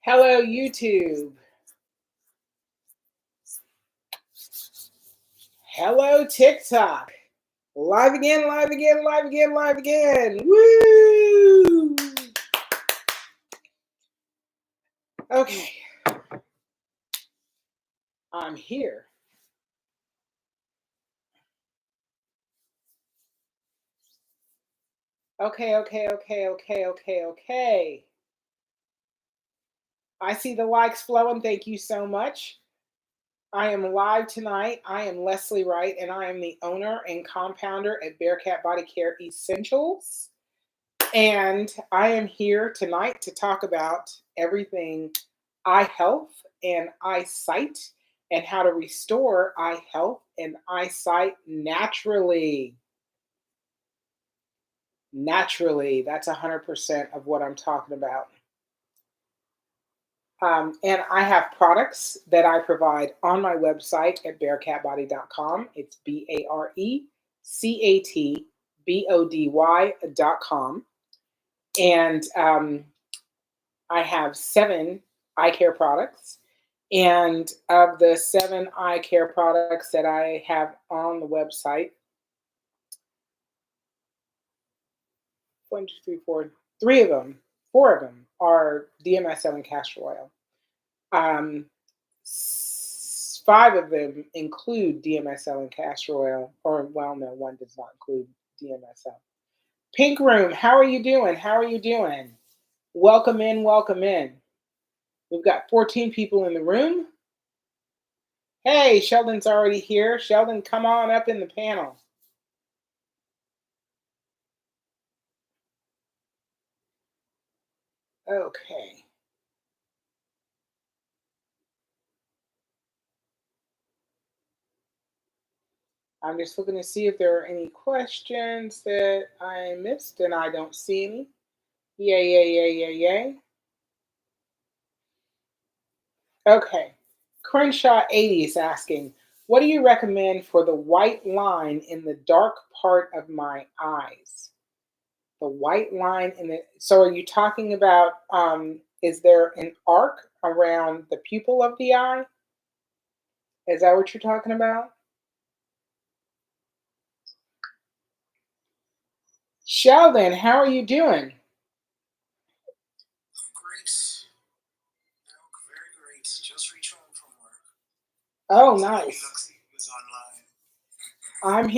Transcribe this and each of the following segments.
Hello, YouTube. Hello, TikTok. Live again, live again, live again, live again. Woo! Okay. I'm here. Okay. I see the likes flowing. Thank you so much. I am live tonight. I am Leslie Wright, and I am the owner and compounder at Bearcat Body Care Essentials. And I am here tonight to talk about everything eye health and eyesight and how to restore eye health and eyesight naturally. Naturally, that's 100% of what I'm talking about. And I have products that I provide on my website at bearcatbody.com. It's BARECATBODY.com. And I have 7 eye care products. And of the 7 eye care products that I have on the website, 3 of them, 4 of them are DMSO and Castor oil. 5 of them include DMSO and Castor oil, or well, no, one does not include DMSO. Pink Room, how are you doing? How are you doing? Welcome in, welcome in. We've got 14 people in the room. Hey, Sheldon's already here. Sheldon, come on up in the panel. Okay. I'm just looking to see if there are any questions that I missed, and I don't see any. Yay. Okay. Crenshaw 80 is asking, what do you recommend for the white line in the dark part of my eyes? The white line in the, so are you talking about, is there an arc around the pupil of the eye? Is that what you're talking about? Sheldon, how are you doing? Great. Very great. Just reached home from work. Oh, nice. Was online. I'm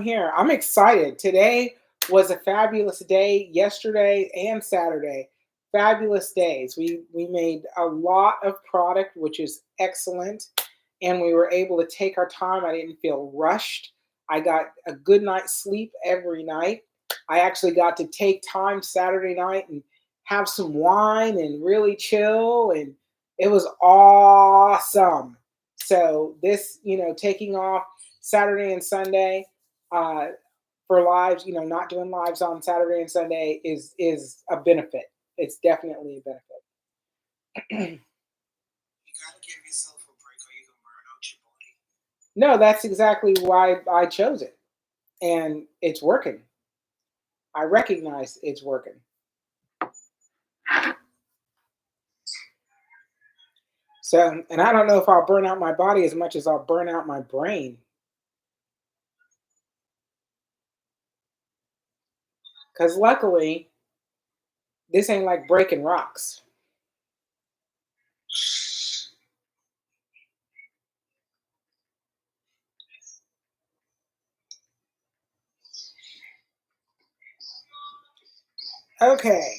here. I'm excited. Today was a fabulous day. Yesterday and Saturday, fabulous days. We made a lot of product, which is excellent, and we were able to take our time. I didn't feel rushed. I got a good night's sleep every night. I actually got to take time Saturday night and have some wine and really chill, and it was awesome. So this, taking off Saturday and Sunday for lives, not doing lives on Saturday and Sunday is a benefit. It's definitely a benefit. You gotta give yourself a break or you can burn out your body. No, that's exactly why I chose it, and it's working. I recognize it's working. So, and I don't know if I'll burn out my body as much as I'll burn out my brain. Because luckily, this ain't like breaking rocks. Okay.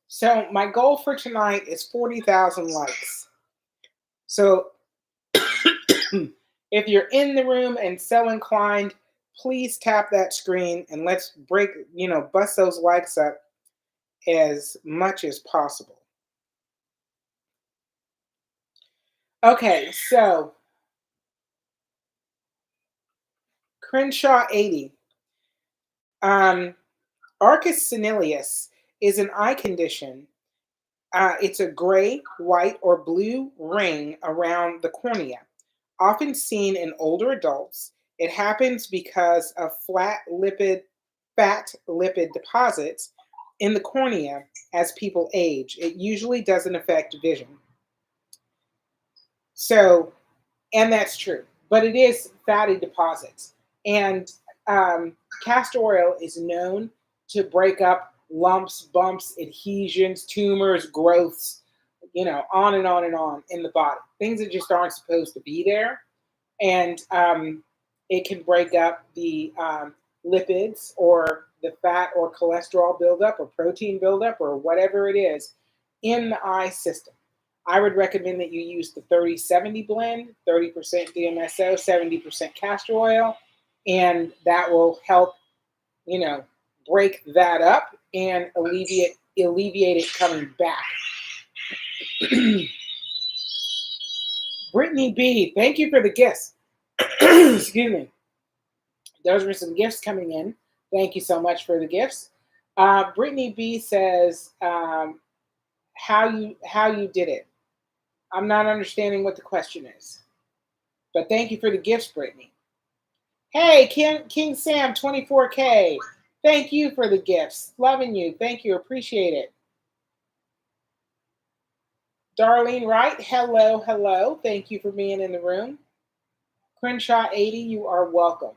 So my goal for tonight is 40,000 likes. So if you're in the room and so inclined, please tap that screen and let's bust those likes up as much as possible. Okay, so Crenshaw 80. Arcus senilius is an eye condition It's a gray, white, or blue ring around the cornea, often seen in older adults. It happens because of fat lipid deposits in the cornea as people age. It usually doesn't affect vision. So, and that's true, but it is fatty deposits. And castor oil is known to break up lumps, bumps, adhesions, tumors, growths, on and on and on in the body. Things that just aren't supposed to be there. And it can break up the lipids or the fat or cholesterol buildup or protein buildup or whatever it is in the eye system. I would recommend that you use the 30-70 blend, 30% DMSO, 70% castor oil, and that will help, break that up and alleviate it coming back. Brittany B, thank you for the gifts. Excuse me. Those were some gifts coming in. Thank you so much for the gifts. Brittany B says, how you did it. I'm not understanding what the question is, but thank you for the gifts, Brittany. Hey, King Sam 24K. Thank you for the gifts. Loving you. Thank you. Appreciate it. Darlene Wright, hello, hello. Thank you for being in the room. Crenshaw 80, you are welcome.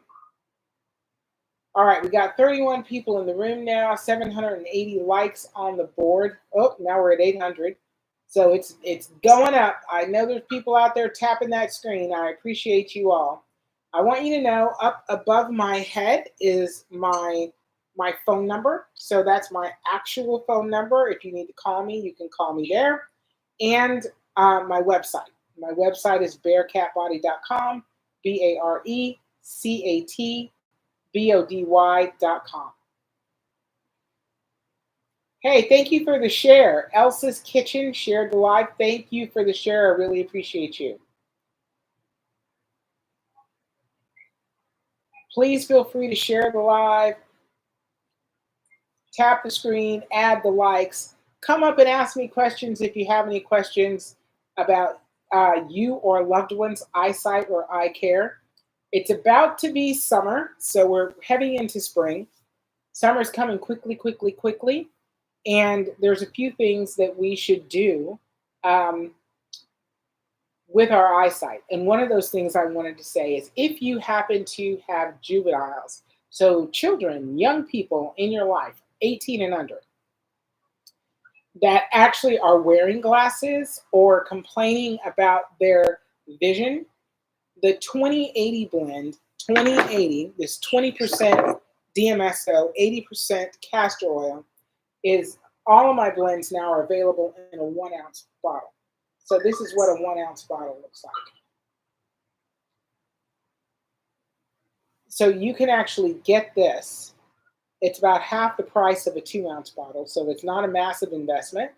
All right, we got 31 people in the room now, 780 likes on the board. Oh, now we're at 800. So it's going up. I know there's people out there tapping that screen. I appreciate you all. I want you to know up above my head is my phone number. So that's my actual phone number. If you need to call me, you can call me there. And my website. My website is bearcatbody.com, BARECATBODY.com. Hey, thank you for the share. Elsa's Kitchen shared the live. Thank you for the share. I really appreciate you. Please feel free to share the live. Tap the screen, add the likes. Come up and ask me questions if you have any questions about you or loved ones' eyesight or eye care. It's about to be summer, so we're heading into spring. Summer's coming quickly, quickly, quickly. And there's a few things that we should do with our eyesight. And one of those things I wanted to say is if you happen to have juveniles, so children, young people in your life, 18 and under, that actually are wearing glasses or complaining about their vision, the 2080 blend, 2080, this 20% DMSO, 80% castor oil, is all of my blends now are available in a 1 ounce bottle. So this is what a 1 ounce bottle looks like. So you can actually get this. It's about half the price of a 2 ounce bottle. So it's not a massive investment,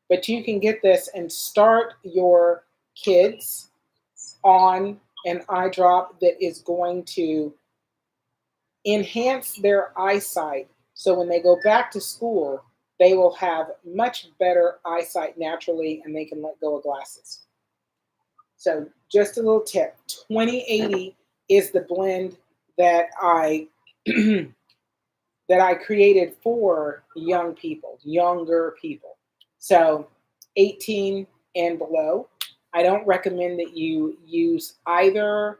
but you can get this and start your kids on an eye drop that is going to enhance their eyesight. So when they go back to school, they will have much better eyesight naturally and they can let go of glasses. So just a little tip, 2080 is the blend that I that I created for young people, younger people. So 18 and below. I don't recommend that you use either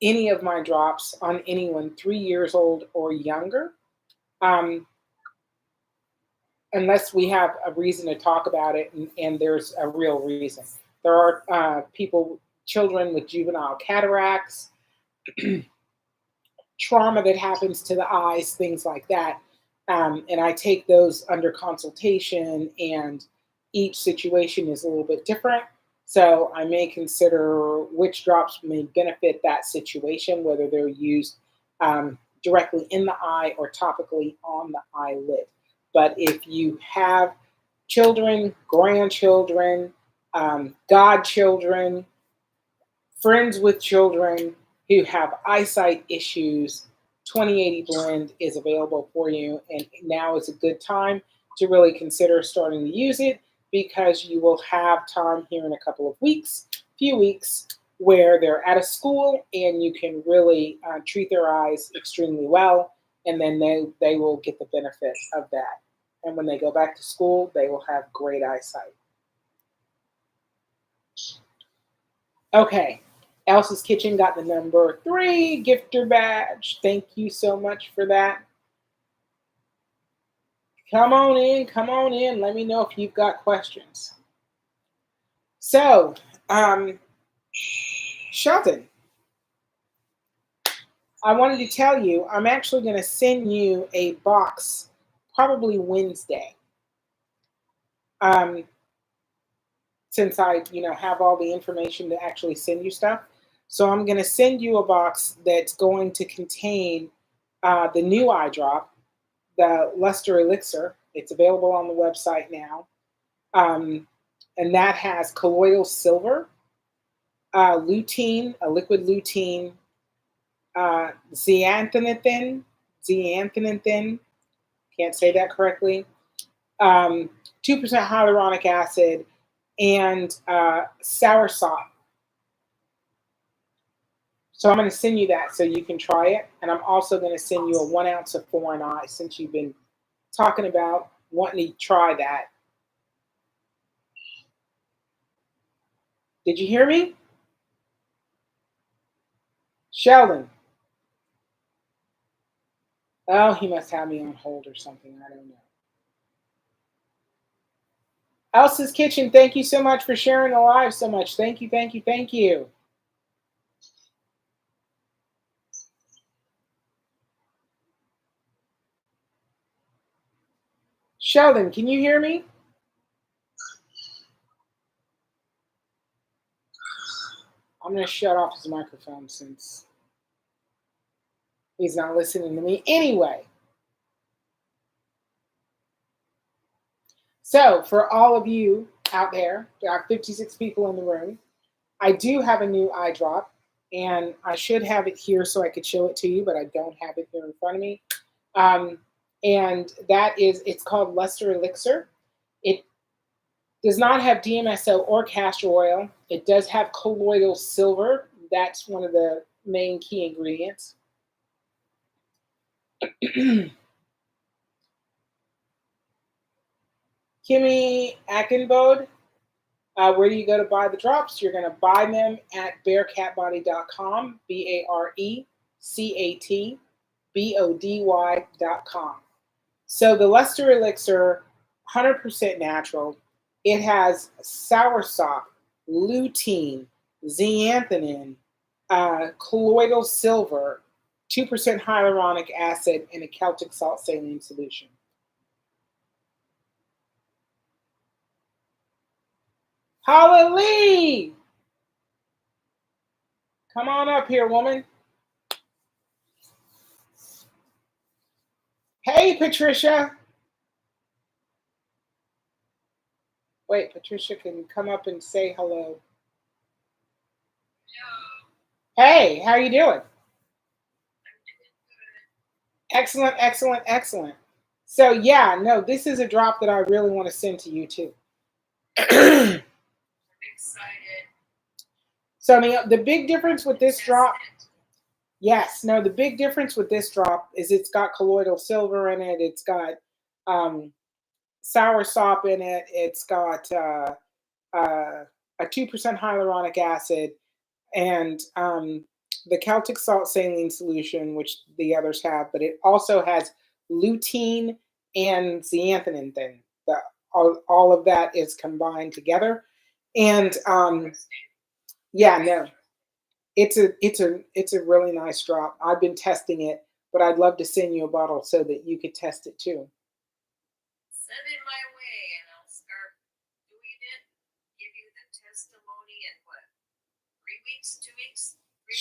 any of my drops on anyone 3 years old or younger. Unless we have a reason to talk about it and there's a real reason. There are children with juvenile cataracts, trauma that happens to the eyes, things like that. And I take those under consultation, and each situation is a little bit different. So I may consider which drops may benefit that situation, whether they're used directly in the eye or topically on the eyelid. But if you have children, grandchildren, godchildren, friends with children who have eyesight issues, 2080 blend is available for you. And now is a good time to really consider starting to use it because you will have time here in a couple of weeks, few weeks, where they're at a school and you can really treat their eyes extremely well, and then they will get the benefit of that. And when they go back to school, they will have great eyesight. Okay, Elsa's Kitchen got the number 3 gifter badge. Thank you so much for that. Come on in, come on in. Let me know if you've got questions. So, Shelton, I wanted to tell you, I'm actually going to send you a box probably Wednesday. Um, since I, have all the information to actually send you stuff. So I'm going to send you a box that's going to contain the new eye drop, the Luster Elixir. It's available on the website now. And that has colloidal silver, lutein, a liquid lutein, zeaxanthin, can't say that correctly, 2% hyaluronic acid, and soursop. So I'm going to send you that so you can try it. And I'm also going to send you a 1 ounce of foreign eye since you've been talking about wanting to try that. Did you hear me? Sheldon. Oh, he must have me on hold or something. I don't know. Elsa's Kitchen, thank you so much for sharing the live so much. Thank you, thank you, thank you. Sheldon, can you hear me? I'm going to shut off his microphone since he's not listening to me anyway. So, for all of you out there are 56 people in the room, I do have a new eye drop, and I should have it here so I could show it to you, but I don't have it here in front of me. And it's called Luster Elixir. It does not have DMSO or castor oil. It does have colloidal silver. That's one of the main key ingredients. Kimmy Akinbode, where do you go to buy the drops? You're going to buy them at bearcatbody.com, BARECATBODY.com. So the Luster Elixir, 100% natural. It has soursop, lutein, zeaxanthin, colloidal silver, 2% hyaluronic acid, and a Celtic salt saline solution. Hallelujah! Come on up here, woman. Hey, Patricia. Wait, Patricia can come up and say hello. Hey, how are you doing? Excellent, excellent, excellent. So yeah, no, this is a drop that I really want to send to you too. I'm excited. So I mean, the big difference with this drop, yes, no, the big difference with this drop is it's got colloidal silver in it. It's got soursop in it. It's got a 2% hyaluronic acid, and the Celtic salt saline solution, which the others have, but it also has lutein and zeaxanthin thing. All of that is combined together, and yeah, no, it's a really nice drop. I've been testing it, but I'd love to send you a bottle so that you could test it too. Send it my way, and I'll start doing it. Give you the testimony in what? 3 weeks, 2 weeks,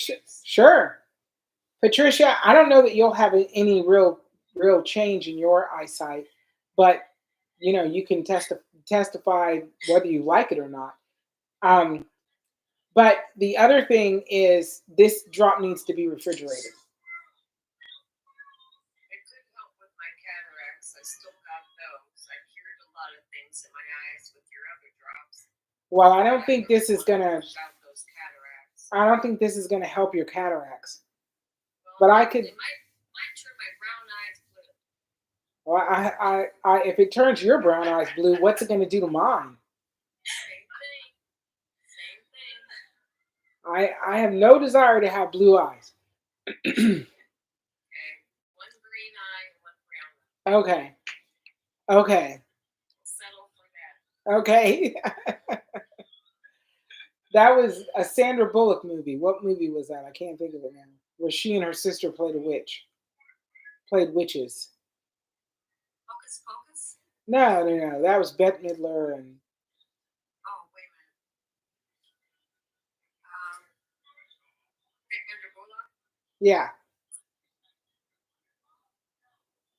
3 weeks. Sure, Patricia. I don't know that you'll have any real change in your eyesight, but you can testify whether you like it or not. But the other thing is this drop needs to be refrigerated. It could help with my cataracts. I still got those. I cured a lot of things in my eyes with your other drops. Well, I don't think this is gonna. Push out those cataracts. I don't think this is gonna help your cataracts. Well, But I could. it might turn my brown eyes blue. Well, if it turns your brown eyes blue, what's it gonna do to mine? Same thing. Same thing. I have no desire to have blue eyes. Okay. One green eye and one brown eye. Okay. Okay. Settle for that. Okay. That was a Sandra Bullock movie. What movie was that? I can't think of it now. Where she and her sister played a witch. Played witches. Hocus Pocus? No. That was Bette Midler and. Oh, wait a minute. Sandra Bullock? Yeah.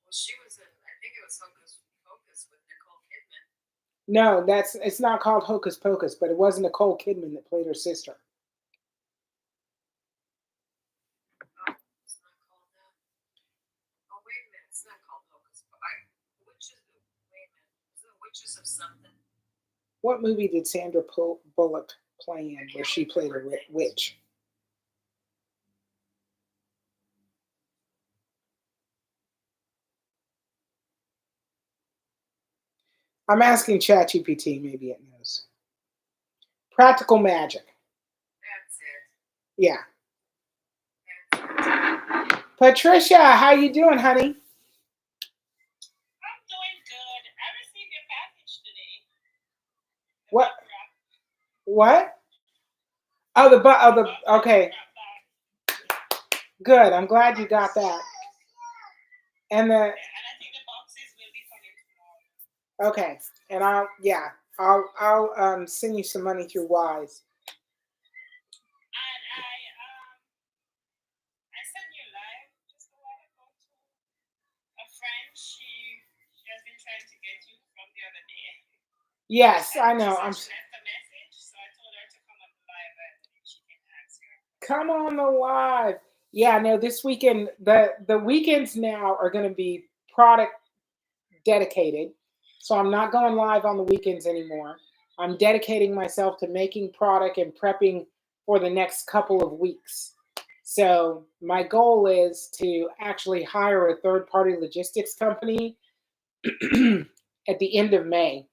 Well, she was in, I think it was Hocus Pocus with Nicole Kidman. No, it's not called Hocus Pocus, but it was Nicole Kidman that played her sister. Oh, it's not called that. Oh, wait a minute. It's not called Hocus Pocus. Witches, wait a minute. Is it Witches of something? What movie did Sandra Bullock play in where she played a witch? I'm asking ChatGPT, maybe it knows. Practical Magic. That's it. Yeah. That's it. Patricia, how you doing, honey? I'm doing good. I received your package today. What? What? Okay. Good. I'm glad you got that. And And I think the boxes will be coming tomorrow. okay. And I'll send you some money through Wise. And I sent you live just a while ago to a friend. She has been trying to get you from the other day. Yes, I And know. she left a message, so I told her to come on the live and she can answer. Come on the live. Yeah, no, this weekend, the weekends now are going to be product dedicated. So I'm not going live on the weekends anymore. I'm dedicating myself to making product and prepping for the next couple of weeks. So my goal is to actually hire a third-party logistics company at the end of May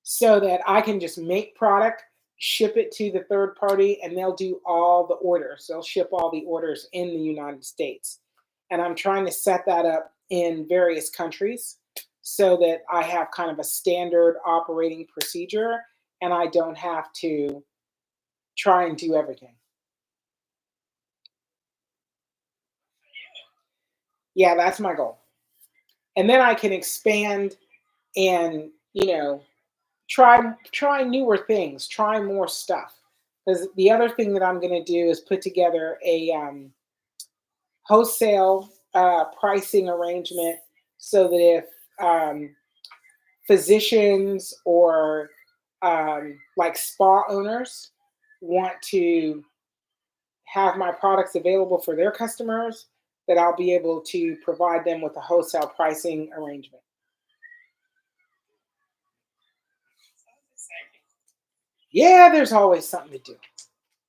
so that I can just make product, ship it to the third party, and they'll do all the orders. They'll ship all the orders in the United States. And I'm trying to set that up in various countries so that I have kind of a standard operating procedure and I don't have to try and do everything. Yeah, that's my goal. And then I can expand and, try newer things, try more stuff. Because the other thing that I'm going to do is put together a wholesale pricing arrangement so that if physicians or like spa owners want to have my products available for their customers, that I'll be able to provide them with a wholesale pricing arrangement. Yeah, there's always something to do.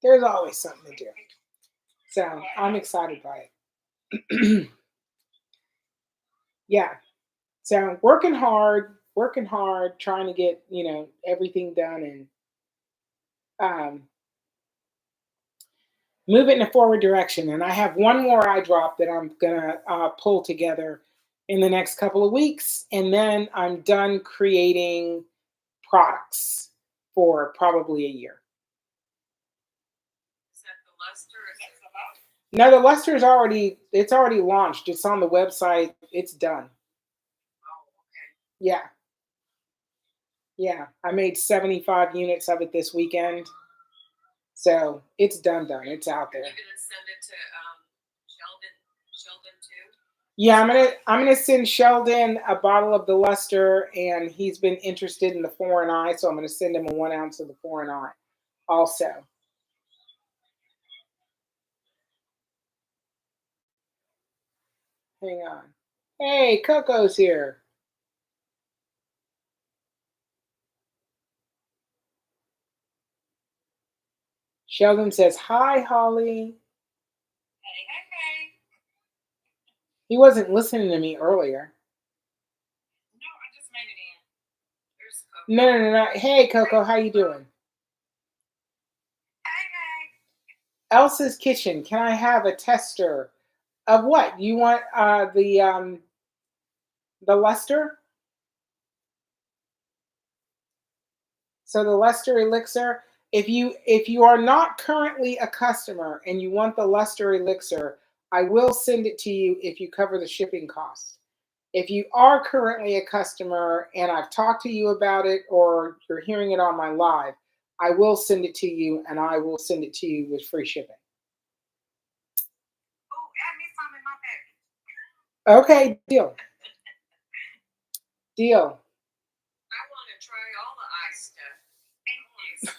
There's always something to do. So I'm excited by it. Yeah. So working hard, trying to get, everything done and move it in a forward direction. And I have one more eye drop that I'm gonna pull together in the next couple of weeks, and then I'm done creating products for probably a year. Is that the luster or is that the about? No, the luster is already launched. It's on the website. It's done. Oh, okay. Yeah. Yeah. I made 75 units of it this weekend. So it's done. It's out there. Are you gonna send it to Sheldon too? Yeah, I'm gonna send Sheldon a bottle of the luster, and he's been interested in the foreign eye, so I'm gonna send him a 1 ounce of the foreign eye also. Hang on. Hey, Coco's here. Sheldon says, hi, Holly. Hey. He wasn't listening to me earlier. No, I just made it in. There's Coco. No. Hey, Coco, how you doing? Hey. Elsa's Kitchen. Can I have a tester of what? You want the luster? So the luster elixir. If you are not currently a customer and you want the luster elixir, I will send it to you if you cover the shipping cost. If you are currently a customer and I've talked to you about it or you're hearing it on my live, I will send it to you and I will send it to you with free shipping. Oh, add me some in my package. Okay, deal. Deal. I want to try all the ice stuff. Thank you.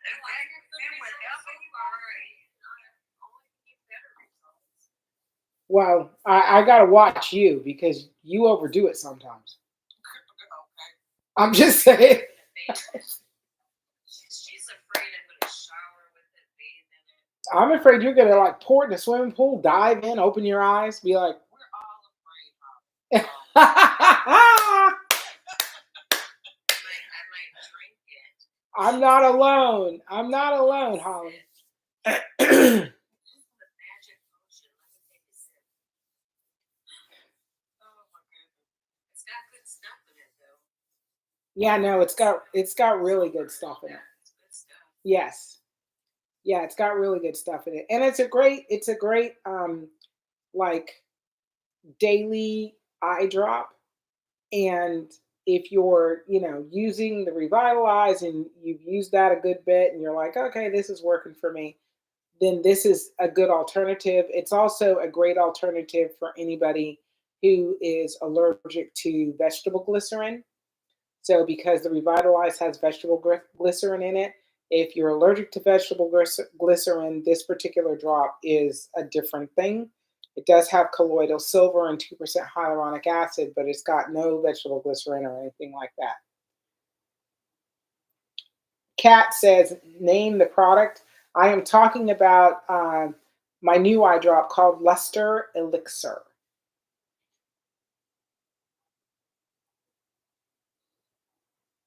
And I get them whatever you are, I only get better results. Well, I gotta watch you because you overdo it sometimes. Okay. I'm just saying. She's afraid I'm going to shower with it, bathe in it. I'm afraid you're gonna like pour it in the swimming pool, dive in, open your eyes, be like, We're all afraid, Holly. I might drink it. I'm not alone. I'm not alone, Holly. This is the magic potion. Let me take a sip. Oh my goodness. It's got good stuff in it though. Yeah, no, it's got really good stuff in it. It's good stuff. Yes. Yeah, it's got really good stuff in it. And it's a great like daily eye drop. And if you're, using the Revitalize and you've used that a good bit and you're like, okay, this is working for me, then this is a good alternative. It's also a great alternative for anybody who is allergic to vegetable glycerin. So, because the Revitalize has vegetable glycerin in it, if you're allergic to vegetable glycerin, this particular drop is a different thing. It does have colloidal silver and 2% hyaluronic acid, but it's got no vegetable glycerin or anything like that. Kat says, name the product. I am talking about my new eye drop called Luster Elixir.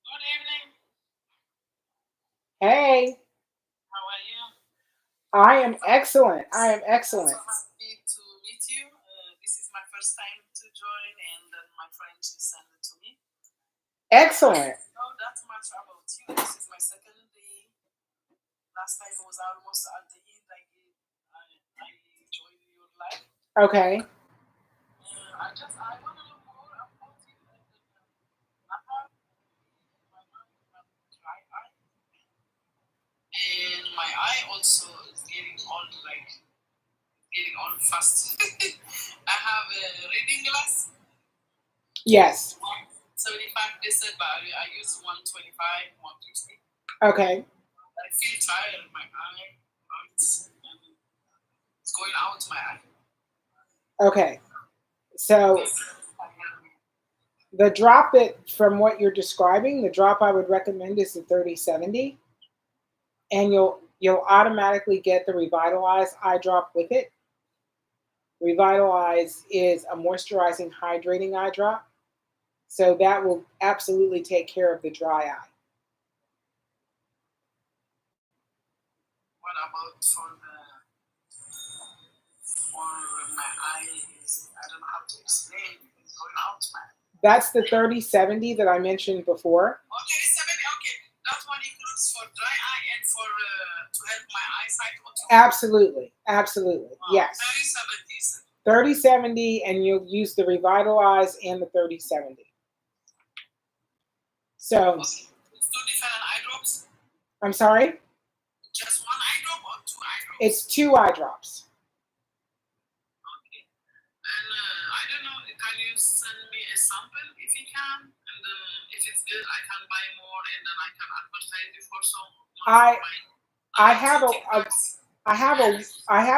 Good evening. Hey, How are you? I am excellent. I am excellent. So happy to meet you. This is my first time to join, and then my friend she sent it to me. Excellent. Know that much about you. This is my second day. Last time was almost at the end. I joined your live. Okay. I want to know more about you. I have dry eye, and my eye also is getting old, like getting old fast. I have a reading glass. Yes. 75 they said, but I use 125, 150. Okay. I feel tired in my eye. It's going out my eye. Okay. So the drop that from what you're describing, the drop I would recommend is the 3070. And you'll automatically get the Revitalize eye drop with it. Revitalize is a moisturizing, hydrating eye drop. So that will absolutely take care of the dry eye. What about for my eye? I don't know how to explain. It's going out my eye. That's the 3070 that I mentioned before. Okay, 70. Okay, that one includes for dry eye and for to help my eyesight. Absolutely, absolutely, yes. 3070. 3070, and you'll use the Revitalize and the 3070. So, it's two different eye drops. I'm sorry. Just one eye drop or two eye drops? It's 2 eye drops. Okay. And I don't know. Can you send me a sample if you can? And if it's good, I can buy more, and then I can advertise it for some. I have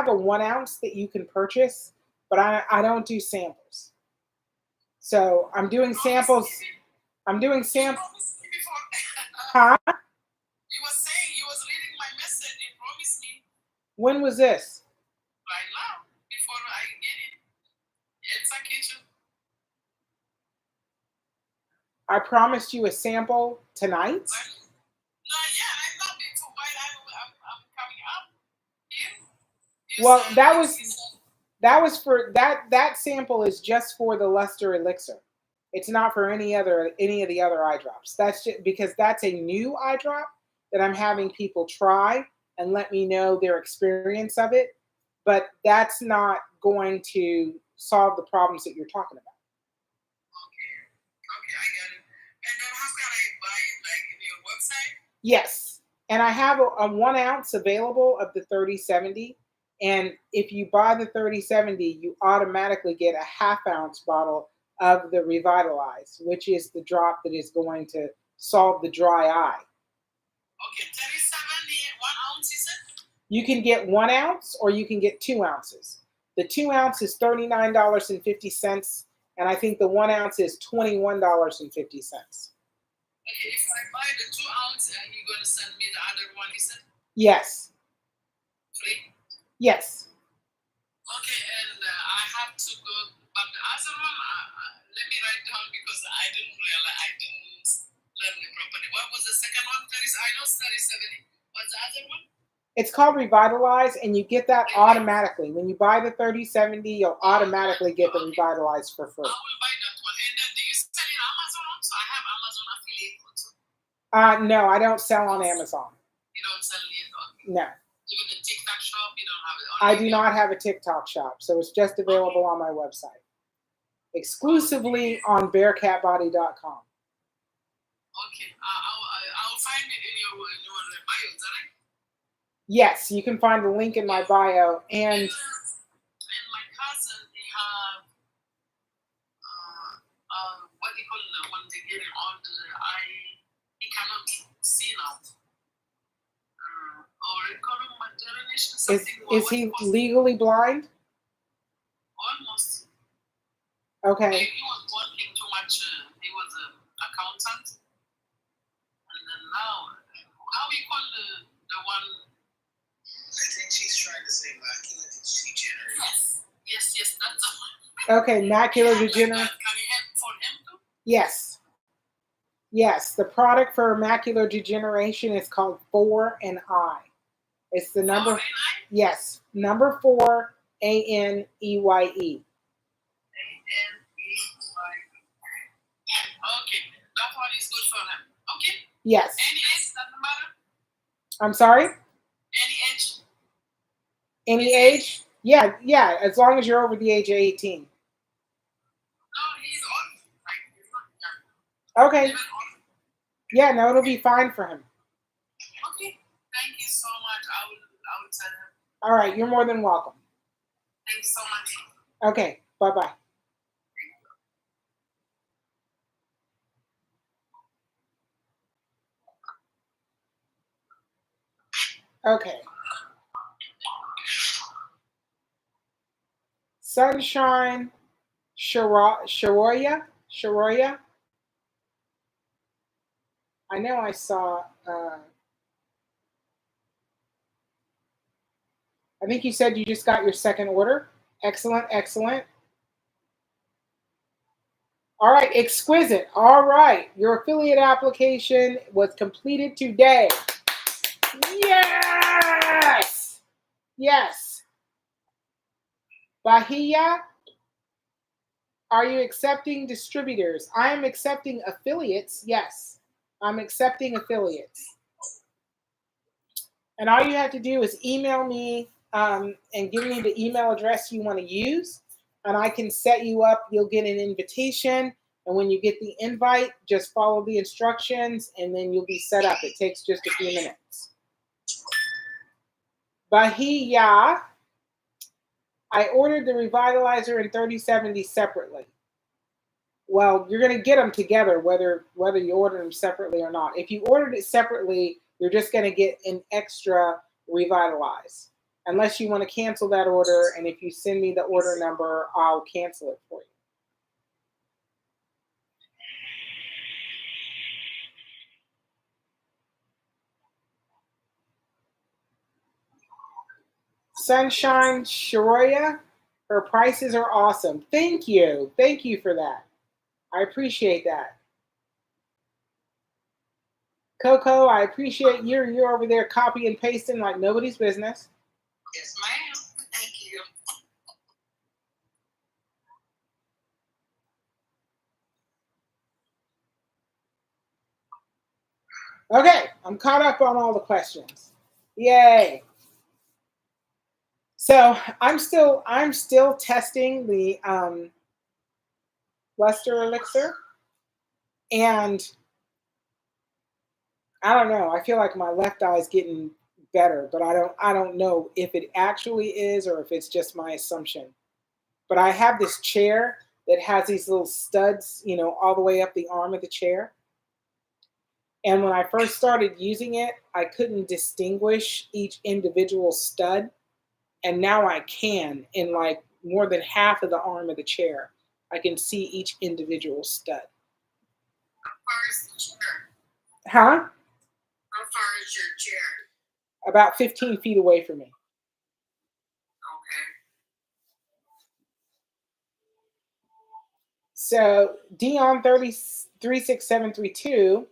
a 1 ounce that you can purchase, but I don't do samples. So I'm doing samples. I'm doing You samples. promised me before. Huh? You were saying you was reading my message. You promised me When was this? right now before I get it. It's a kitchen. I promised you a sample tonight. No, yeah, I know before while I'm coming up here. You Well, said that like was for that sample is just for the luster elixir. It's not for any of the other eye drops. That's just because that's a new eye drop that I'm having people try and let me know their experience of it. But that's not going to solve the problems that you're talking about. okay, I get it. And then how can I buy it? Like in your website? Yes. And I have a 1 ounce available of the 3070. And if you buy the 3070, you automatically get a ½ ounce bottle of the Revitalize, which is the drop that is going to solve the dry eye. Okay, 3070, 1 ounce, is it? You can get 1 ounce or you can get 2 ounces. The 2 ounce is $39.50. And I think the 1 ounce is $21.50. Okay, if I buy the 2 ounce and you're going to send me the other one, is it Yes. free? Yes. Okay, and I have to go, but the other one, let me write down because I didn't realize, I didn't learn it properly. What was the second one? 30, I know 3070. What's the other one? It's called Revitalize, and you get that automatically. When you buy the 3070, you'll automatically get the Revitalize for free. I will buy that one. And then do you sell it on Amazon also? I have Amazon affiliate also. No, I don't sell on Amazon. You don't sell it on No, even the TikTok shop, you don't have it on. I do not have a TikTok shop, so it's just available on my website. Exclusively on bearcatbody.com. Okay, I'll find it in your bio, is that right? Yes, you can find the link in my bio. And And my cousin, they have what they call when they get it on the eye, he cannot see now. Or they call him determination, something. is he legally blind? Almost. Okay. He was working too much. He was an accountant, and then now, how we call the one? I think she's trying to say macular degeneration. Yes, that's the one. Okay, macular Like degeneration. that. Can you help for him too? Yes. Yes, the product for macular degeneration is called 4NI. It's the number. 4NI? Yes, number 4 ANEYE. ANEY. Okay, that one is good for him. Okay. Yes. Any age doesn't matter. I'm sorry. Any age. Any age? Yeah. As long as you're over the age of 18. No, he's old. Like he's not young. Okay. Even old. Yeah, no, it'll be fine for him. Okay. Thank you so much. I will tell him. All right, you're more than welcome. Thanks so much. Okay, bye-bye. Okay. Sunshine Sharoya. I know I saw. I think you said you just got your second order. Excellent. All right, exquisite. All right, your affiliate application was completed today. Yes. Bahia, are you accepting distributors? I am accepting affiliates. Yes, I'm accepting affiliates. And all you have to do is email me and give me the email address you want to use, and I can set you up. You'll get an invitation, and when you get the invite, just follow the instructions, and then you'll be set up. It takes just a few minutes. Bahia, I ordered the Revitalizer and 3070 separately. Well, you're going to get them together, whether you order them separately or not. If you ordered it separately, you're just going to get an extra Revitalize, unless you want to cancel that order. And if you send me the order number, I'll cancel it for you. Sunshine Sharoya, her prices are awesome. Thank you. Thank you for that. I appreciate that. Coco, I appreciate you're over there copy and pasting like nobody's business. Yes, ma'am. Thank you. Okay, I'm caught up on all the questions. Yay. So I'm still testing the Luster Elixir, and I don't know. I feel like my left eye is getting better, but I don't know if it actually is or if it's just my assumption. But I have this chair that has these little studs, all the way up the arm of the chair. And when I first started using it, I couldn't distinguish each individual stud. And now I can in like more than half of the arm of the chair. I can see each individual stud. How far is the chair? Huh? How far is your chair? About 15 feet away from me. Okay. So Dion 36732,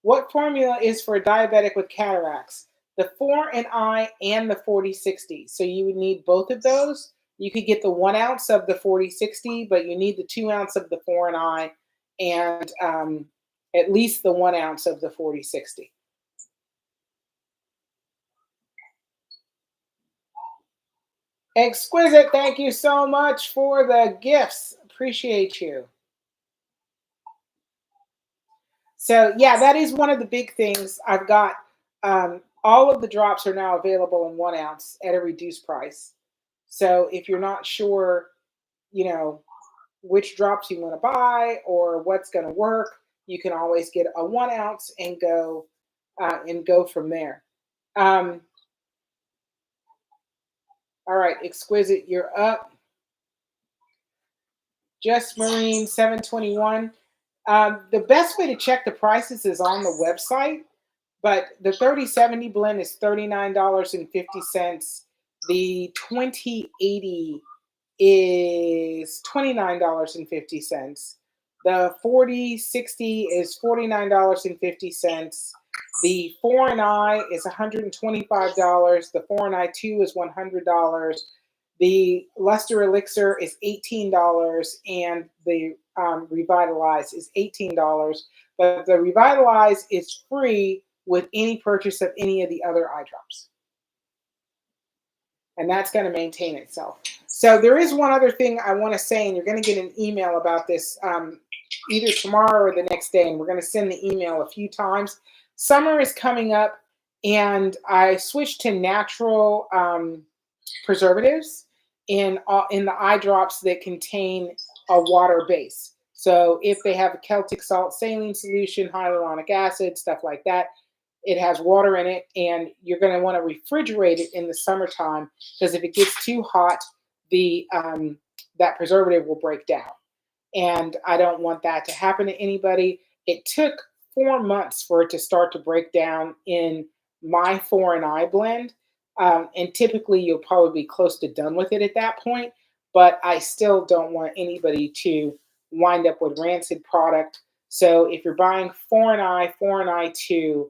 what formula is for a diabetic with cataracts? The 4NI and the 4060. So you would need both of those. You could get the 1 ounce of the 4060, but you need the 2 ounce of the 4NI and at least the 1 ounce of the 4060. Exquisite, thank you so much for the gifts. Appreciate you. So yeah, that is one of the big things. I've got all of the drops are now available in 1 ounce at a reduced price. So if you're not sure, which drops you want to buy or what's going to work, you can always get a 1 ounce and go from there. All right, Exquisite, you're up. Just Marine 721. The best way to check the prices is on the website, but the 3070 blend is $39.50. The 2080 is $29.50. The 4060 is $49.50. The 4NI is $125. The 4NI2 is $100. The Luster Elixir is $18, and the Revitalize is $18. But the Revitalize is free with any purchase of any of the other eye drops. And that's going to maintain itself. So there is one other thing I want to say, and you're going to get an email about this either tomorrow or the next day, and we're going to send the email a few times. Summer is coming up, and I switched to natural preservatives in the eye drops that contain a water base. So if they have a Celtic salt saline solution, hyaluronic acid, stuff like that, it has water in it, and you're going to want to refrigerate it in the summertime, because if it gets too hot, the that preservative will break down. And I don't want that to happen to anybody. It took 4 months for it to start to break down in my 4NI blend. And typically you'll probably be close to done with it at that point, but I still don't want anybody to wind up with rancid product. So if you're buying 4NI, 4NI2,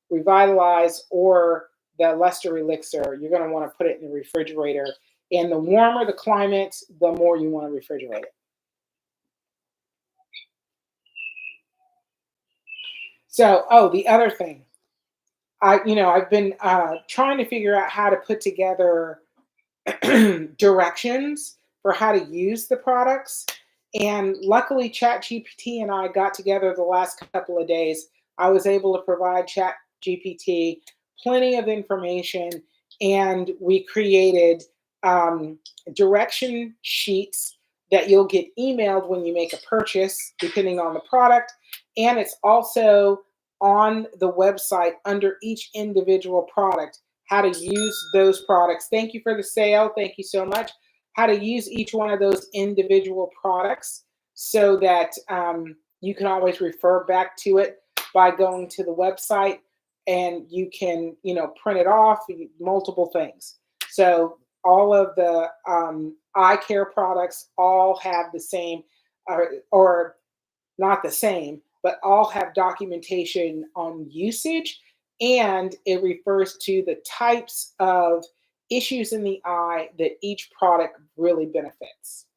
Revitalize, or the Luster Elixir, you're going to want to put it in the refrigerator. And the warmer the climate, the more you want to refrigerate it. So, the other thing, I've been trying to figure out how to put together directions for how to use the products. And luckily, ChatGPT and I got together the last couple of days. I was able to provide ChatGPT plenty of information, and we created direction sheets that you'll get emailed when you make a purchase, depending on the product. And it's also on the website under each individual product, how to use those products. Thank you for the sale. Thank you so much. How to use each one of those individual products so that you can always refer back to it by going to the website, and you can, print it off, multiple things. So all of the eye care products all have the same, or not the same, but all have documentation on usage, and it refers to the types of issues in the eye that each product really benefits.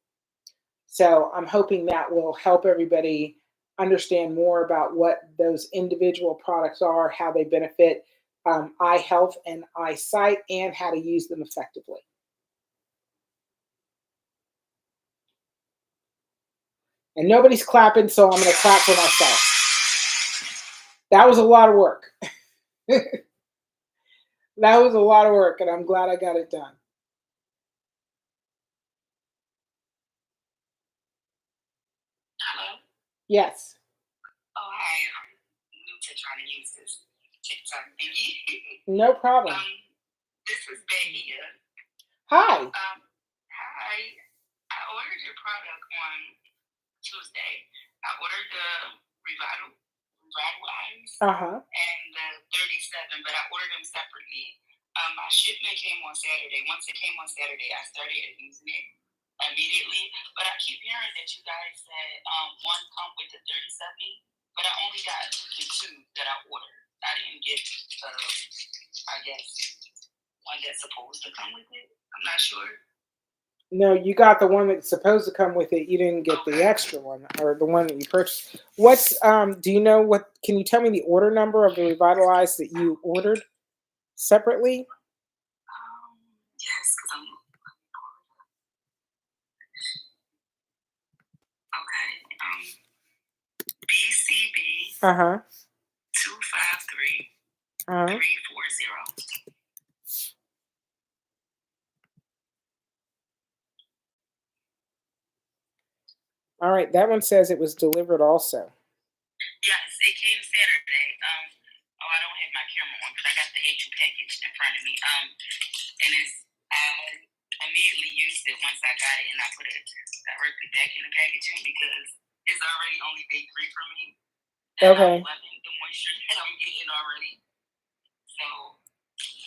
So I'm hoping that will help everybody understand more about what those individual products are, how they benefit eye health and eyesight, and how to use them effectively. And nobody's clapping, so I'm going to clap for myself. That was a lot of work. That was a lot of work, and I'm glad I got it done. Hello? Yes, Oh, hi. I'm new to trying to use this TikTok thingy. no problem. This is Becky. Hi. Hi. I ordered your product on Tuesday. I ordered the Revital Eyes Uh-huh. and the 37, but I ordered them separately. My shipment came on Saturday. Once it came on Saturday, I started using it immediately. But I keep hearing that you guys said one come with the 3070, but I only got the two that I ordered. I didn't get, I guess, one that's supposed to come with it. I'm not sure. No, you got the one that's supposed to come with it. You didn't get the extra one, or the one that you purchased. What's do you know what, can you tell me the order number of the Revitalize that you ordered separately? Yes, because I'm okay. BCB Uh-huh. 253 Uh-huh. 340. All right, that one says it was delivered also. Yes, it came Saturday. I don't have my camera on because I got the actual package in front of me. And I immediately used it once I got it, and I put it directly back in the packaging because it's already only day 3 for me. And Okay. I'm loving the moisture that I'm getting already. So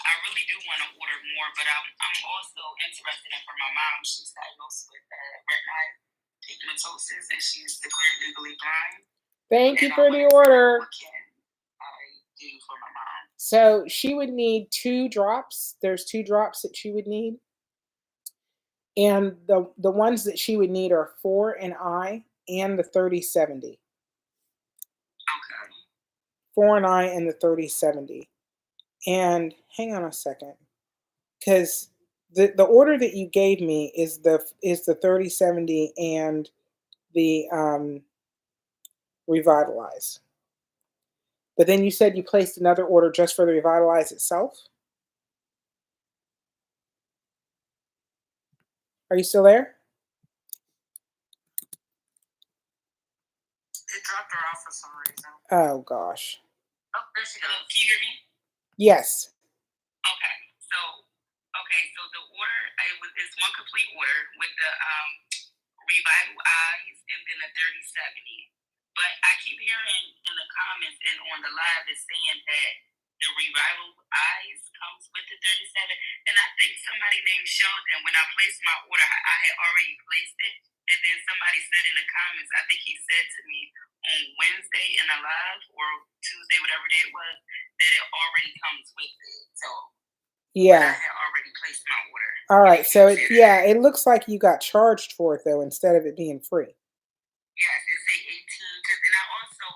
I really do want to order more, but I'm also interested in for my mom. She's diagnosed with retinitis pigmentosis, and she's declared legally blind. Thank you for the order. What can I do for my mom? So she would need 2 drops. There's 2 drops that she would need. And the ones that she would need are 4 an eye and the 3070. Okay. 4 an eye and the 3070. And hang on a second, because the order that you gave me is the 3070 and the Revitalize. But then you said you placed another order just for the Revitalize itself. Are you still there? It dropped her off for some reason. Oh gosh. Oh, there she goes. Can you hear me? Yes. Okay. So the order it's one complete order with the Revital Eyes and then the 3070. But I keep hearing in the comments and on the live is saying that the Revital Eyes comes with the 37. And I think somebody named Sheldon, when I placed my order, I had already placed it. And then somebody said in the comments, I think he said to me on Wednesday in a live or Tuesday, whatever day it was, that it already comes with it. So yeah, I had already placed my order. All right. So it looks like you got charged for it though instead of it being free. Yes, it's a 18. And I also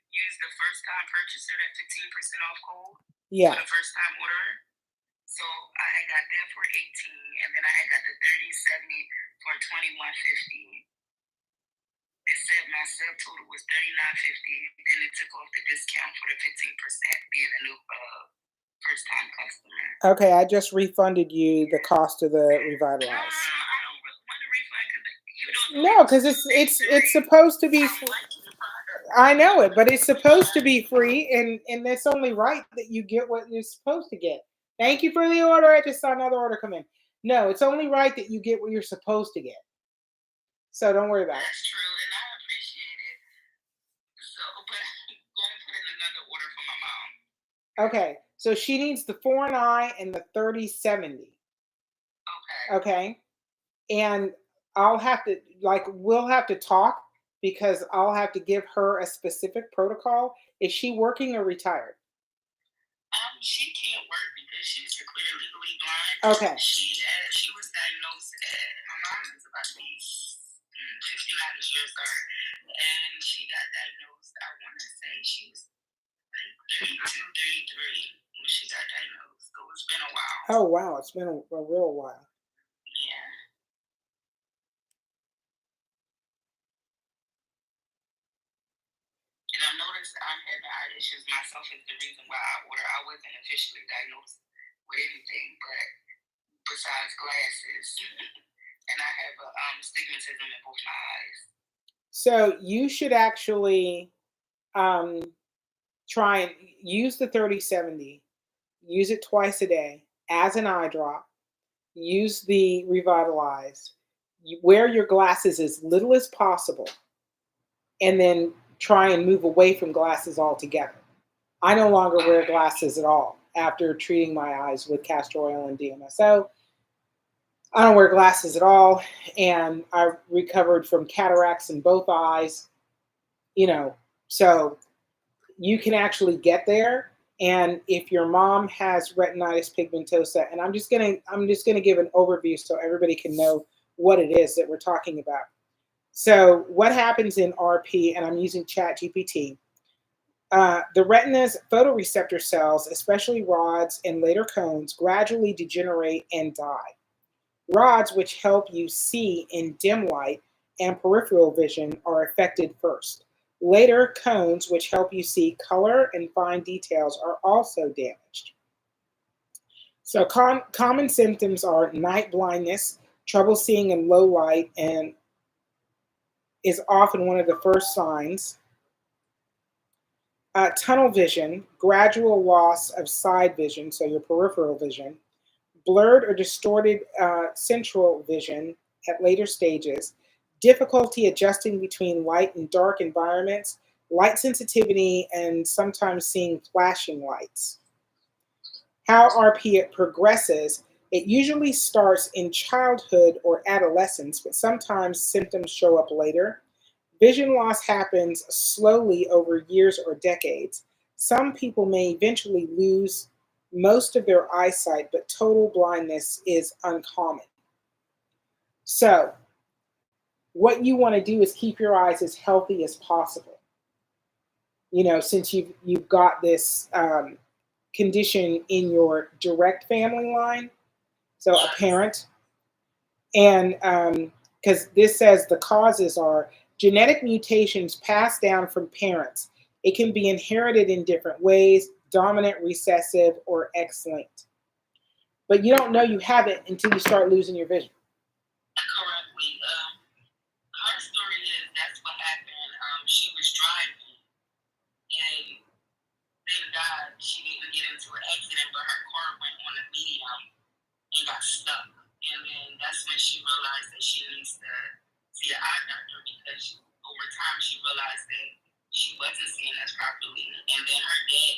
used the first time purchaser that 15% off code. Yeah. For the first time order. So I had got that for 18, and then I had got the 3070 for 21.50. It said my subtotal was 39.50. Then it took off the discount for the 15% being a new first time customer. Okay, I just refunded you the cost of the Revitalize. I don't really want to refund because you don't. No, because it's supposed to be. I know it, but it's supposed to be free, and it's only right that you get what you're supposed to get. Thank you for the order. I just saw another order come in. No, it's only right that you get what you're supposed to get. So don't worry about it. That's true, and I appreciate it. So, but I'm going to put in another order for my mom. Okay, so she needs the 4 an eye and the 3070. Okay. And I'll have to, like, we'll have to talk because I'll have to give her a specific protocol. Is she working or retired? She can't work because she's declared legally blind. Okay. She was diagnosed at, my mom is about to be 59 this year, sorry, and she got diagnosed. I want to say she was like 32, 33 when she got diagnosed. So it's been a while. Oh wow, it's been a real while. Yeah. And I noticed I'm having eye issues myself is the reason why I wasn't officially diagnosed with anything, but besides glasses, and I have stigmatism in both my eyes. So you should actually try and use the 30/70. Use it twice a day as an eye drop. Use the Revitalize. You wear your glasses as little as possible, and then try and move away from glasses altogether. I no longer wear glasses at all after treating my eyes with castor oil and DMSO. I don't wear glasses at all, and I recovered from cataracts in both eyes. So you can actually get there. And if your mom has retinitis pigmentosa, and I'm just gonna give an overview so everybody can know what it is that we're talking about. So what happens in RP, and I'm using Chat GPT, the retina's photoreceptor cells, especially rods and later cones, gradually degenerate and die. Rods, which help you see in dim light and peripheral vision, are affected first. Later, cones, which help you see color and fine details, are also damaged. So, common symptoms are night blindness, trouble seeing in low light, and is often one of the first signs. Tunnel vision, gradual loss of side vision, so your peripheral vision, blurred or distorted central vision at later stages, difficulty adjusting between light and dark environments, light sensitivity, and sometimes seeing flashing lights. How RP progresses, it usually starts in childhood or adolescence, but sometimes symptoms show up later. Vision loss happens slowly over years or decades. Some people may eventually lose most of their eyesight, but total blindness is uncommon. So, what you want to do is keep your eyes as healthy as possible. Since you've got this condition in your direct family line, so a parent, and because this says the causes are genetic mutations passed down from parents. It can be inherited in different ways, dominant, recessive, or X-linked. But you don't know you have it until you start losing your vision. Correctly. Her story is that's what happened. She was driving and thank God she didn't get into an accident, but her car went on a medium and got stuck. And then that's when she realized that she needs to see an eye doctor because over time she realized that she wasn't seeing us properly. And then her dad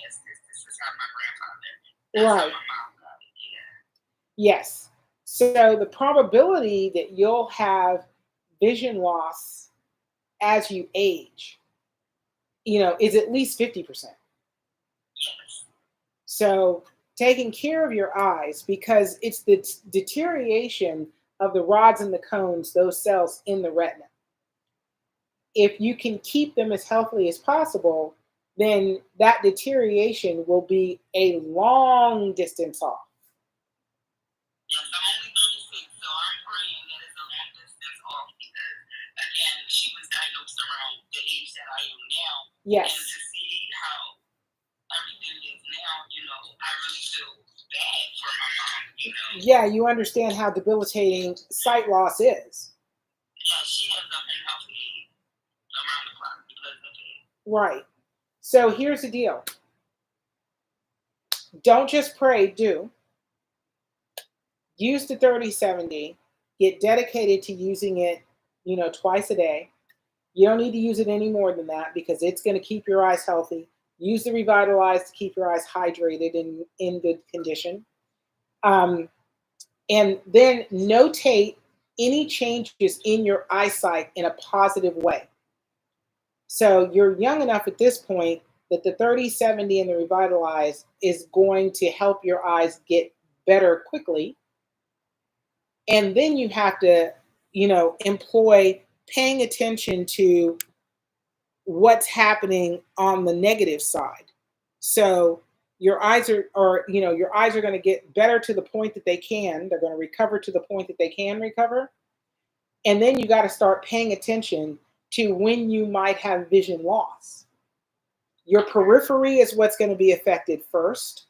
has this. This is how my grandfather. That's Right. how my mom got it. Yeah. Yes. So the probability that you'll have vision loss as you age, is at least 50%. Yes. So taking care of your eyes, because it's the deterioration of the rods and the cones, those cells in the retina. If you can keep them as healthy as possible, then that deterioration will be a long distance off. Yes, I'm only 36, so I'm praying that it's a long distance off because, again, she was diagnosed around the age that I am now. Yes. And to see how everything is now, I really feel bad for my mom. Yeah, you understand how debilitating sight loss is. Yeah, she has been healthy around the clock because of it. Right. So here's the deal. Don't just pray, do. Use the 30/70. Get dedicated to using it, twice a day. You don't need to use it any more than that because it's going to keep your eyes healthy. Use the Revitalize to keep your eyes hydrated and in good condition. and then notate any changes in your eyesight in a positive way. So you're young enough at this point that the 30/70 and the Revitalize is going to help your eyes get better quickly. And then you have to, employ paying attention to what's happening on the negative side. So your eyes your eyes are going to get better to the point that they can. They're going to recover to the point that they can recover. And then you got to start paying attention to when you might have vision loss. Your periphery is what's going to be affected first.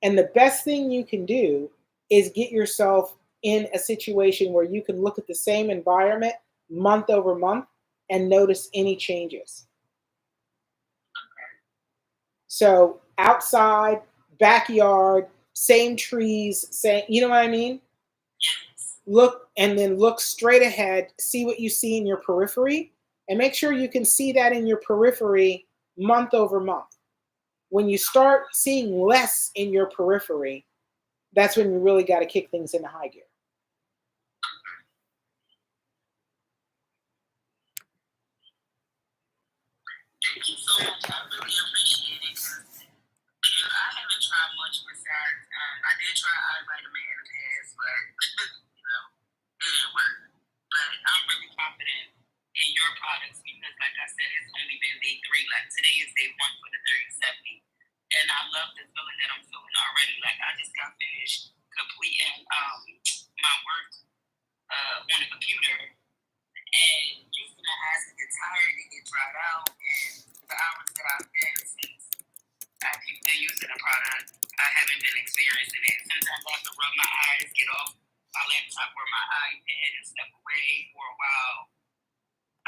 And the best thing you can do is get yourself in a situation where you can look at the same environment month over month and notice any changes. So outside, backyard, same trees, same, you know what I mean? Look, and then look straight ahead, see what you see in your periphery, and make sure you can see that in your periphery month over month. When you start seeing less in your periphery, that's when you really got to kick things into high gear. Thank you so much. I really appreciate it because I haven't tried much besides I did try eye vitamin in the past, but it didn't work. But I'm really confident in your products because, like I said, it's only been day 3. Like today is day 1 for the 30/70, and I love the feeling that I'm feeling already. Like I just got finished completing my work on the computer, and using my eyes to get tired and get dried out, and the hours that I've been since I've been using the product, I haven't been experiencing it. Sometimes I have to rub my eyes, get off my laptop or my iPad and step away for a while.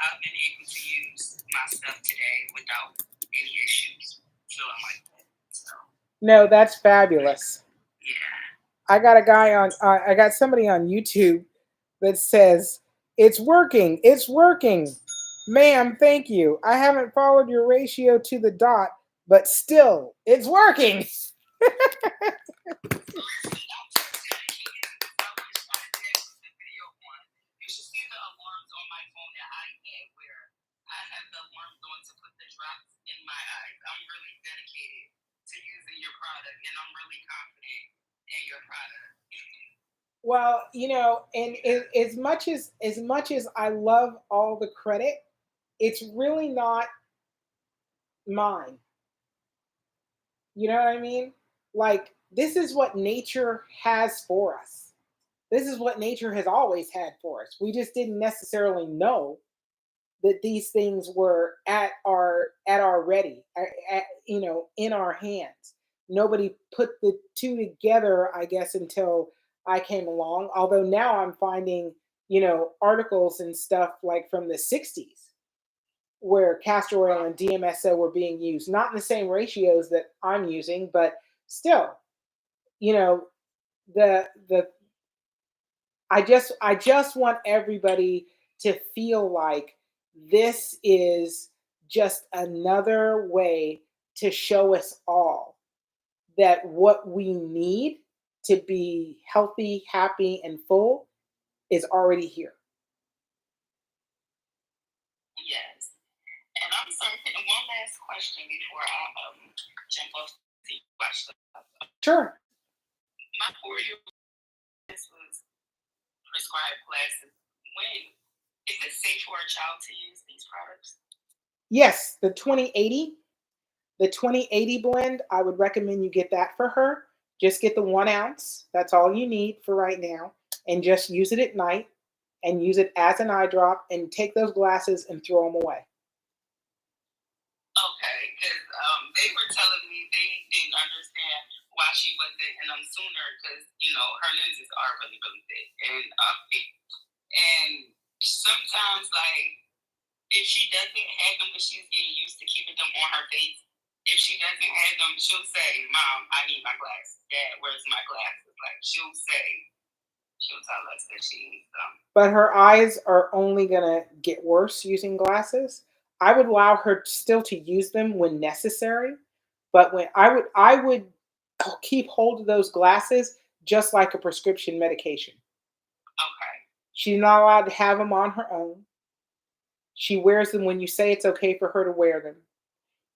I've been able to use my stuff today without any issues, feeling like that. So, No, that's fabulous. yeah. I got somebody on YouTube that says, "It's working, it's working. Ma'am, thank you. I haven't followed your ratio to the dot, but still, it's working." You should see the alarms on my phone that I get where I have the alarms on to put the drops in my eyes. I'm really dedicated to using your product, and I'm really confident in your product. Well, and as much as I love all the credit, it's really not mine. You know what I mean? Like, this is what nature has for us. This is what nature has always had for us. We just didn't necessarily know that these things were at our ready, in our hands. Nobody put the two together, I guess, until I came along. Although now I'm finding, articles and stuff like from the 60s where castor oil and DMSO were being used, not in the same ratios that I'm using, but still, you know, the I just want everybody to feel like this is just another way to show us all that what we need to be healthy, happy, and full is already here. Yes. And I'm sorry, one last question before I jump off to watch the Sure. my 4-year this was prescribed glasses. When is it safe for a child to use these products? Yes, the 2080 blend, I would recommend you get that for her. Just get the 1 ounce. That's all you need for right now. And just use it at night and use it as an eye drop and take those glasses and throw them away. Okay, because they were telling me they didn't understand why she wasn't in them sooner because, her lenses are really, really big. And sometimes, like, if she doesn't have them because she's getting used to keeping them on her face, if she doesn't have them, she'll say, "Mom, I need my glasses. Dad, where's my glasses?" Like, she'll tell us that she needs them. But her eyes are only going to get worse using glasses. I would allow her still to use them when necessary, but when I would keep hold of those glasses just like a prescription medication. Okay. She's not allowed to have them on her own. She wears them when you say it's okay for her to wear them.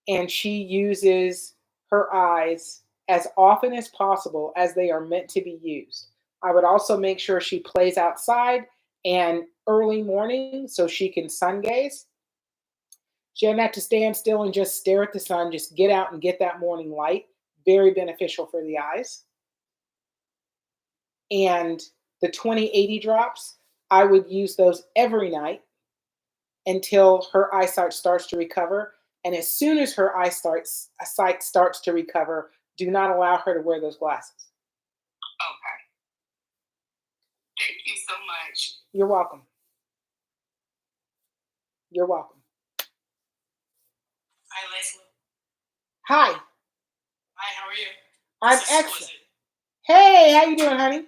And she uses her eyes as often as possible as they are meant to be used. I would also make sure she plays outside and early morning so she can sun gaze. She doesn't have to stand still and just stare at the sun. Just get out and get that morning light. Very beneficial for the eyes. And the 20/80 drops, I would use those every night until her eyesight starts to recover. And as soon as her sight starts to recover, do not allow her to wear those glasses. Okay. Thank you so much. You're welcome. You're welcome. Hi, Leslie. Hi, Hi, how are you? I'm This is excellent. Exquisite. Hey, how you doing, honey?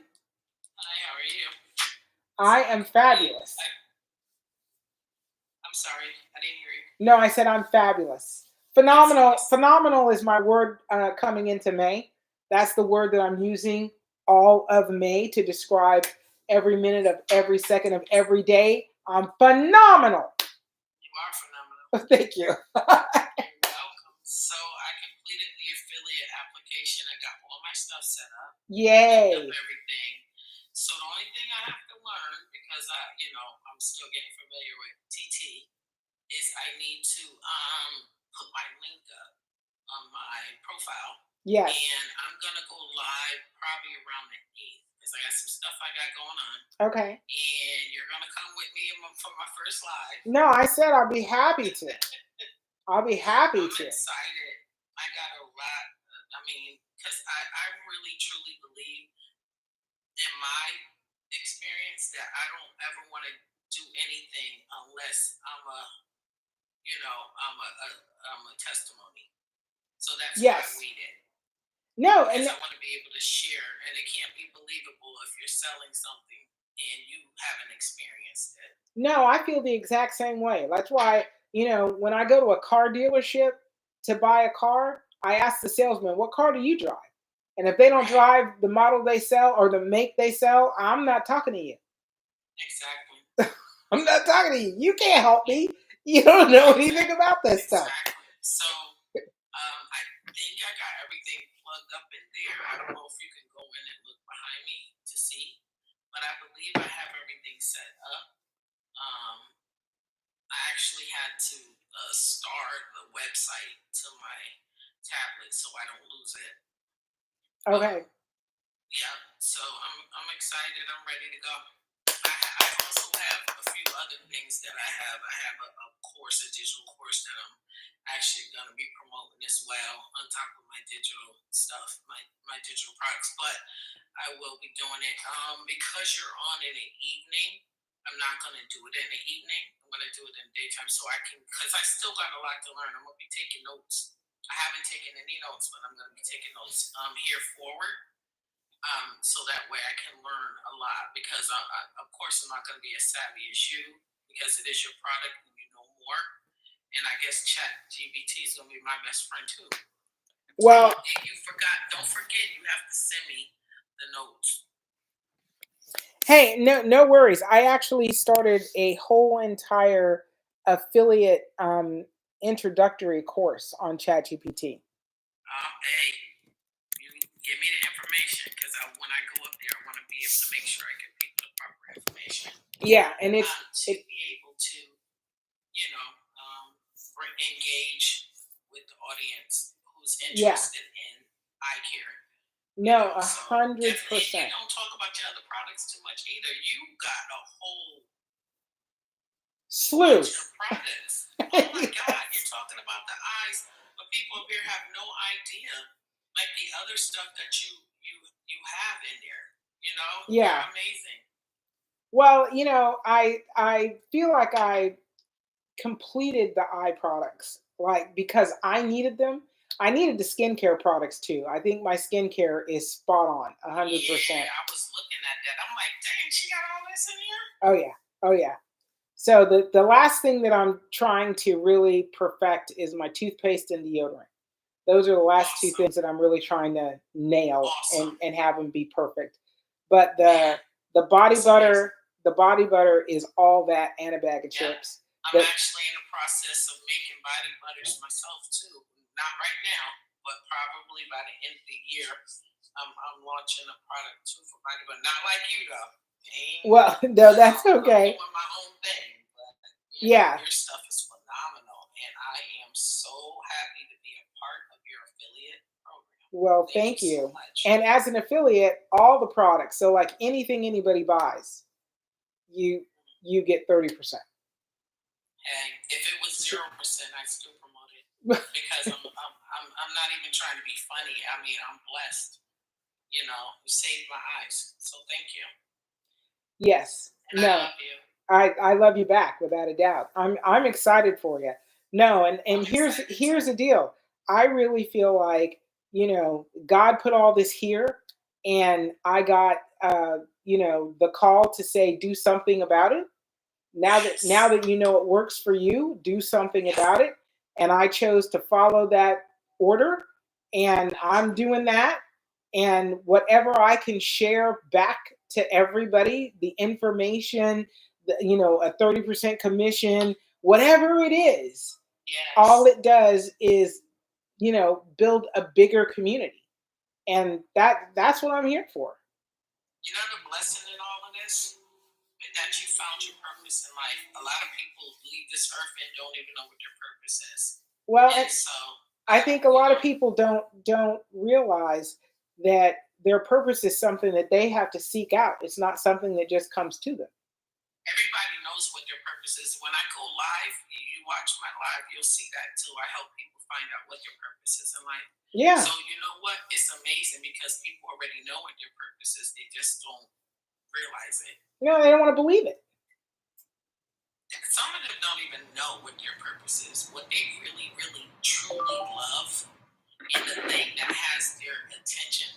Hi, how are you? I am fabulous. I'm sorry, I didn't hear you. No, I said I'm fabulous. Phenomenal. Yes. Phenomenal is my word coming into May. That's the word that I'm using all of May to describe every minute of every second of every day. I'm phenomenal. You are phenomenal. Thank you. You're welcome. So I completed the affiliate application. I got all my stuff set up. Yay. Picked up everything. So the only thing I have to learn, because I'm still getting familiar with TT, is I need to put my link up on my profile. Yes. And I'm gonna go live probably around the 8th because I got some stuff I got going on. Okay. And you're gonna come with me for my first live. No, I said I'll be happy to. I'll be happy I'm to. excited. I got a lot. Because I really truly believe in my experience that I don't ever want to do anything unless I'm a testimony. So that's Yes. why I waited. No, Because and I want to be able to share, and it can't be believable if you're selling something and you haven't experienced it. no, I feel the exact same way. That's why, when I go to a car dealership to buy a car, I ask the salesman, what car do you drive? And if they don't Right. drive the model they sell or the make they sell, I'm not talking to you. Exactly. I'm not talking to you. You can't help me. You don't know anything about this stuff. Exactly. So I think I got everything plugged up in there. I don't know if you can go in and look behind me to see, but I believe I have everything set up. I actually had to start the website to my tablet so I don't lose it. Okay. Yeah, so I'm excited. I'm ready to go. I also have a few other things that I have. I have a course, a digital course that I'm actually going to be promoting as well on top of my digital stuff, my digital products. But I will be doing it because you're on in the evening. I'm not going to do it in the evening. I'm going to do it in the daytime so I can, because I still got a lot to learn. I'm going to be taking notes. I haven't taken any notes, but I'm going to be taking notes here forward. So that way I can learn a lot because of course I'm not going to be as savvy as you because it is your product and you know more. And I guess ChatGPT is going to be my best friend too. Well, and don't forget, you have to send me the notes. hey, no worries. I actually started a whole entire affiliate introductory course on ChatGPT. Hey, you give me the information because when I go up there, I want to be able to make sure I give people the proper information. Yeah, and to be able to, engage with the audience who's interested in eye care. No, So 100%. You don't talk about your other products too much either. You got a whole slew bunch of products. Oh my God, you're talking about the eyes, but people up here have no idea, like the other stuff that you have in there. Yeah. They're amazing. Well, I feel like I completed the eye products, like because I needed them. I needed the skincare products too. I think my skincare is spot on, 100%. Yeah, I was looking at that. I'm like, dang, she got all this in here? Oh yeah. Oh yeah. So the last thing that I'm trying to really perfect is my toothpaste and deodorant. Those are the last two things that I'm really trying to nail and have them be perfect. But the body butter, is all that and a bag of chips. I'm actually in the process of making body butters myself too. Not right now, but probably by the end of the year, I'm launching a product too for body butter. Not like you though. Well, no, that's okay. I'm doing my own thing, but yeah, your stuff is phenomenal, and I am so happy to be a part of your affiliate program. Well, thank you you. so much. And as an affiliate, all the products, so like anything anybody buys, you get 30%. And if it was 0%, I'd still promote it because I'm not even trying to be funny. I mean, I'm blessed. You saved my eyes, so thank you. Yes. And no. I love you. I love you back without a doubt. I'm excited for you. No, and here's the deal. I really feel like, God put all this here, and I got the call to say do something about it. Now that you know it works for you, do something about it. And I chose to follow that order, and I'm doing that. And whatever I can share back to everybody, the information, a 30% commission, whatever it is, all it does is, build a bigger community. And that's what I'm here for. The blessing in all of this is that you found your purpose in life. A lot of people leave this earth and don't even know what their purpose is. Well, and so I think a lot of people don't realize that their purpose is something that they have to seek out. It's not something that just comes to them. Everybody knows what their purpose is. When I go live, you watch my live, you'll see that too. I help people find out what their purpose is in life. Yeah. So you know what? It's amazing because people already know what their purpose is. They just don't realize it. No, they don't want to believe it. Some of them don't even know what their purpose is. What they really, really, truly love, and the thing that has their attention,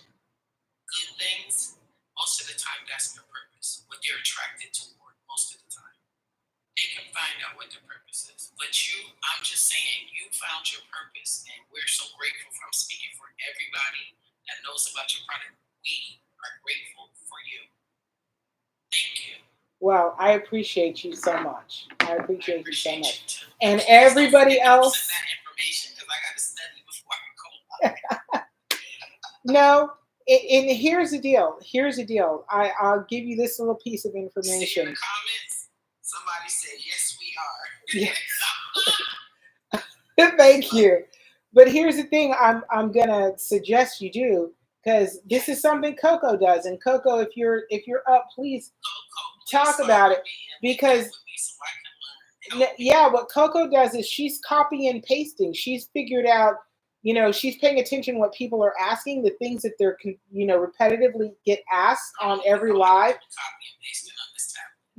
good things, most of the time that's their purpose. What they're attracted toward most of the time. They can find out what their purpose is. But I'm just saying, you found your purpose, and we're so grateful. I'm speaking for everybody that knows about your product. We are grateful for you. Thank you. Well, I appreciate you so much. I appreciate you so much. And everybody else. That information because I got to study before I go. No, and here's the deal. I'll give you this little piece of information. See in the comments, somebody said, yes, we are. Yes. Thank you. But here's the thing I'm gonna suggest you do, because this is something Coco does. And Coco, if you're up, please talk about it, because what Coco does is she's copy and pasting. She's figured out, she's paying attention to what people are asking, the things that they're, repetitively get asked on every live.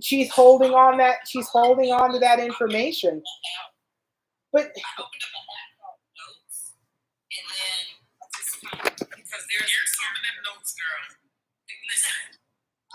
She's holding on to that information. But I opened up an app called Notes, and then because there's some of them notes, girl. Listen,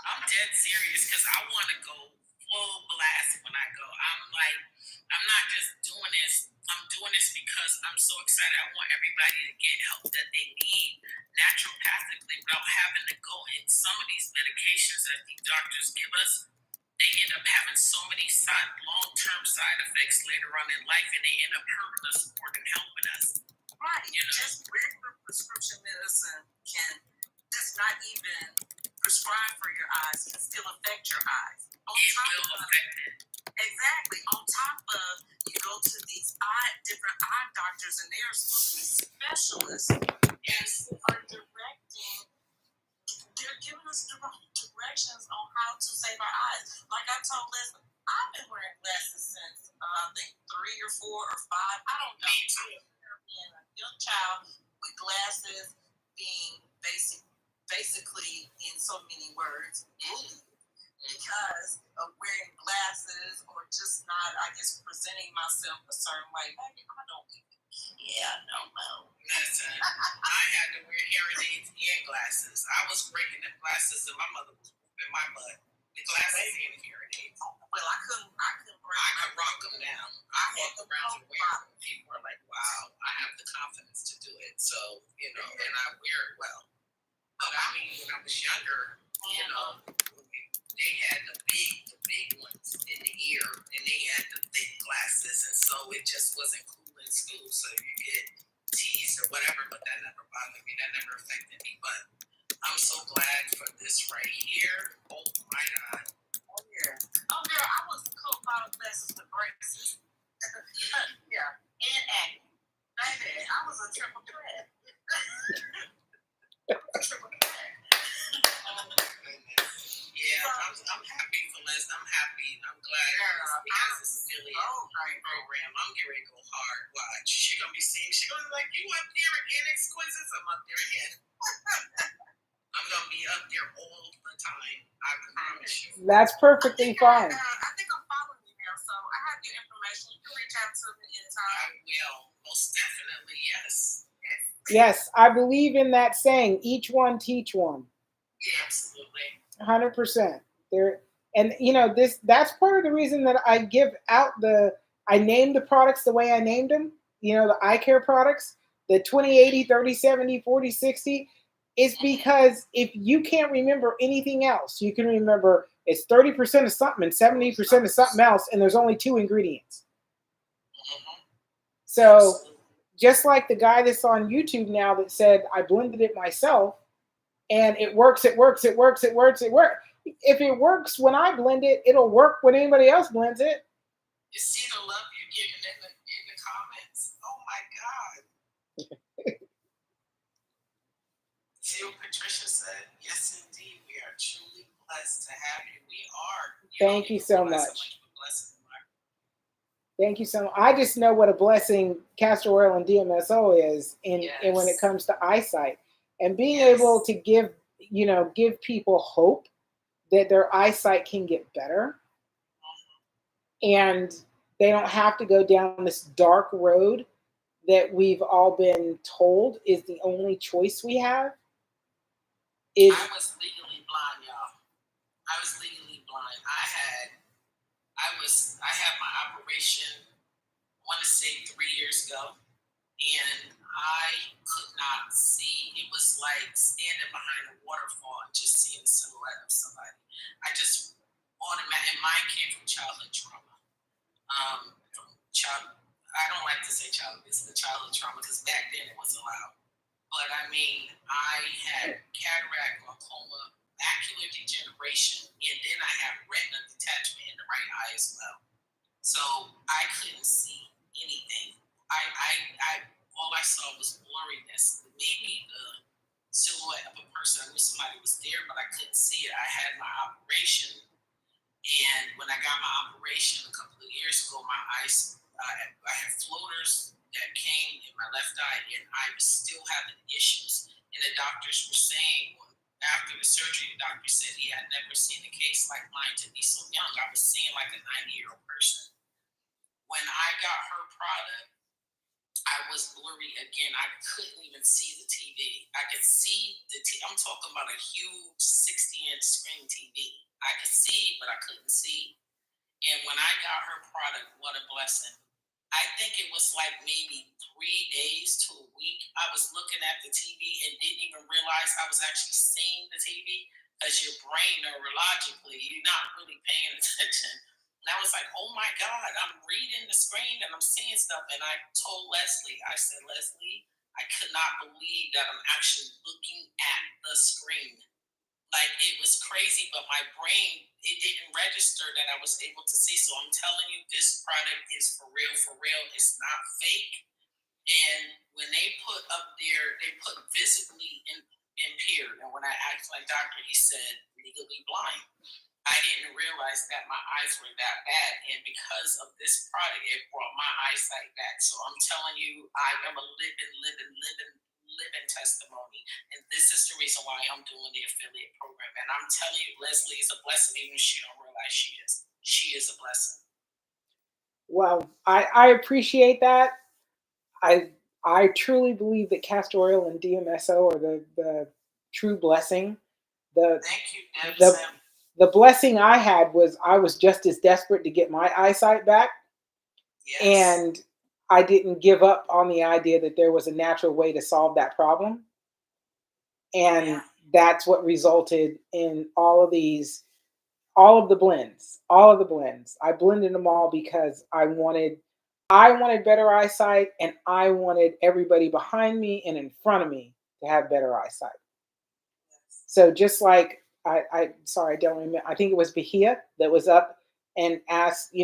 I'm dead serious because I want to go full blast when I go. I'm not just doing this. I'm doing this because I'm so excited. I want everybody to get help that they need naturopathically without having to go in. Some of these medications that the doctors give us, they end up having so many long-term side effects later on in life, and they end up hurting us more than helping us. Right. Just regular prescription medicine can just not even prescribe for your eyes, can still affect your eyes. It will affect it. Exactly. On top of, you go to these different eye doctors, and they are supposed to be specialists, and who are they're giving us directions on how to save our eyes. Like I told Leslie, I've been wearing glasses since I think 3 or 4 or 5. I don't know. Being a young child with glasses, being basically in so many words, because of wearing glasses or just not, I guess, presenting myself a certain way. Maybe I don't know. Listen, I had to wear hearing aids and glasses. I was breaking the glasses, and my mother was whooping my butt. The glasses and hearing aids. Well, I couldn't break. I could rock them down. I walk around and wear them. People are like, "Wow, I have the confidence to do it." not wear it well. But I mean, when I was younger, you know, they had the big ones in the ear, and they had the thick glasses, and so it just wasn't cool in school. So you get teased or whatever, but that never bothered me. That never affected me. But I'm so glad for this right here. Oh my God. Oh yeah. Oh girl, I was co-pilot classes with braces. Yeah. And acting. Baby, I was a triple threat. Triple threat. Yeah, I'm happy for Les. I'm happy. I'm glad because it's affiliate program. I'm getting ready to go hard. Watch. She gonna be seeing. She gonna be like, you up there again, exquisites? I'm up there again. I'm gonna be up there all the time. I promise you. That's perfectly fine. I think I'm following you now, so I have your information. You can reach out to me anytime. I will. Most definitely, yes. Yes, I believe in that saying, each one teach one. Yeah, absolutely. 100%. There, and you know, that's part of the reason that I give out I name the products the way I named them, you know, the eye care products, the 20/80, 30/70, 40/60, is because if you can't remember anything else, you can remember it's 30% of something and 70% of something else, and there's only 2 ingredients. So just like the guy that's on YouTube now that said, I blended it myself and it works, it works, it works, it works, it works. If it works when I blend it, it'll work when anybody else blends it. You see the love you're giving in the comments. Oh my God. See what Patricia said? Yes, indeed. We are truly blessed to have you. We are. Thank you so much. Thank you so much. I just know what a blessing castor oil and DMSO is in when it comes to eyesight, and being able to give people hope that their eyesight can get better, and they don't have to go down this dark road that we've all been told is the only choice we have. I was legally blind, y'all. I was legally blind. I had my operation, I want to say 3 years ago, and I could not see. It was like standing behind a waterfall and just seeing the silhouette of somebody. I just automatically, and mine came from childhood trauma. I don't like to say childhood, it's the childhood trauma because back then it was allowed. But I mean, I had cataract, glaucoma, macular degeneration, and then I had retina detachment in the right eye as well. So I couldn't see anything. All I saw was blurriness. Maybe the silhouette of a person. I knew somebody was there, but I couldn't see it. I had my operation, and when I got my operation a couple of years ago, my eyes, I had floaters that came in my left eye, and I was still having issues. And the doctors were saying, after the surgery, the doctor said he had never seen a case like mine to be so young. I was seeing like a 90-year-old person. When I got her product, I was blurry again. I couldn't even see the TV. I could see the TV. I'm talking about a huge 60-inch screen TV. I could see, but I couldn't see. And when I got her product, what a blessing. I think it was like maybe 3 days to a week. I was looking at the TV and didn't even realize I was actually seeing the TV because your brain neurologically, you're not really paying attention. And I was like, oh my God, I'm reading the screen and I'm seeing stuff. And I told Leslie, I said, Leslie, I could not believe that I'm actually looking at the screen. Like, it was crazy, but my brain, it didn't register that I was able to see. So I'm telling you, this product is for real, for real. It's not fake. And when they put up there, they put visibly impaired. And when I asked my doctor, he said legally blind. I didn't realize that my eyes were that bad. And because of this product, it brought my eyesight back. So I'm telling you, I am a living testimony. And this is the reason why I'm doing the affiliate program. And I'm telling you, Leslie is a blessing, even if she don't realize she is. She is a blessing. Well, I appreciate that. I truly believe that castor oil and DMSO are the true blessing. Thank you, Deb. The blessing I had was I was just as desperate to get my eyesight back. Yes. And I didn't give up on the idea that there was a natural way to solve that problem. And Yeah. that's what resulted in all of these, all of the blends, all of the blends. I blended them all because I wanted better eyesight, and I wanted everybody behind me and in front of me to have better eyesight. Yes. So just like I sorry, I don't remember. I think it was Bahia that was up and asked,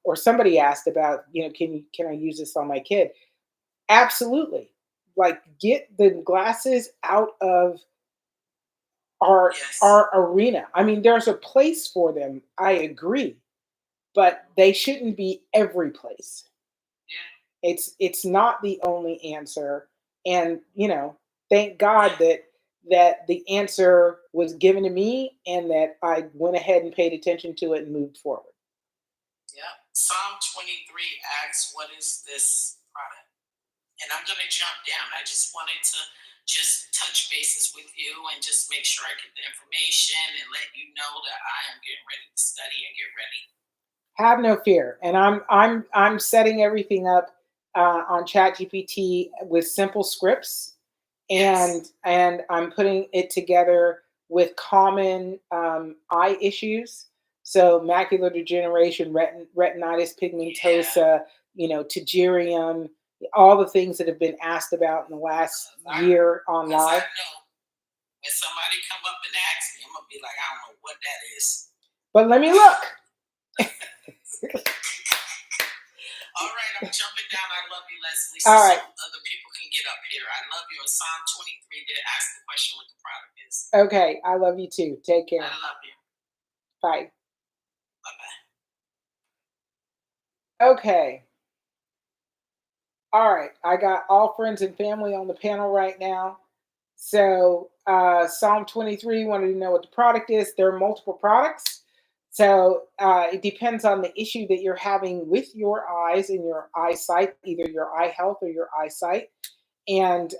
or somebody asked about, can I use this on my kid? Absolutely. Like, get the glasses out of our Yes. our arena. I mean, there's a place for them. I agree, but they shouldn't be every place. Yeah. It's not the only answer, and thank God that the answer was given to me, and that I went ahead and paid attention to it and moved forward. Yep. Psalm 23 asks, what is this product? And I'm going to jump down. I just wanted to just touch bases with you and just make sure I get the information and let you know that I am getting ready to study and get ready. Have no fear, and I'm setting everything up on ChatGPT with simple scripts, Yes. and I'm putting it together with common eye issues. So macular degeneration, retinitis Yeah. pigmentosa, pterygium, all the things that have been asked about in the last year on Because I live. know when somebody come up and ask me, I'm going to be like, I don't know what that is. But let me look. All right, I'm jumping down. I love you, Leslie. All So right. other people can get up here. I love you. In Psalm 23 did ask the question what the product is. Okay. I love you too. Take care. I love you. Bye. Bye bye. Okay. All right. I got all friends and family on the panel right now. So Psalm 23 wanted to know what the product is. There are multiple products. So it depends on the issue that you're having with your eyes and your eyesight, either your eye health or your eyesight. And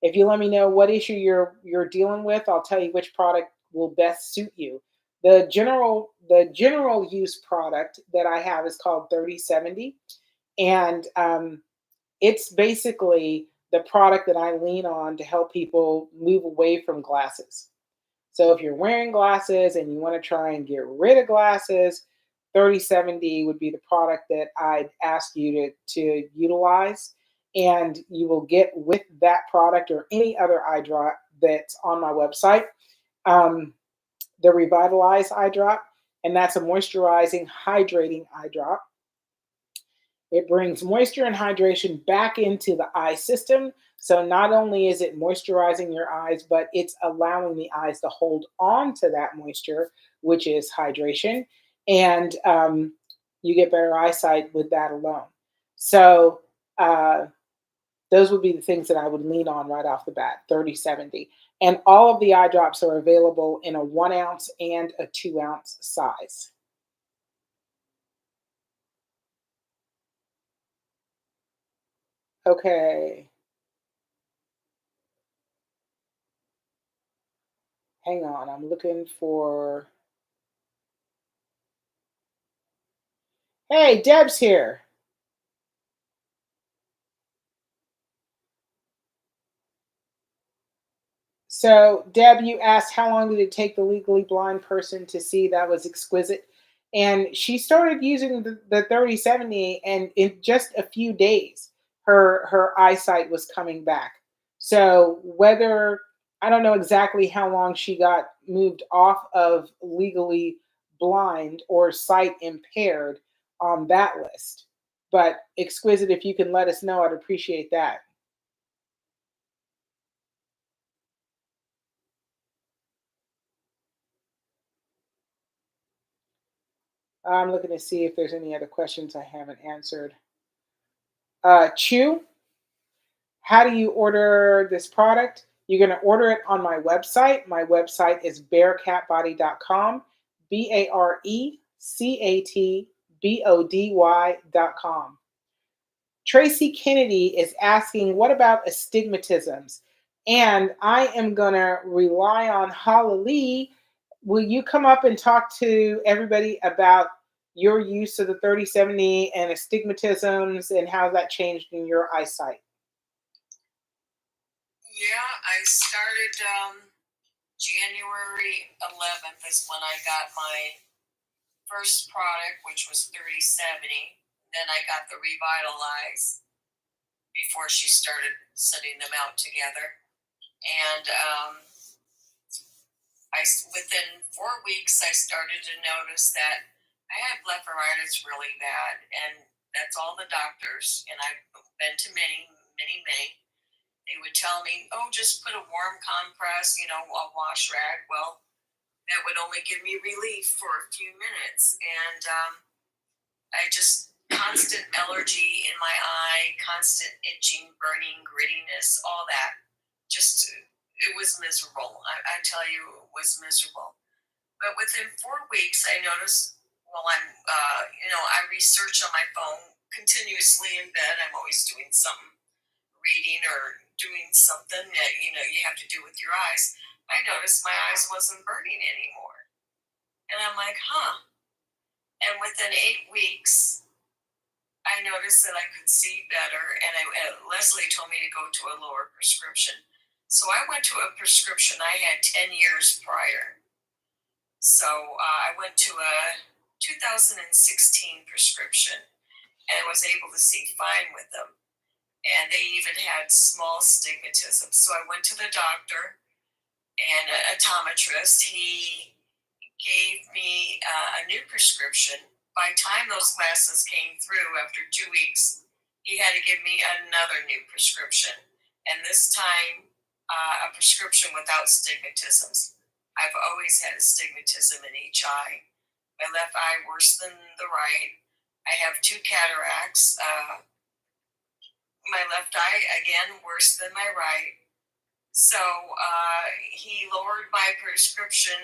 if you let me know what issue you're dealing with, I'll tell you which product will best suit you. The general use product that I have is called 3070, and it's basically the product that I lean on to help people move away from glasses. So if you're wearing glasses and you want to try and get rid of glasses, 3070 would be the product that I'd ask you to utilize. And you will get with that product or any other eye drop that's on my website, um, the Revitalize eye drop. And that's a moisturizing, hydrating eye drop. It brings moisture and hydration back into the eye system. So not only is it moisturizing your eyes, but it's allowing the eyes to hold on to that moisture, which is hydration. And you get better eyesight with that alone. So uh, those would be the things that I would lean on right off the bat, 3070. And all of the eye drops are available in a 1 ounce and a 2 ounce size. Okay. Hang on, I'm looking for. Hey, Deb's here. So, Deb, you asked how long did it take the legally blind person to see that was exquisite? And she started using the 3070, and in just a few days, her eyesight was coming back. So, whether I don't know exactly how long she got moved off of legally blind or sight impaired on that list. But exquisite, if you can let us know, I'd appreciate that. I'm looking to see if there's any other questions I haven't answered. Chew, how do you order this product? You're going to order it on my website. My website is bearcatbody.com, BARECATBODY.com. Tracy Kennedy is asking, what about astigmatisms? And I am going to rely on Halalee. Will you come up and talk to everybody about your use of the 3070 and astigmatisms and how that changed in your eyesight? Yeah, I started January 11th is when I got my first product, which was 3070. Then I got the Revitalize before she started sending them out together. And within 4 weeks, I started to notice that I had blepharitis really bad. And that's all the doctors, and I've been to many, many, many. They would tell me, oh, just put a warm compress, a wash rag. Well, that would only give me relief for a few minutes. And I just, constant allergy in my eye, constant itching, burning, grittiness, all that. Just, it was miserable. I tell you, it was miserable. But within 4 weeks, I noticed, I research on my phone continuously in bed. I'm always doing something, reading or doing something that, you have to do with your eyes. I noticed my eyes wasn't burning anymore. And I'm like, huh. And within 8 weeks, I noticed that I could see better. And Leslie told me to go to a lower prescription. So I went to a prescription I had 10 years prior. So I went to a 2016 prescription and was able to see fine with them. And they even had small stigmatism. So I went to the doctor and an optometrist. He gave me a new prescription. By the time those glasses came through after 2 weeks, he had to give me another new prescription. And this time, a prescription without stigmatisms. I've always had astigmatism in each eye. My left eye worse than the right. I have 2 cataracts. My left eye, again, worse than my right. So he lowered my prescription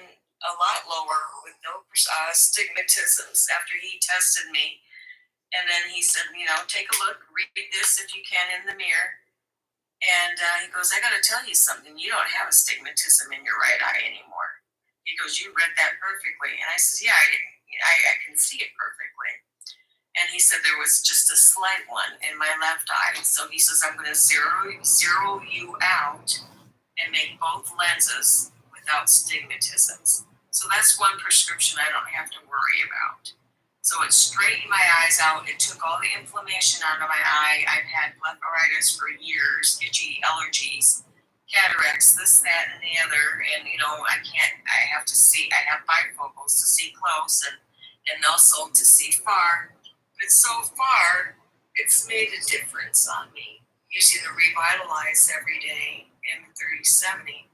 a lot lower with no stigmatisms after he tested me. And then he said, take a look, read this if you can in the mirror. And he goes, I got to tell you something. You don't have astigmatism in your right eye anymore. He goes, you read that perfectly. And I said, yeah, I can see it perfectly. And he said there was just a slight one in my left eye. So he says, I'm going to zero you out and make both lenses without stigmatisms. So that's one prescription I don't have to worry about. So it straightened my eyes out. It took all the inflammation out of my eye. I've had blepharitis for years, itchy allergies, cataracts, this, that, and the other. And, I have to see, I have bifocals to see close and also to see far. But so far, it's made a difference on me using the Revitalize every day in 3070.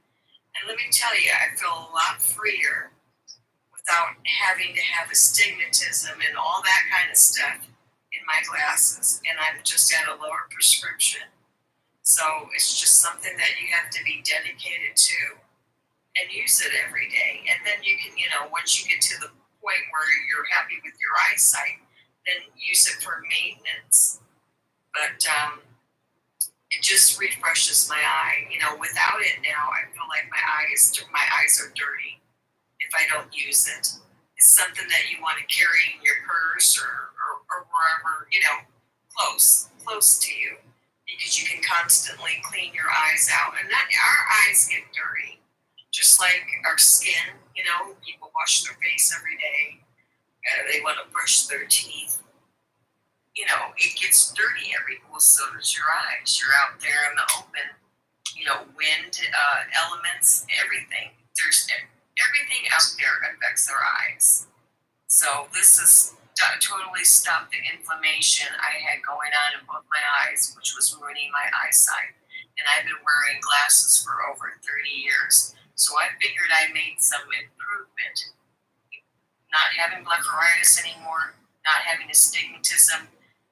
And let me tell you, I feel a lot freer without having to have astigmatism and all that kind of stuff in my glasses. And I'm just at a lower prescription. So it's just something that you have to be dedicated to and use it every day. And then you can, once you get to the point where you're happy with your eyesight, then use it for maintenance. But it just refreshes my eye. Without it now, I feel like my eyes are dirty if I don't use it. It's something that you want to carry in your purse or wherever, close to you, because you can constantly clean your eyes out. And our eyes get dirty, just like our skin. People wash their face every day. They want to brush their teeth. It gets dirty well, so does your eyes. You're out there in the open, wind, elements, everything. There's everything out there affects our eyes. So this has totally stopped the inflammation I had going on in both my eyes, which was ruining my eyesight. And I've been wearing glasses for over 30 years. So I figured I made some improvement. Not having blepharitis anymore, not having astigmatism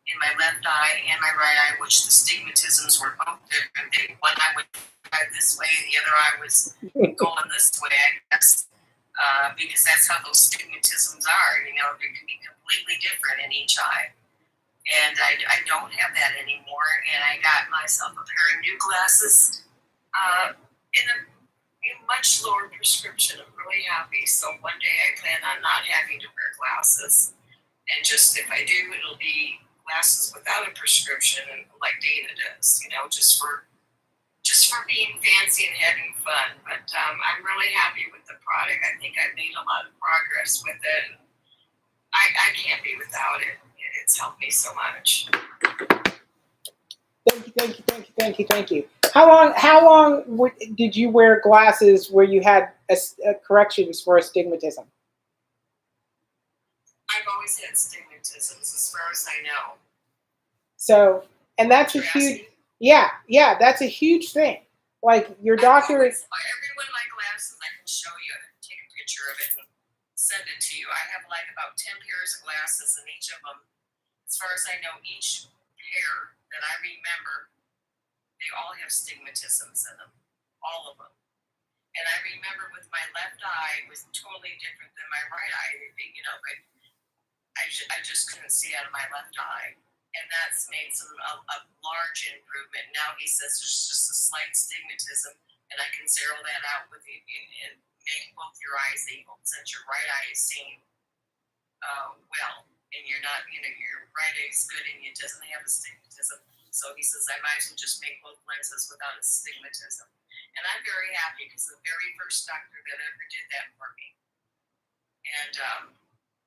in my left eye and my right eye, which the stigmatisms were both different. One eye would go this way, and the other eye was going this way, I guess, because that's how those stigmatisms are. They can be completely different in each eye. And I don't have that anymore, and I got myself a pair of new glasses in a much lower prescription. I'm really happy. So one day I plan on not having to wear glasses. And just if I do, it'll be glasses without a prescription, like Dana does, just just for being fancy and having fun, but I'm really happy with the product. I think I've made a lot of progress with it. I can't be without it. It's helped me so much. Thank you. How long did you wear glasses where you had corrections for astigmatism? I've always had stigmatisms, as far as I know. So, and that's a huge, yeah, that's a huge thing. Like your doctor. Everyone my glasses, I can show you. I can take a picture of it and send it to you. I have like about 10 pairs of glasses, and each of them, as far as I know, each pair that I remember, they all have stigmatisms in them, all of them. And I remember with my left eye was totally different than my right eye. But I just couldn't see out of my left eye, and that's made a large improvement. Now he says there's just a slight stigmatism, and I can zero that out with it and make both your eyes equal, since your right eye is seeing well, and you're not, your right eye is good and it doesn't have astigmatism. So he says I might as well just make both lenses without astigmatism. And I'm very happy because the very first doctor that ever did that for me. And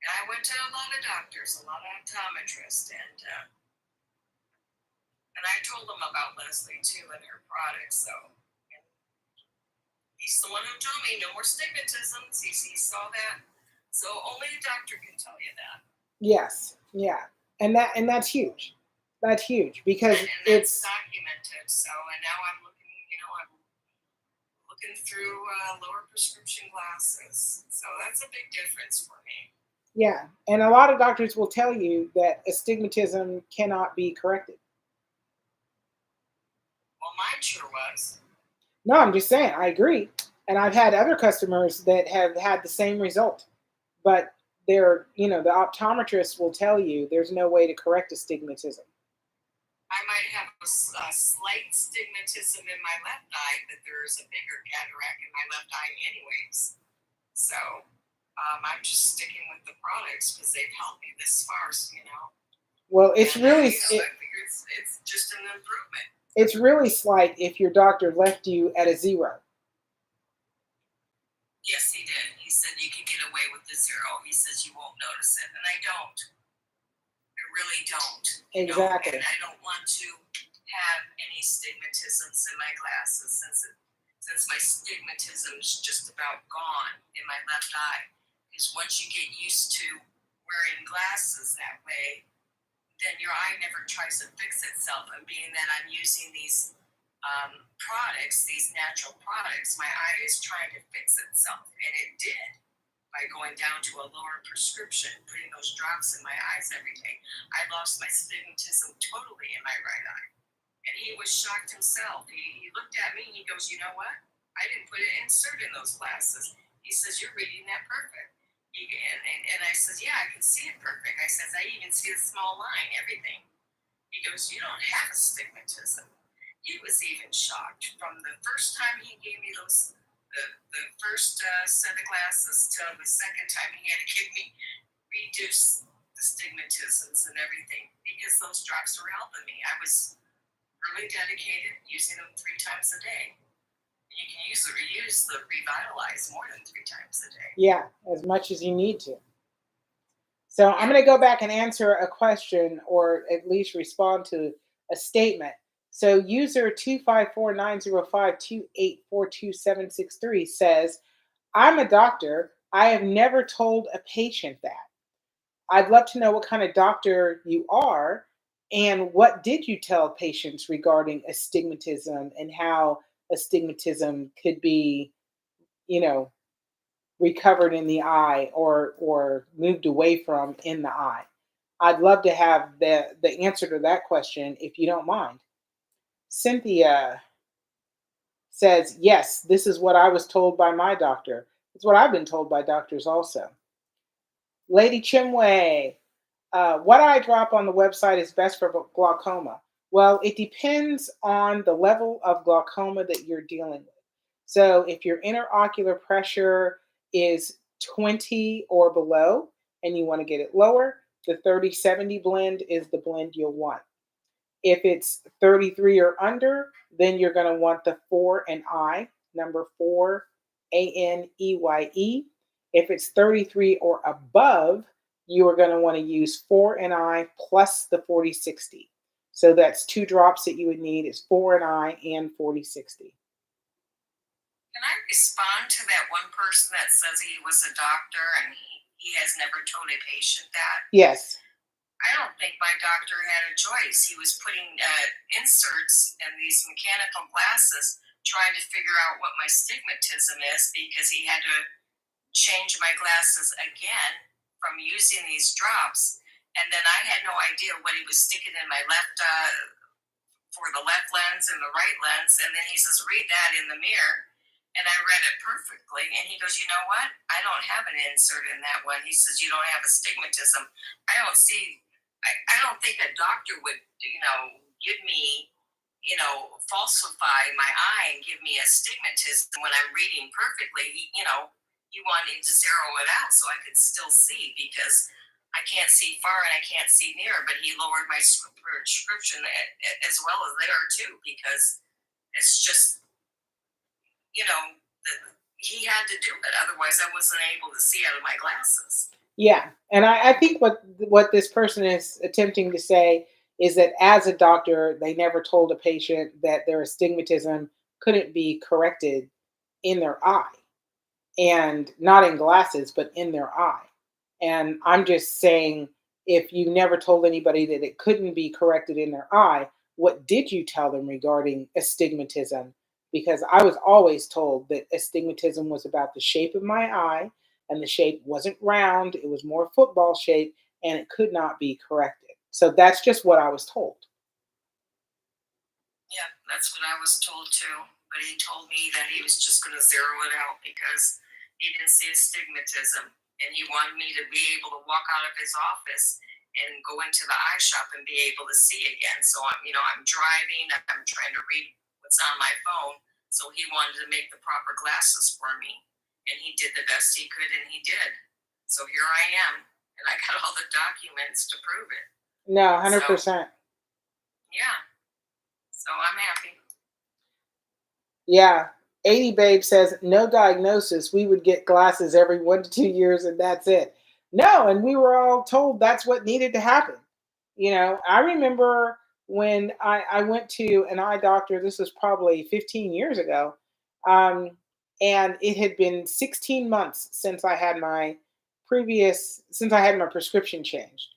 I went to a lot of doctors, a lot of optometrists, and I told them about Leslie too and her products. So he's the one who told me no more stigmatisms. He saw that. So only a doctor can tell you that. Yes, yeah, and that's huge. That's huge because it's documented. So and now I'm looking through lower prescription glasses. So that's a big difference for me. Yeah, and a lot of doctors will tell you that astigmatism cannot be corrected. Well, mine sure was. No, I'm just saying, I agree. And I've had other customers that have had the same result. But the optometrist will tell you there's no way to correct astigmatism. I might have a slight stigmatism in my left eye, but there's a bigger cataract in my left eye anyways. So I'm just sticking with the products because they've helped me this far, Well, it's really... I figure it's just an improvement. It's really slight if your doctor left you at a 0. Yes, he did. He said you can get away with the 0. He says you won't notice it, and I don't. I really don't. Exactly. And I don't want to have any stigmatisms in my glasses since my stigmatism is just about gone in my left eye. Because once you get used to wearing glasses that way, then your eye never tries to fix itself. And being that I'm using these products, these natural products, my eye is trying to fix itself. And it did by going down to a lower prescription, putting those drops in my eyes every day. I lost my stigmatism totally in my right eye. And he was shocked himself. He looked at me and he goes, you know what? I didn't put an insert in those glasses. He says, you're reading that perfect. And I says, yeah, I can see it perfect. I says, I even see the small line, everything. He goes, you don't have astigmatism. He was even shocked from the first time he gave me those, the first set of glasses to the second time he had to give me reduce the stigmatisms and everything because those drops were helping me. I was really dedicated, using them 3 times a day. You can use the reuse, the revitalize more than 3 times a day. Yeah, as much as you need to. So I'm going to go back and answer a question or at least respond to a statement. So user 254-905-2842763 says, I'm a doctor. I have never told a patient that. I'd love to know what kind of doctor you are and what did you tell patients regarding astigmatism and how astigmatism could be, recovered in the eye or moved away from in the eye. I'd love to have the answer to that question if you don't mind. Cynthia says, yes, this is what I was told by my doctor. It's what I've been told by doctors also. Lady Chimway, what eye drop on the website is best for glaucoma? Well, it depends on the level of glaucoma that you're dealing with. So if your interocular pressure is 20 or below and you want to get it lower, the 30-70 blend is the blend you'll want. If it's 33 or under, then you're going to want the 4 and I, number 4, ANEYE. If it's 33 or above, you are going to want to use 4 and I plus the 4060. So that's 2 drops that you would need is 4 and I and 4060. Can I respond to that one person that says he was a doctor and he has never told a patient that? Yes. I don't think my doctor had a choice. He was putting inserts in these mechanical glasses, trying to figure out what my stigmatism is because he had to change my glasses again from using these drops. And then I had no idea what he was sticking in my left for the left lens and the right lens. And then he says, read that in the mirror. And I read it perfectly. And he goes, you know what? I don't have an insert in that one. He says, you don't have astigmatism. I don't see, I don't think a doctor would, give me, falsify my eye and give me astigmatism when I'm reading perfectly. He wanted to zero it out so I could still see because I can't see far and I can't see near. But he lowered my prescription as well as there too because it's just, he had to do it. Otherwise, I wasn't able to see out of my glasses. Yeah, and I think what this person is attempting to say is that as a doctor, they never told a patient that their astigmatism couldn't be corrected in their eye, and not in glasses, but in their eye. And I'm just saying, if you never told anybody that it couldn't be corrected in their eye, what did you tell them regarding astigmatism? Because I was always told that astigmatism was about the shape of my eye, and the shape wasn't round, it was more football shape, and it could not be corrected. So that's just what I was told. Yeah, that's what I was told too. But he told me that he was just going to zero it out because he didn't see astigmatism. And he wanted me to be able to walk out of his office and go into the eye shop and be able to see again. So I'm driving, I'm trying to read what's on my phone. So he wanted to make the proper glasses for me. And he did the best he could, and he did. So here I am, and I got all the documents to prove it. No, 100%. Yeah. So I'm happy. Yeah. 80 Babe says, no diagnosis. We would get glasses every 1 to 2 years, and that's it. No, and we were all told that's what needed to happen. I remember when I went to an eye doctor, this was probably 15 years ago, and it had been 16 months since I had my prescription changed.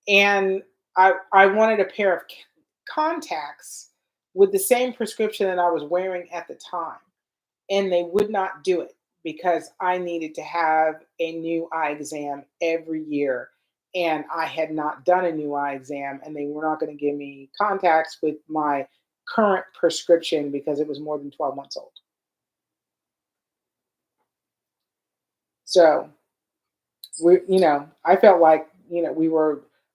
And I wanted a pair of contacts with the same prescription that I was wearing at the time. And they would not do it because I needed to have a new eye exam every year. And I had not done a new eye exam, and they were not going to give me contacts with my current prescription because it was more than 12 months old. So I felt like,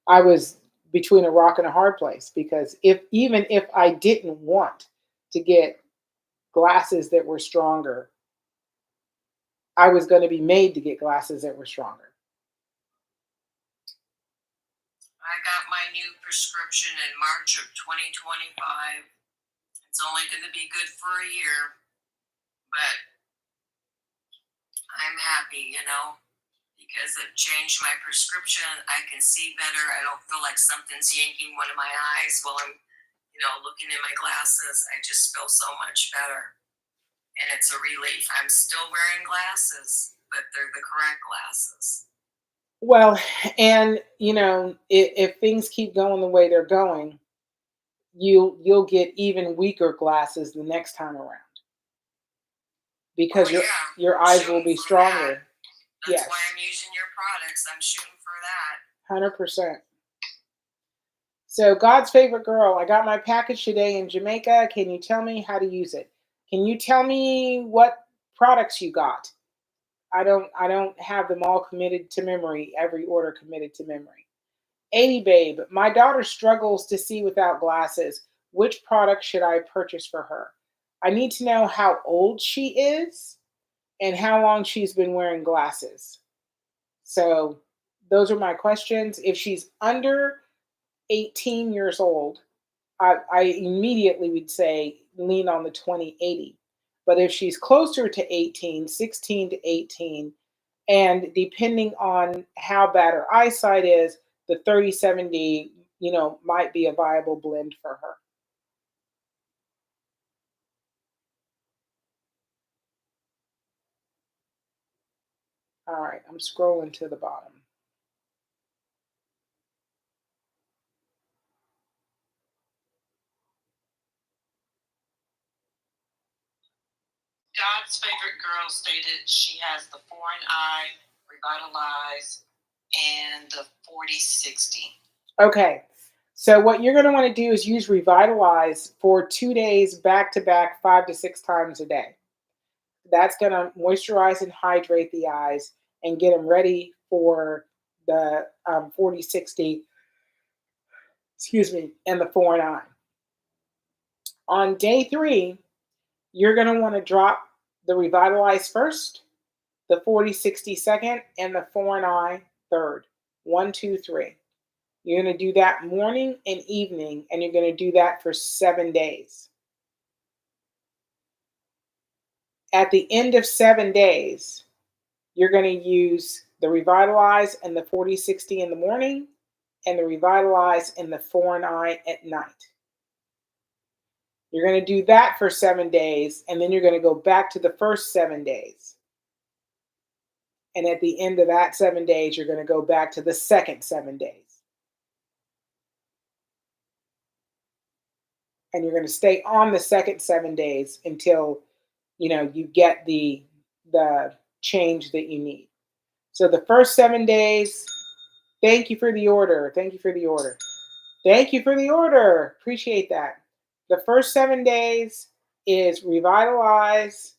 I was between a rock and a hard place because even if I didn't want to get glasses that were stronger, I was going to be made to get glasses that were stronger. I got my new prescription in March of 2025. It's only going to be good for a year, but I'm happy, because it changed my prescription. I can see better. I don't feel like something's yanking one of my eyes while I'm, looking in my glasses. I just feel so much better. And it's a relief. I'm still wearing glasses, but they're the correct glasses. Well, and if things keep going the way they're going, you'll get even weaker glasses the next time around because your eyes will be stronger. That's why I'm using your products. I'm shooting for that. 100%. So, God's favorite girl, I got my package today in Jamaica. Can you tell me how to use it? Can you tell me what products you got? I don't have them all committed to memory, every order committed to memory. 80 Babe, my daughter struggles to see without glasses. Which product should I purchase for her? I need to know how old she is and how long she's been wearing glasses. So those are my questions. If she's under 18 years old, I immediately would say lean on the 20/80. But if she's closer to 18, 16 to 18, and depending on how bad her eyesight is, the 30/70, might be a viable blend for her. All right, I'm scrolling to the bottom. God's favorite girl stated she has the foreign eye, revitalize, and the 40/60. Okay, so what you're going to want to do is use Revitalize for 2 days back to back, 5 to 6 times a day. That's going to moisturize and hydrate the eyes and get them ready for the 40/60, excuse me, and the foreign eye. On day 3, you're going to want to drop the Revitalize first, the 40/60 second, and the foreign eye third. 1, 2, 3. You're going to do that morning and evening, and you're going to do that for 7 days. At the end of 7 days, you're going to use the Revitalize and the 40/60 in the morning, and the Revitalize and the foreign eye at night. You're going to do that for 7 days, and then you're going to go back to the first 7 days. And at the end of that 7 days, you're going to go back to the second 7 days. And you're going to stay on the second 7 days until you get the change that you need. So the first 7 days, thank you for the order. Thank you for the order. Thank you for the order. Appreciate that. The first 7 days is Revitalize,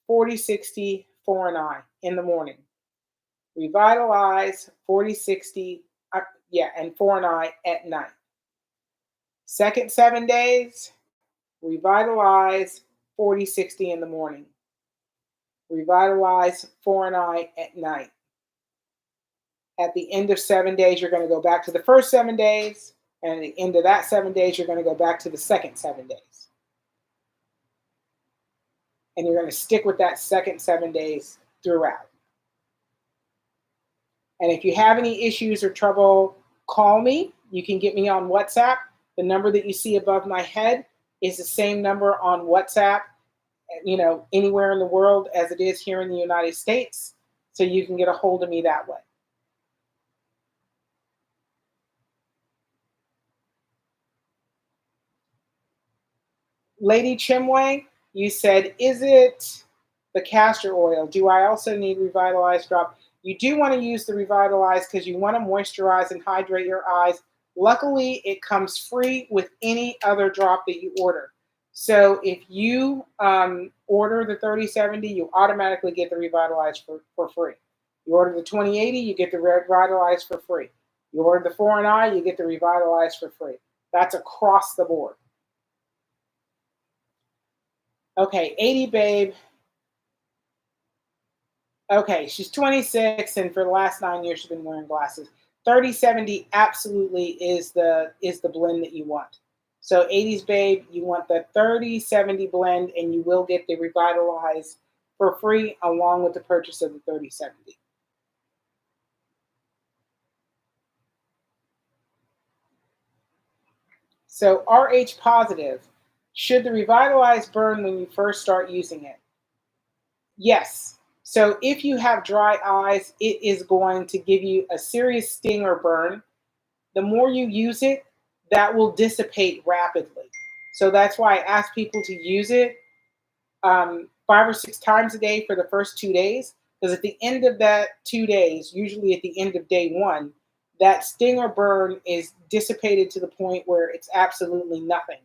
40/60, foreign eye in the morning. Revitalize, 40/60, and foreign eye at night. Second 7 days, Revitalize, 40/60 in the morning. Revitalize, foreign eye at night. At the end of 7 days, you're going to go back to the first 7 days. And at the end of that 7 days, you're going to go back to the second 7 days. And you're going to stick with that second 7 days throughout. And if you have any issues or trouble, call me. You can get me on WhatsApp. The number that you see above my head is the same number on WhatsApp, anywhere in the world as it is here in the United States. So you can get a hold of me that way. Lady Chimway, you said, is it the castor oil? Do I also need Revitalize drop? You do want to use the Revitalize because you want to moisturize and hydrate your eyes. Luckily, it comes free with any other drop that you order. So if you order the 30/70, you automatically get the Revitalize for free. You order the 20/80, you get the Revitalize for free. You order the foreign eye, you get the Revitalize for free. That's across the board. Okay, 80 babe. Okay, she's 26, and for the last 9 years she's been wearing glasses. 30/70 absolutely is the blend that you want. So 80s babe, you want the 30/70 blend, and you will get the Revitalize for free along with the purchase of the 30/70. So RH positive, should the Revitalize burn when you first start using it? Yes. So if you have dry eyes, it is going to give you a serious sting or burn. The more you use it, that will dissipate rapidly. So that's why I ask people to use it 5 or 6 times a day for the first 2 days. Because at the end of that 2 days, usually at the end of day 1, that sting or burn is dissipated to the point where it's absolutely nothing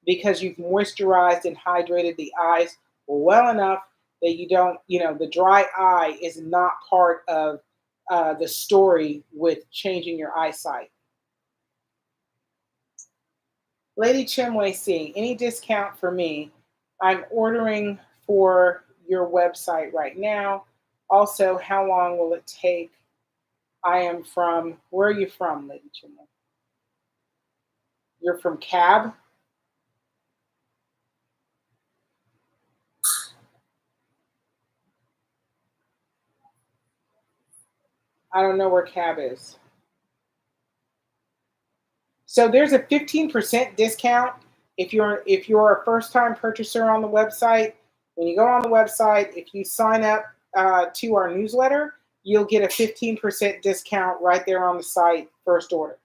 because you've moisturized and hydrated the eyes well enough that you don't, the dry eye is not part of the story with changing your eyesight. Lady Chimway C, any discount for me? I'm ordering for your website right now. Also, how long will it take? I am from, where are you from, Lady Chimway? You're from Cab? I don't know where Cab is. So there's a 15% discount if you're a first time purchaser on the website. When you go on the website, if you sign up to our newsletter, you'll get a 15% discount right there on the site, first order.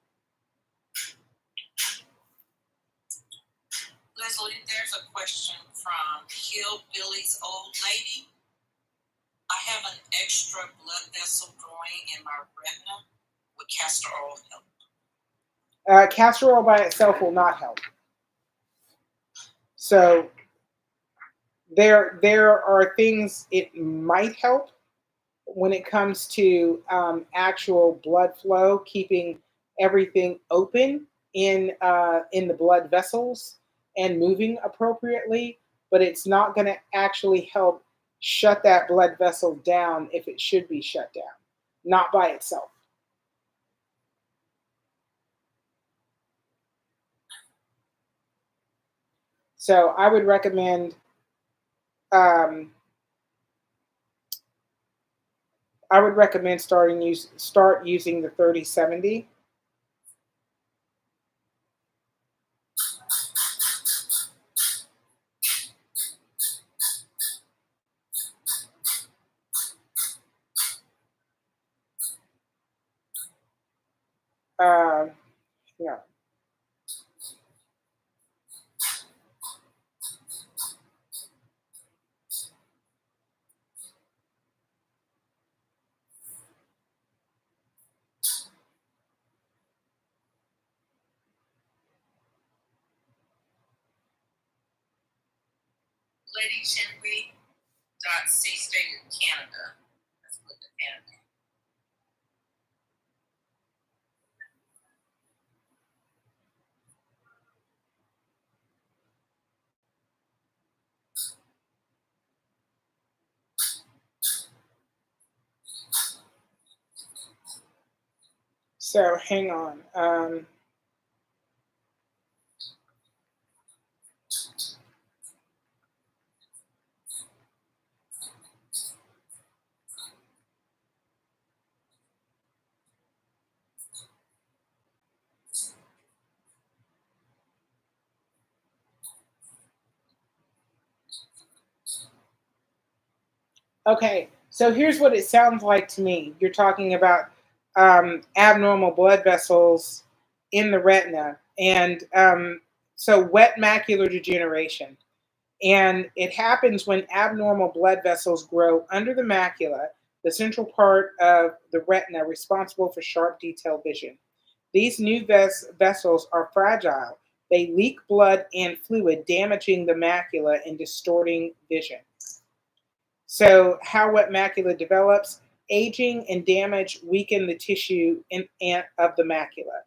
Leslie, there's a question from Hillbilly's Old Lady. I have an extra blood vessel growing in my retina. Would castor oil help? Castor oil by itself will not help. So there are things it might help when it comes to actual blood flow, keeping everything open in the blood vessels and moving appropriately. But it's not going to actually help shut that blood vessel down if it should be shut down, not by itself. So I would recommend start using the 3070. Yeah. Lady Chinwe .C State in Canada. Let's put the Canada. So hang on. Okay, so here's what it sounds like to me. You're talking about abnormal blood vessels in the retina, and so wet macular degeneration. And it happens when abnormal blood vessels grow under the macula, the central part of the retina responsible for sharp, detailed vision. These new vessels are fragile. They leak blood and fluid, damaging the macula and distorting vision. So, how wet macula develops, aging and damage weaken the tissue of the macula.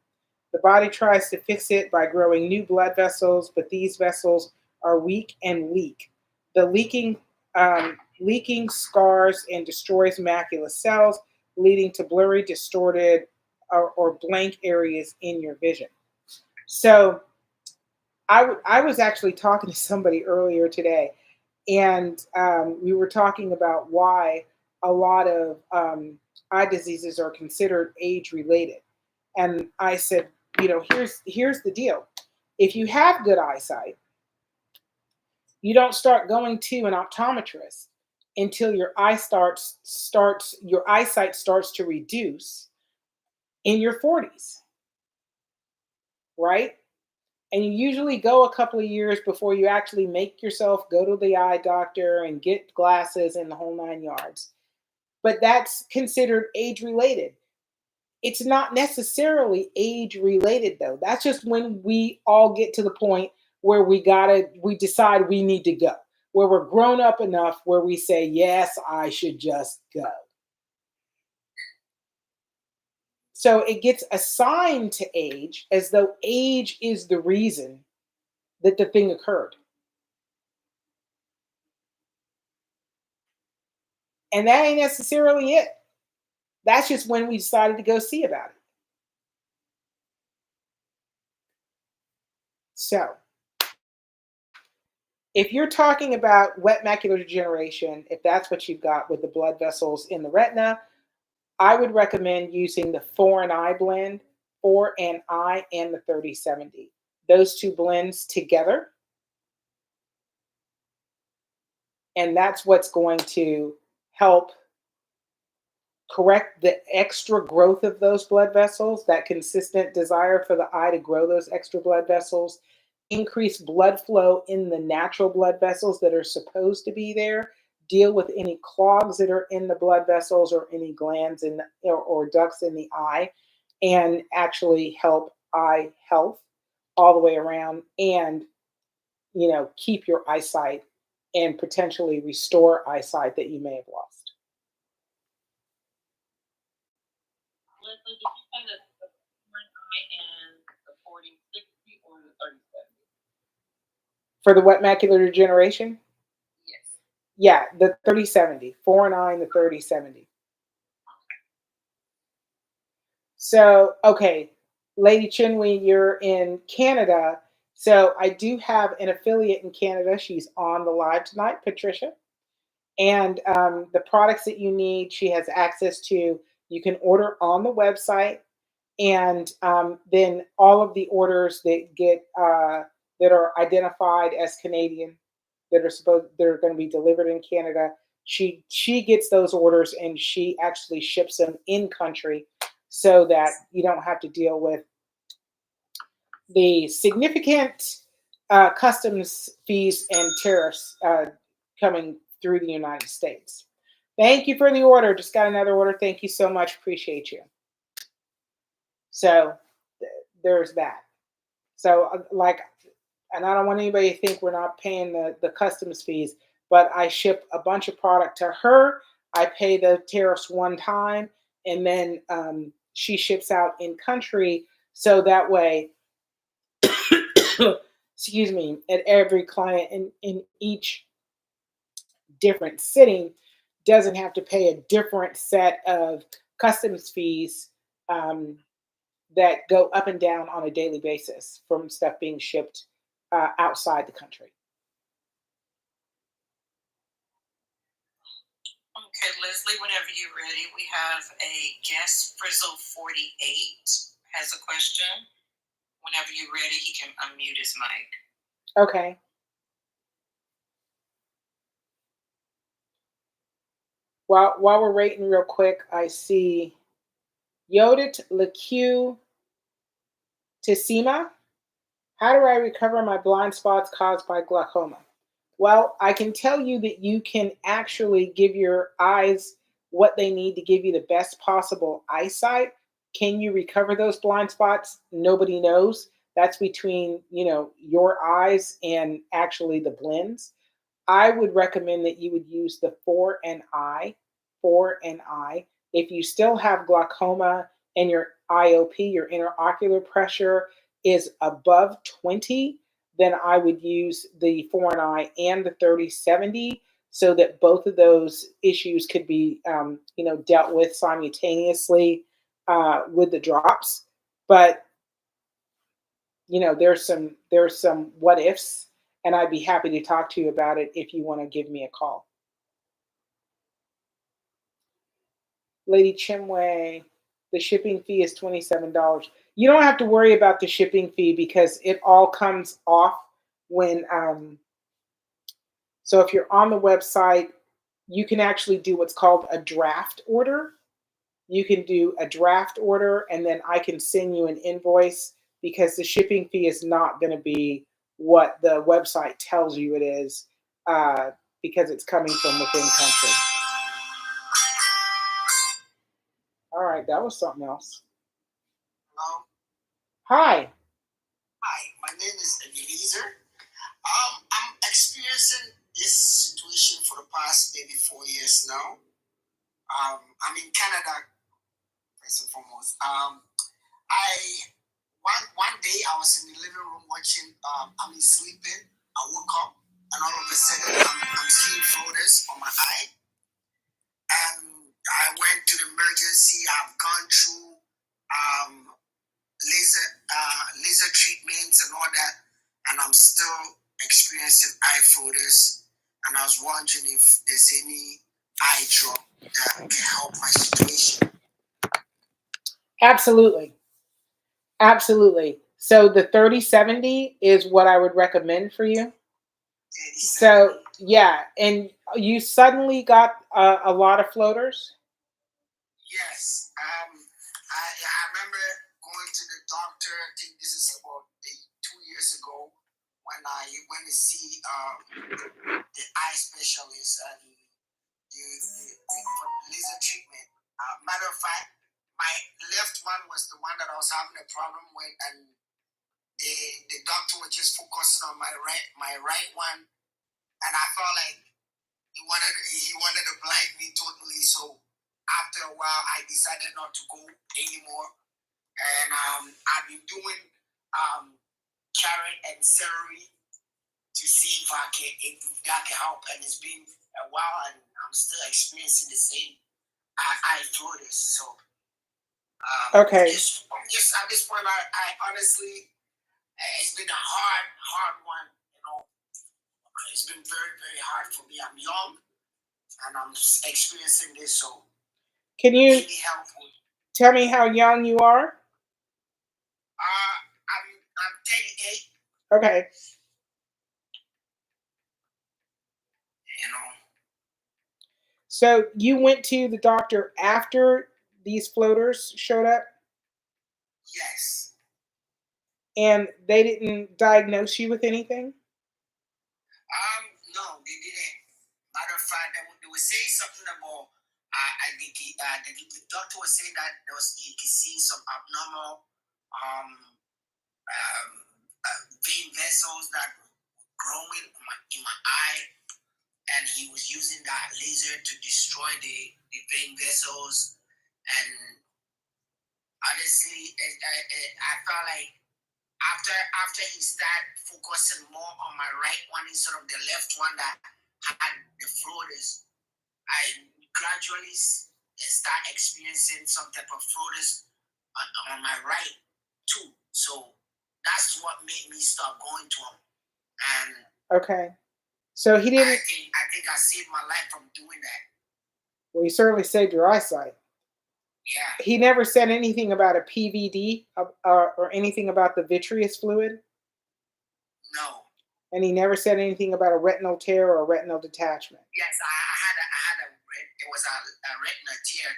The body tries to fix it by growing new blood vessels, but these vessels are weak and leak. The leaking scars and destroys macula cells, leading to blurry, distorted, or blank areas in your vision. So, I was actually talking to somebody earlier today, and we were talking about why a lot of eye diseases are considered age related. And I said, here's the deal. If you have good eyesight, you don't start going to an optometrist until your eyesight starts to reduce in your 40s, right? And you usually go a couple of years before you actually make yourself go to the eye doctor and get glasses and the whole 9 yards. But that's considered age related. It's not necessarily age related though. That's just when we all get to the point where we decide we need to go, where we're grown up enough where we say, yes, I should just go. So it gets assigned to age as though age is the reason that the thing occurred. And that ain't necessarily it. That's just when we decided to go see about it. So, if you're talking about wet macular degeneration, if that's what you've got with the blood vessels in the retina, I would recommend using the 4 and I blend, 4 and I, and the 3070. Those two blends together, and that's what's going to help correct the extra growth of those blood vessels, that consistent desire for the eye to grow those extra blood vessels, increase blood flow in the natural blood vessels that are supposed to be there, deal with any clogs that are in the blood vessels or any glands in or ducts in the eye, and actually help eye health all the way around, and keep your eyesight and potentially restore eyesight that you may have lost. Leslie, did you say that the 4 and I and the 4060 or the 3070? For the wet macular degeneration, Yes. yeah, the 3070, 4 and I, and the 3070. So, okay, Lady Chinwe, you're in Canada. So I do have an affiliate in Canada. She's on the live tonight, Patricia. And the products that you need, she has access to. You can order on the website, and then all of the orders that get that are identified as Canadian, that are going to be delivered in Canada. She gets those orders and she actually ships them in country, so that you don't have to deal with the significant customs fees and tariffs coming through the United States. Thank you for the order. Just got another order. Thank you so much. Appreciate you. So there's that. So and I don't want anybody to think we're not paying the customs fees, but I ship a bunch of product to her. I pay the tariffs one time, and then she ships out in country. So that way, excuse me, at every client in each different sitting doesn't have to pay a different set of customs fees that go up and down on a daily basis from stuff being shipped outside the country. Okay, Leslie, whenever you're ready, we have a guest, Frizzle 48 has a question. Whenever you're ready, he can unmute his mic. Okay. While we're waiting real quick, I see Yodit LeQ Tissima. How do I recover my blind spots caused by glaucoma? Well, I can tell you that you can actually give your eyes what they need to give you the best possible eyesight. Can you recover those blind spots? Nobody knows. That's between, your eyes and actually the blends. I would recommend that you would use the 4 and I. If you still have glaucoma and your IOP, your interocular pressure, is above 20, then I would use the 4 and I and the 3070, so that both of those issues could be, dealt with simultaneously with the drops. But there's some what ifs, and I'd be happy to talk to you about it if you want to give me a call. Lady Chimway, the shipping fee is $27. You don't have to worry about the shipping fee because it all comes off when so if you're on the website, you can actually do what's called a draft order. You can do a draft order, and then I can send you an invoice, because the shipping fee is not going to be what the website tells you it is, because it's coming from within country. All right, that was something else. Hello. Hi. Hi, my name is Ebenezer. I'm experiencing this situation for the past maybe 4 years now. I'm in Canada, first and foremost. I one day I was in the living room watching. Sleeping. I woke up, and all of a sudden I'm seeing floaters on my eye, and I went to the emergency. I've gone through laser treatments and all that, and I'm still experiencing eye floaters. And I was wondering if there's any eye drop that can help my situation. Absolutely. Absolutely. So the 3070 is what I would recommend for you. So, yeah, and you suddenly got a lot of floaters? Yes. I remember going to the doctor. I think this is about 2 years ago when I went to see the eye specialist and for laser treatment. Matter of fact, my left one was the one that I was having a problem with, and the doctor was just focusing on my right one, and I felt like he wanted to blind me totally. So after a while, I decided not to go anymore, and I've been doing carrot and celery to see if that can help. And it's been a while, and I'm still experiencing the same eye floaters. So Okay. just at this point, I honestly, it's been a hard one. It's been very, very hard for me. I'm young, and I'm experiencing this, so Can you really helpful. tell me how young you are? I'm 38. Okay. You know. So you went to the doctor after these floaters showed up, Yes. and they didn't diagnose you with anything? No, they didn't. Matter of fact, they were saying something about. The doctor was saying that he could see some abnormal vein vessels that were growing in my eye, and he was using that laser to destroy the vein vessels. And honestly, I felt like after he started focusing more on my right one instead of the left one that had the floaters, I gradually start experiencing some type of floaters on my right too. So that's what made me stop going to him. And Okay. So he didn't. I think I saved my life from doing that. Well, you certainly saved your eyesight. Yeah. He never said anything about a PVD or anything about the vitreous fluid, No. and he never said anything about a retinal tear or a retinal detachment. Yes, it was a retina tear.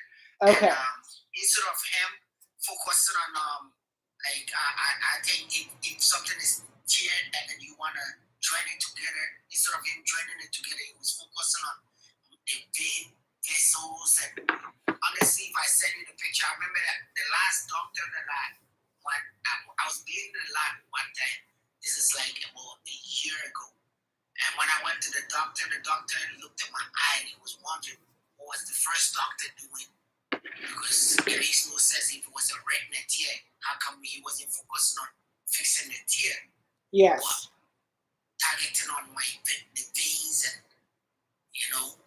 Okay. And instead of him focusing on I think if something is tiered and then you wanna join it together, instead of him joining it together, he was focusing on the vein vessels. And honestly, if I send you the picture, I remember that the last doctor that I was bleeding a lot one time. This is like about a year ago. And when I went to the doctor looked at my eye and he was wondering what was the first doctor doing. Because it makes no sense if it was a retina tear. How come he wasn't focusing on fixing the tear? Yes. But targeting on the veins and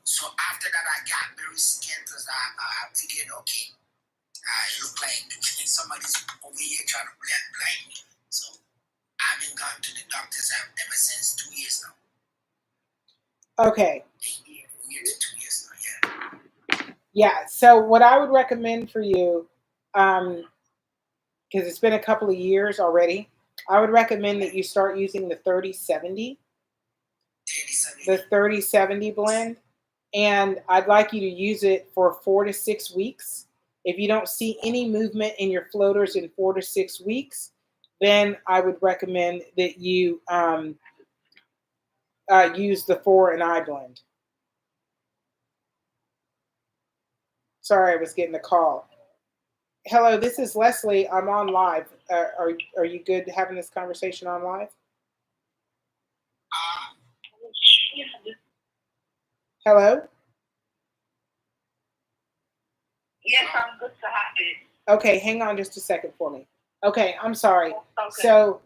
So after that, I got very scared because I figured, okay, it looked like somebody's over here trying to blind me. So I've been gone to the doctors ever since 2 years now. Okay. A year to 2 years now, yeah. Yeah. So what I would recommend for you, because it's been a couple of years already, I would recommend that you start using the 3070. 3070. The 3070 blend, and I'd like you to use it for 4 to 6 weeks. If you don't see any movement in your floaters in 4 to 6 weeks, then I would recommend that you use the 4 and I blend. Sorry, I was getting a call. Hello, this is Leslie. I'm on live. Are you good having this conversation on live? Hello? Yes, I'm good to have it. Okay, hang on just a second for me. Okay, I'm sorry. Okay. So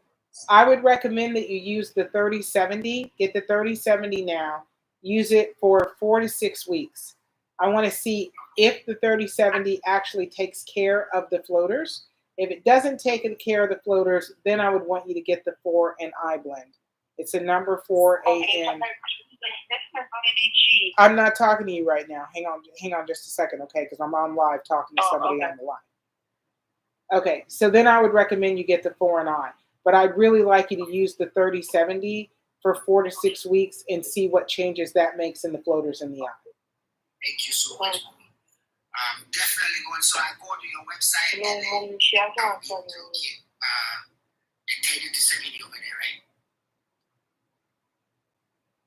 I would recommend that you use the 3070. Get the 3070 now. Use it for 4 to 6 weeks. I want to see if the 3070 actually takes care of the floaters. If it doesn't take care of the floaters, then I would want you to get the 4 and I blend. It's a number 4 AM. I'm not talking to you right now. Hang on just a second, okay? Because I'm on live talking to somebody on the line. Okay, so then I would recommend you get the 4 and I. But I'd really like you to use the 3070 for 4 to 6 weeks and see what changes that makes in the floaters in the eye. Thank you so much. Definitely going. So I go to your website and then I'll be able to get and tell you to send it over there, right?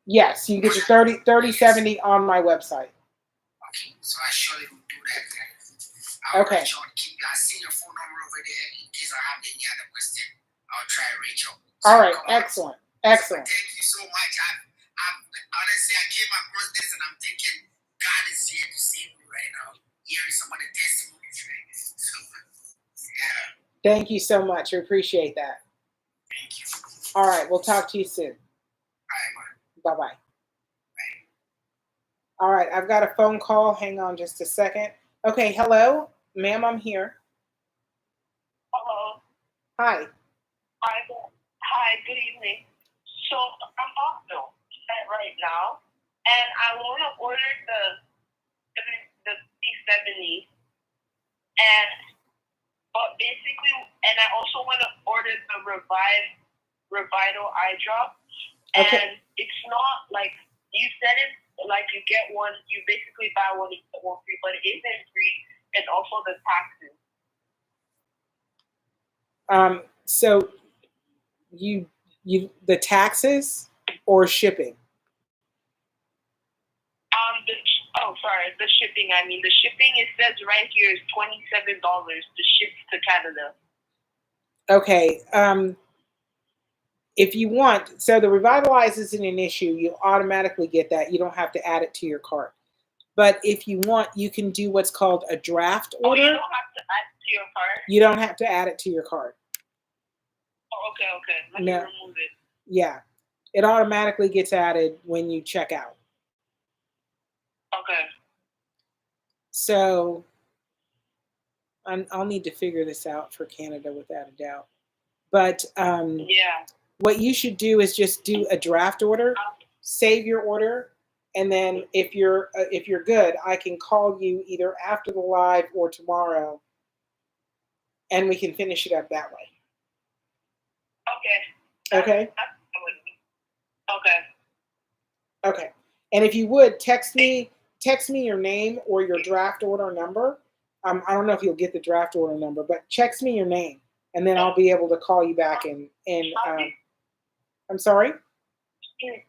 Yes, you get the 3070 on my website. Okay, so I surely will do that. I'll Okay. reach out. I see your phone number over there in case I have any other question. I'll try to reach out. All right, excellent, excellent. So thank you so much. Honestly, I came across this and I'm thinking God is here to save me right now. Hearing some of the testimonies, right? So, yeah. Thank you so much. I appreciate that. Thank you. All right, we'll talk to you soon. Bye. Bye-bye. All right, I've got a phone call. Hang on just a second. Okay, hello, ma'am, I'm here. Hello. Hi. Hi, good evening. So I'm also right now, and I want to order the P70, but basically, and I also want to order the Revital eye drop, Okay. and it's not like you said it. Like you get one, you basically buy one, you get one free, but it isn't free, and also the taxes. So you the taxes or shipping? The shipping. I mean, the shipping, it says right here is $27 to ship to Canada. Okay. If you want, so the Revitalize isn't an issue. You automatically get that. You don't have to add it to your cart. But if you want, you can do what's called a draft order. You don't have to add it to your cart? You don't have to add it to your cart. Oh, okay. Let me remove it. Yeah. It automatically gets added when you check out. Okay. So I'll need to figure this out for Canada without a doubt. But what you should do is just do a draft order, save your order, and then if you're good, I can call you either after the live or tomorrow, and we can finish it up that way. Okay. Okay. And if you would text me your name or your draft order number. I don't know if you'll get the draft order number, but text me your name, and then I'll be able to call you back and I'm sorry? Sorry,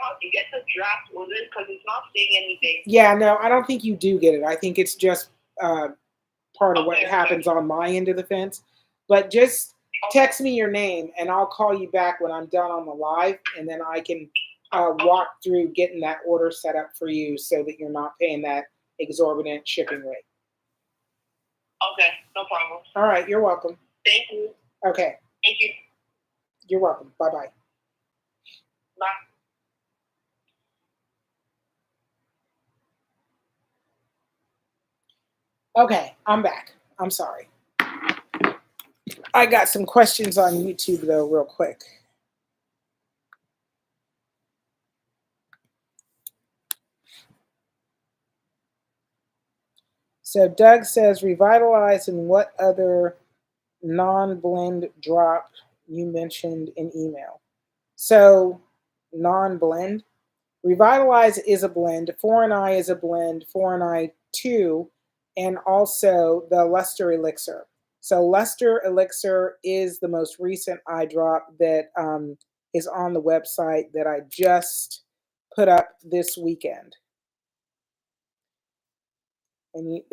how do you get the draft order? Because it's not saying anything. Yeah, no, I don't think you do get it. I think it's just part of what happens on my end of the fence. But just text me your name, and I'll call you back when I'm done on the live, and then I can walk through getting that order set up for you so that you're not paying that exorbitant shipping rate. Okay, no problem. All right, you're welcome. Thank you. Okay. Thank you. You're welcome. Bye-bye. Bye. Okay, I'm back. I'm sorry. I got some questions on YouTube, though, real quick. So Doug says, Revitalize, and what other non-blend drop you mentioned in email? So non-blend. Revitalize is a blend. 4NI is a blend. 4NI 2, and also the Luster Elixir. So Luster Elixir is the most recent eye drop that is on the website that I just put up this weekend. And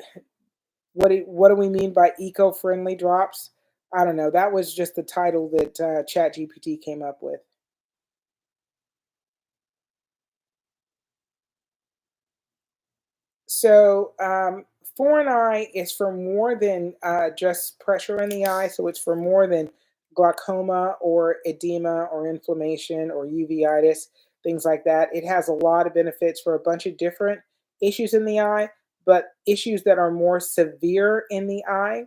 what do we mean by eco-friendly drops? I don't know. That was just the title that ChatGPT came up with. So 4NI is for more than just pressure in the eye. So it's for more than glaucoma or edema or inflammation or uveitis, things like that. It has a lot of benefits for a bunch of different issues in the eye, but issues that are more severe in the eye.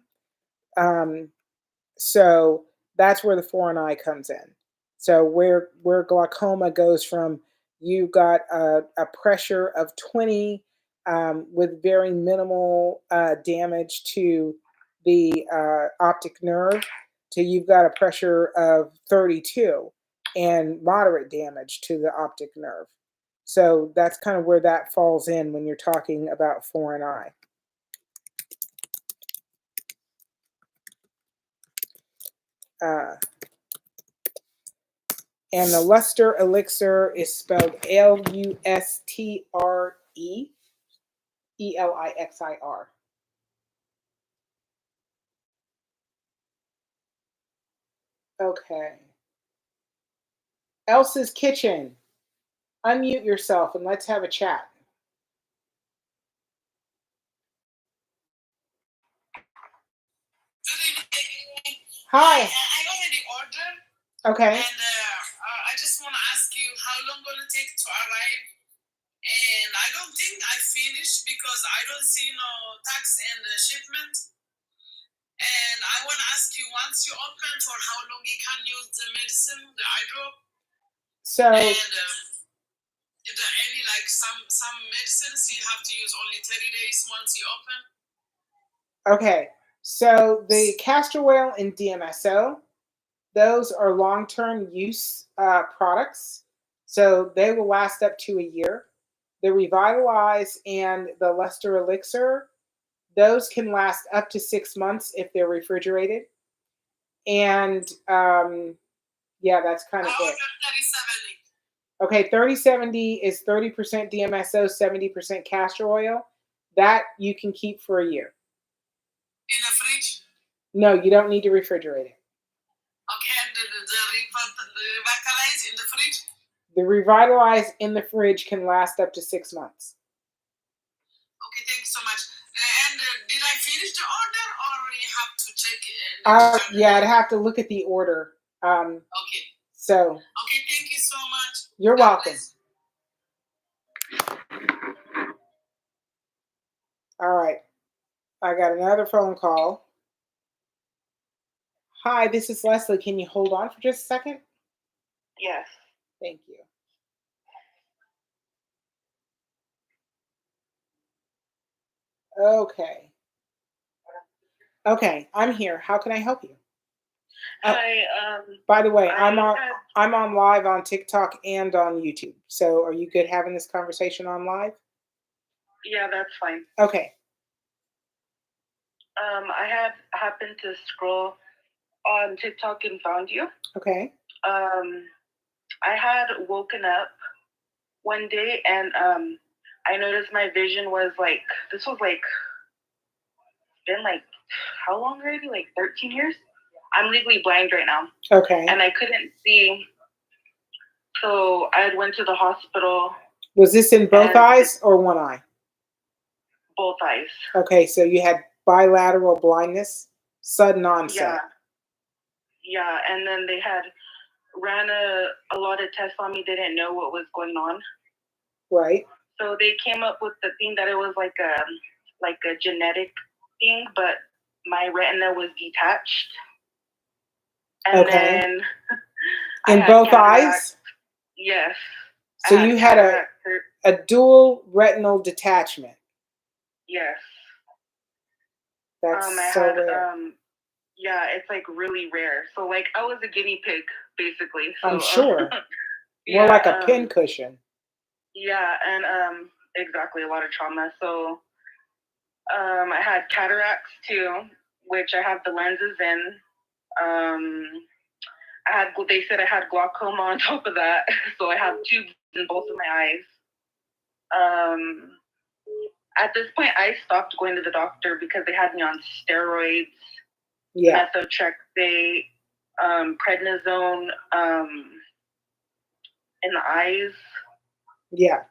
So that's where the 4NI comes in. So where glaucoma goes from, you got a pressure of 20 with very minimal damage to the optic nerve till you've got a pressure of 32 and moderate damage to the optic nerve. So that's kind of where that falls in when you're talking about foreign eye. And the luster elixir is spelled Lustre Elixir. Okay. Elsa's Kitchen. Unmute yourself and let's have a chat. Hi. I already ordered. Okay. And I just want to ask you how long will it take to arrive? And I don't think I finished because I don't see no tax and shipment. And I want to ask you, once you open, for how long you can use the medicine, the eye drop? So. And is there any, like, some medicines you have to use only 30 days once you open? Okay. So the castor oil and DMSO, those are long-term use products. So they will last up to a year. The Revitalize and the Luster Elixir, those can last up to 6 months if they're refrigerated. And yeah, that's kind of it. 3070. Okay, 3070 is 30% DMSO, 70% castor oil. That you can keep for a year. In the fridge? No, you don't need to refrigerate it. Okay, and the Revitalize in the fridge? The Revitalize in the fridge can last up to 6 months. Okay, thank you so much. And did I finish the order, or you have to check it? Yeah, I'd have to look at the order. Okay. So. Okay, thank you so much. You're welcome. All right. I got another phone call. Hi, this is Leslie. Can you hold on for just a second? Yes. Thank you. Okay. Okay, I'm here. How can I help you? Hi. By the way, I'm on live on TikTok and on YouTube. So are you good having this conversation on live? Yeah, that's fine. Okay. I had happened to scroll on TikTok and found you. Okay. I had woken up one day and I noticed my vision was like, this was like, been like, how long already? Like 13 years? I'm legally blind right now. Okay. And I couldn't see. So I went to the hospital. Was this in both eyes or one eye? Both eyes. Okay, so you had bilateral blindness, sudden onset. Yeah, and then they had ran a lot of tests on me. They didn't know what was going on. Right. So they came up with the thing that it was like a genetic thing, but my retina was detached. And then in both eyes? Yes. So you had a dual retinal detachment. Yes. That's so rare. Yeah, it's like really rare. So like I was a guinea pig basically. So, I'm sure. Yeah, more like a pin cushion. Yeah, and exactly, a lot of trauma. So I had cataracts too, which I have the lenses in. They said I had glaucoma on top of that, so I have tubes in both of my eyes. At this point, I stopped going to the doctor because they had me on steroids, methotrexate, prednisone in the eyes. Yeah.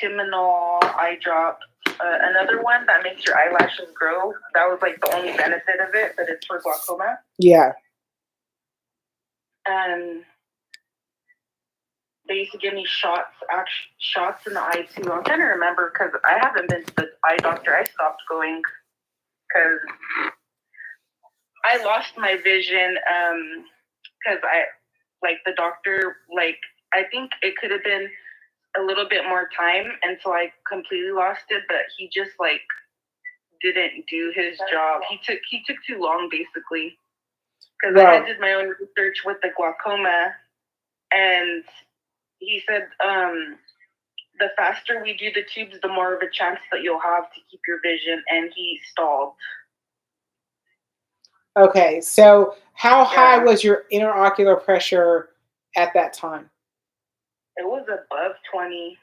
Timonol eye drop. Another one that makes your eyelashes grow. That was like the only benefit of it, but it's for glaucoma. Yeah. And they used to give me shots in the eye too. I'm trying to remember because I haven't been to the eye doctor. I stopped going because I lost my vision because the doctor, I think it could have been a little bit more time until I completely lost it, but he just didn't do his job. He took too long, basically, because Well, I did my own research with the glaucoma, and he said the faster we do the tubes, the more of a chance that you'll have to keep your vision, and he stalled. okay, so how high Yeah. was your interocular pressure at that time? It was above 20.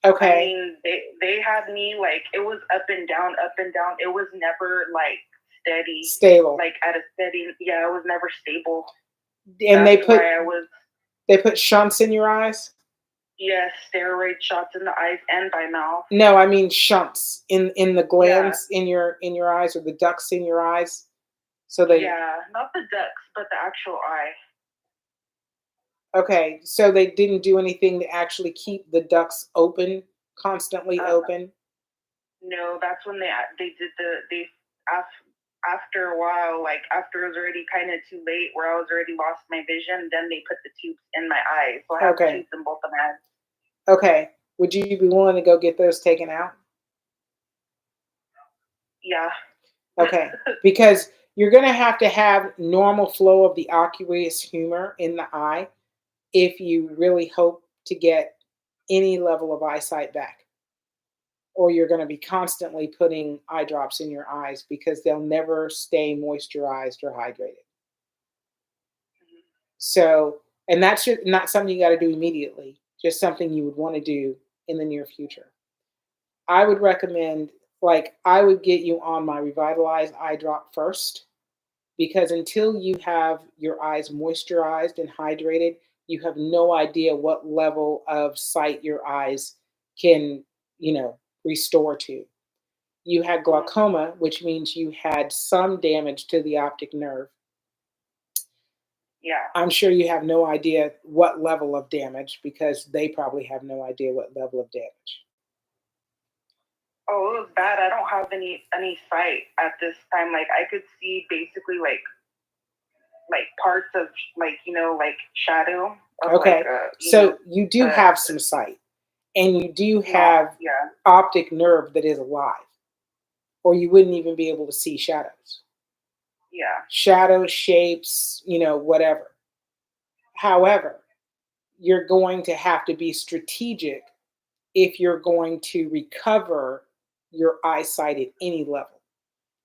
Okay. I mean, they had me like, it was up and down, up and down. It was never like steady. Stable. Like at a steady, yeah, it was never stable. And That's why they put shunts in your eyes? Yes, steroid shots in the eyes and by mouth. No, I mean shunts in the glands in your eyes, or the ducts in your eyes. So Yeah, not the ducts, but the actual eye. Okay, so they didn't do anything to actually keep the ducts open, constantly open? No, that's when they did after a while, like after it was already kind of too late, where I was already lost my vision, then they put the tubes in my eyes. So I have tubes in both of my eyes. Okay. Would you be willing to go get those taken out? Yeah. Okay. Because you're going to have normal flow of the aqueous humor in the eye if you really hope to get any level of eyesight back. Or you're going to be constantly putting eye drops in your eyes because they'll never stay moisturized or hydrated. So, and that's not something you got to do immediately, just something you would want to do in the near future. I would recommend, like, I would get you on my revitalized eye drop first, because until you have your eyes moisturized and hydrated, you have no idea what level of sight your eyes can, restore to. You had glaucoma, which means you had some damage to the optic nerve. Yeah. I'm sure you have no idea what level of damage, because they probably have no idea what level of damage. Oh, it was bad. I don't have any sight at this time. Like I could see basically like parts of like shadow. Of Okay, so you do have some sight, and you do have optic nerve that is alive, or you wouldn't even be able to see shadows. Yeah. Shadow shapes, whatever. However, you're going to have to be strategic if you're going to recover your eyesight at any level.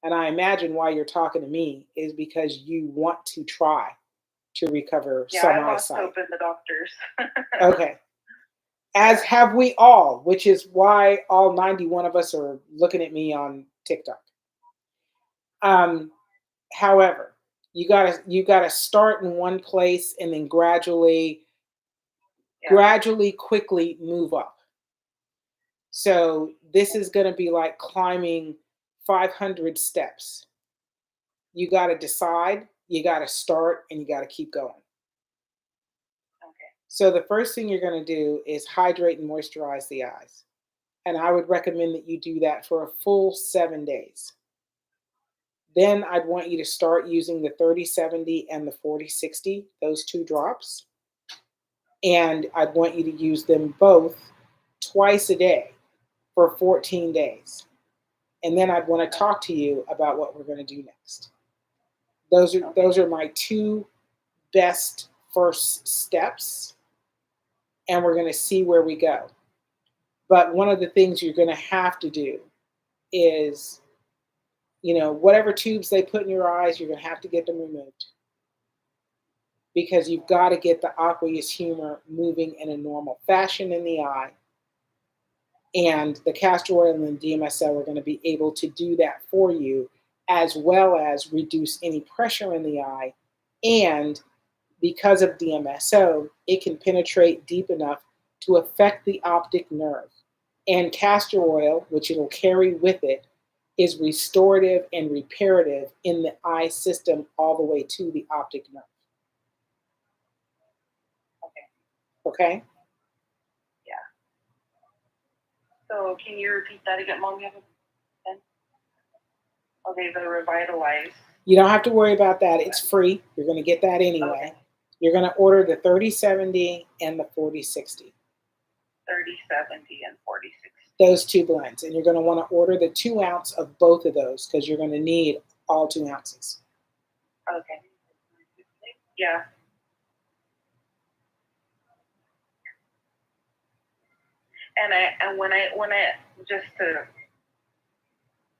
And I imagine why you're talking to me is because you want to try to recover some I lost eyesight. hope in the doctors. Okay. As have we all, which is why all 91 of us are looking at me on TikTok. However, you gotta start in one place and then gradually, quickly move up. So this is going to be like climbing 500 steps. You got to decide, you got to start, and you got to keep going. Okay. So the first thing you're going to do is hydrate and moisturize the eyes. And I would recommend that you do that for a full 7 days. Then I'd want you to start using the 30/70 and the 40/60, those two drops. And I'd want you to use them both twice a day for 14 days. And then I'd want to talk to you about what we're going to do next. Those are my two best first steps, and we're going to see where we go. But one of the things you're going to have to do is, whatever tubes they put in your eyes, you're going to have to get them removed, because you've got to get the aqueous humor moving in a normal fashion in the eye. And the castor oil and the DMSO are going to be able to do that for you, as well as reduce any pressure in the eye. And because of DMSO, it can penetrate deep enough to affect the optic nerve. And castor oil, which it'll carry with it, is restorative and reparative in the eye system all the way to the optic nerve. Okay? Yeah. So can you repeat that again, Mom? Okay, the revitalize. You don't have to worry about that. It's free. You're going to get that anyway. Okay. You're going to order the 30/70 and the 40/60. 30/70 and 40/60. those two blends. And you're going to want to order the 2 ounce of both of those because you're going to need all 2 ounces. Okay. Yeah. And when I just to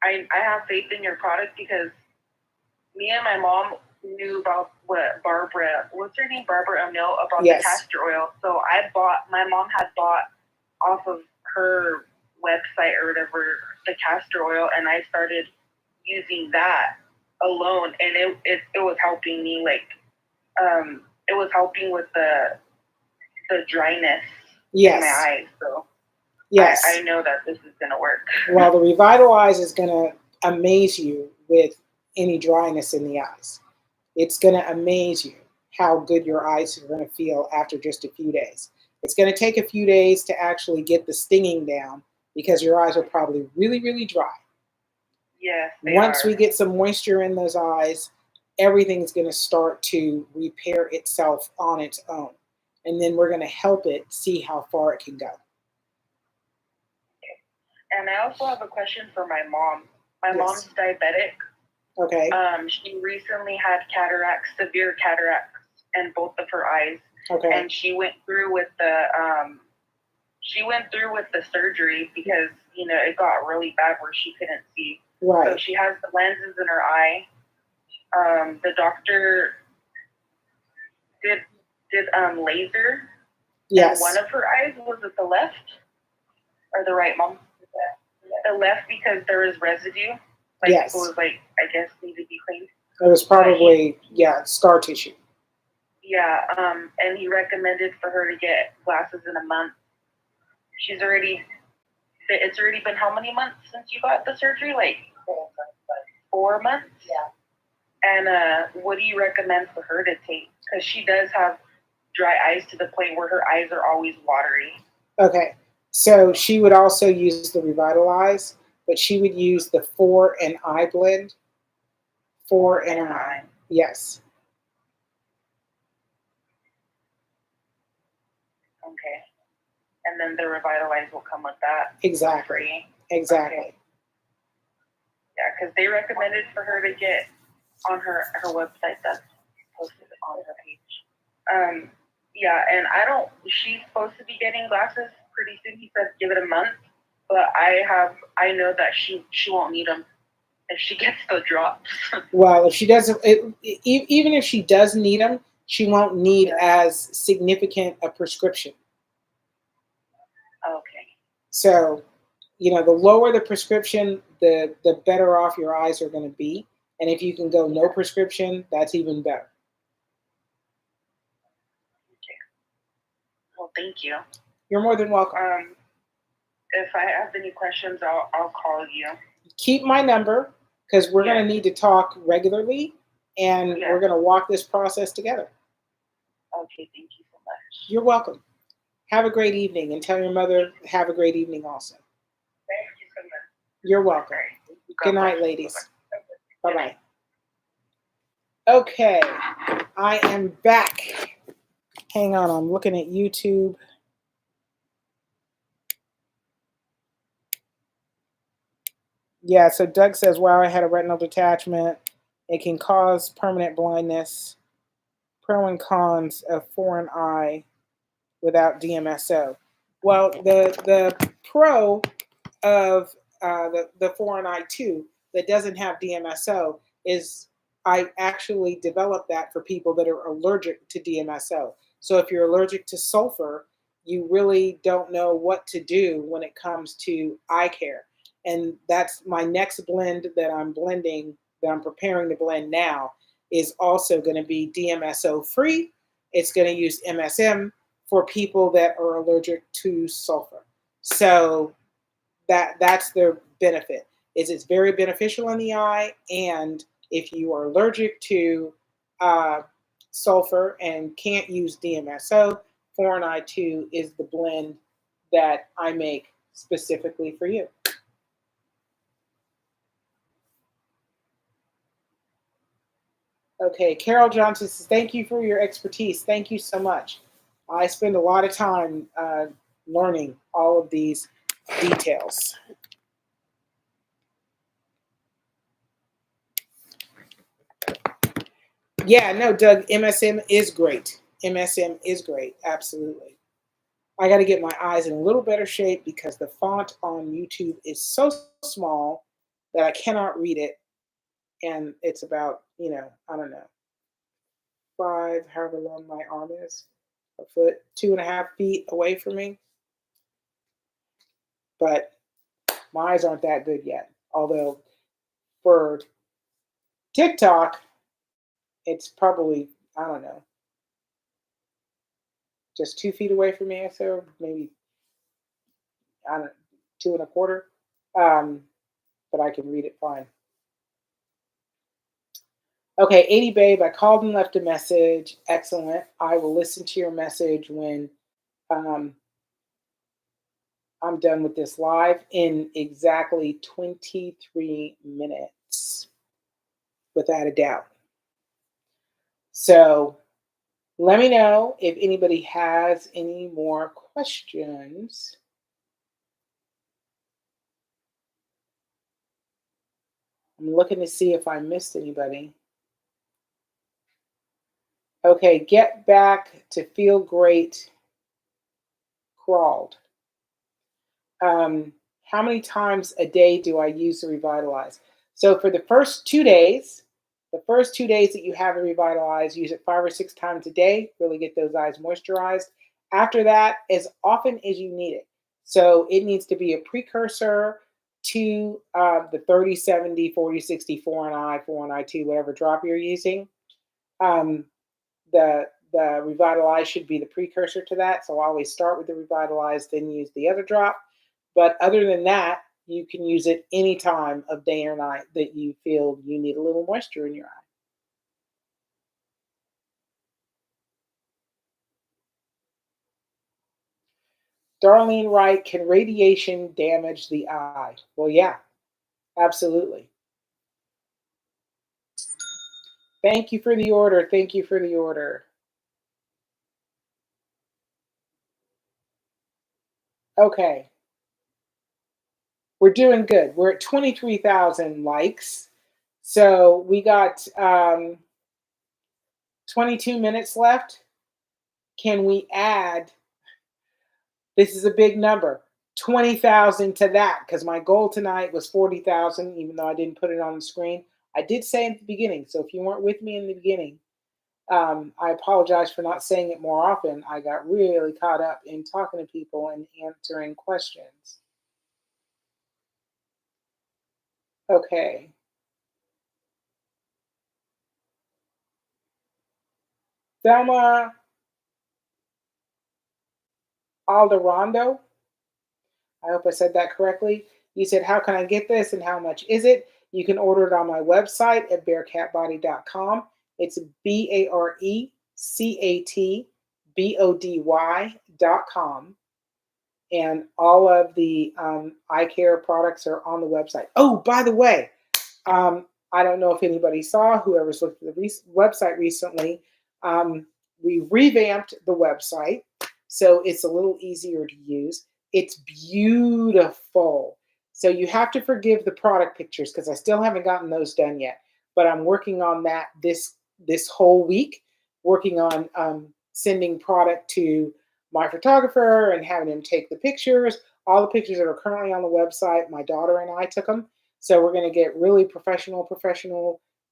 I have faith in your product because me and my mom knew about what's her name, Barbara O'Neill, about Yes. the castor oil. So my mom had bought off of her website or whatever the castor oil, and I started using that alone, and it was helping me, like, it was helping with the dryness Yes. in my eyes. So Yes. I know that this is going to work. Well, the Revitalize is going to amaze you with any dryness in the eyes. It's going to amaze you how good your eyes are going to feel after just a few days. It's going to take a few days to actually get the stinging down because your eyes are probably really, really dry. Yes, Once we get some moisture in those eyes, everything's going to start to repair itself on its own. And then we're going to help it see how far it can go. And I also have a question for my mom. My Yes. mom's diabetic. Okay. She recently had cataracts, severe cataracts, in both of her eyes. Okay. And she went through with the surgery because it got really bad where she couldn't see. Right. So she has the lenses in her eye. The doctor did laser. Yes. And one of her eyes, was it the left or the right, Mom? The left, because there was residue. Like, yes. It was like, I guess, need to be cleaned. It was probably, scar tissue. Yeah, and he recommended for her to get glasses in a month. It's already been how many months since you got the surgery? Like 4 months? Yeah. And what do you recommend for her to take? Because she does have dry eyes to the point where her eyes are always watery. Okay. So she would also use the Revitalize, but she would use the 4 and I blend. 4 and I. Yes. Okay. And then the Revitalize will come with that. Exactly. Exactly. Okay. Yeah, because they recommended for her to get on her website that's posted on her page. Yeah, and she's supposed to be getting glasses pretty soon. He said give it a month, but I know that she won't need them if she gets the drops. Well, if she doesn't, even if she does need them, she won't need as significant a prescription. Okay. So, the lower the prescription, the better off your eyes are going to be. And if you can go no prescription, that's even better. Okay. Well, thank you. You're more than welcome. If I have any questions, I'll call you. Keep my number because we're going to need to talk regularly, and we're going to walk this process together. Okay, thank you so much. You're welcome. Have a great evening, and tell your mother have a great evening also. Thank you so much. You're welcome. Good night, ladies. Bye-bye. Okay, I am back. Hang on, I'm looking at YouTube. Yeah, so Doug says, wow, I had a retinal detachment. It can cause permanent blindness. Pro and cons of foreign eye without DMSO. Well, the pro of the foreign eye 2 that doesn't have DMSO is I actually developed that for people that are allergic to DMSO. So if you're allergic to sulfur, you really don't know what to do when it comes to eye care. And that's my next blend that I'm preparing to blend now is also going to be DMSO free. It's going to use MSM for people that are allergic to sulfur. So that's the benefit. It's very beneficial in the eye, and if you are allergic to sulfur and can't use DMSO, Foreign Eye 2 is the blend that I make specifically for you. Okay, Carol Johnson says, thank you for your expertise. Thank you so much. I spend a lot of time learning all of these details. Yeah, no, Doug, MSM is great. MSM is great. Absolutely. I got to get my eyes in a little better shape because the font on YouTube is so small that I cannot read it. And it's about, I don't know, 5, however long my arm is, a foot, 2.5 feet away from me. But my eyes aren't that good yet. Although for TikTok, it's probably, I don't know, just 2 feet away from me. So maybe, I don't know, 2.25. But I can read it fine. Okay, 80 Babe, I called and left a message. Excellent. I will listen to your message when um, I'm done with this live in exactly 23 minutes, without a doubt. So let me know if anybody has any more questions. I'm looking to see if I missed anybody. Okay, get back to feel great crawled. How many times a day do I use the Revitalize? So for the first 2 days, that you have a Revitalize, use it 5 or 6 times a day, really get those eyes moisturized. After that, as often as you need it. So it needs to be a precursor to the 30, 70, 40, 60, 4 and I, 4 and I2, whatever drop you're using. Um, the Revitalize should be the precursor to that. So I always start with the Revitalize, then use the other drop. But other than that, you can use it any time of day or night that you feel you need a little moisture in your eye. Darlene Wright, can radiation damage the eye? Well, yeah, absolutely. Thank you for the order. Thank you for the order. Okay. We're doing good. We're at 23,000 likes. So we got 22 minutes left. Can we add, this is a big number, 20,000 to that? Because my goal tonight was 40,000, even though I didn't put it on the screen. I did say at the beginning, so if you weren't with me in the beginning, I apologize for not saying it more often. I got really caught up in talking to people and answering questions. Okay. Thelma Alderondo, I hope I said that correctly. You said, how can I get this and how much is it? You can order it on my website at bearcatbody.com. It's BARECATBODY.com. And all of the eye care products are on the website. Oh, by the way, I don't know if anybody saw, whoever's looked at the website recently, we revamped the website so it's a little easier to use. It's beautiful. So you have to forgive the product pictures because I still haven't gotten those done yet. But I'm working on that this whole week, working on sending product to my photographer and having him take the pictures. All the pictures that are currently on the website, my daughter and I took them. So we're going to get really professional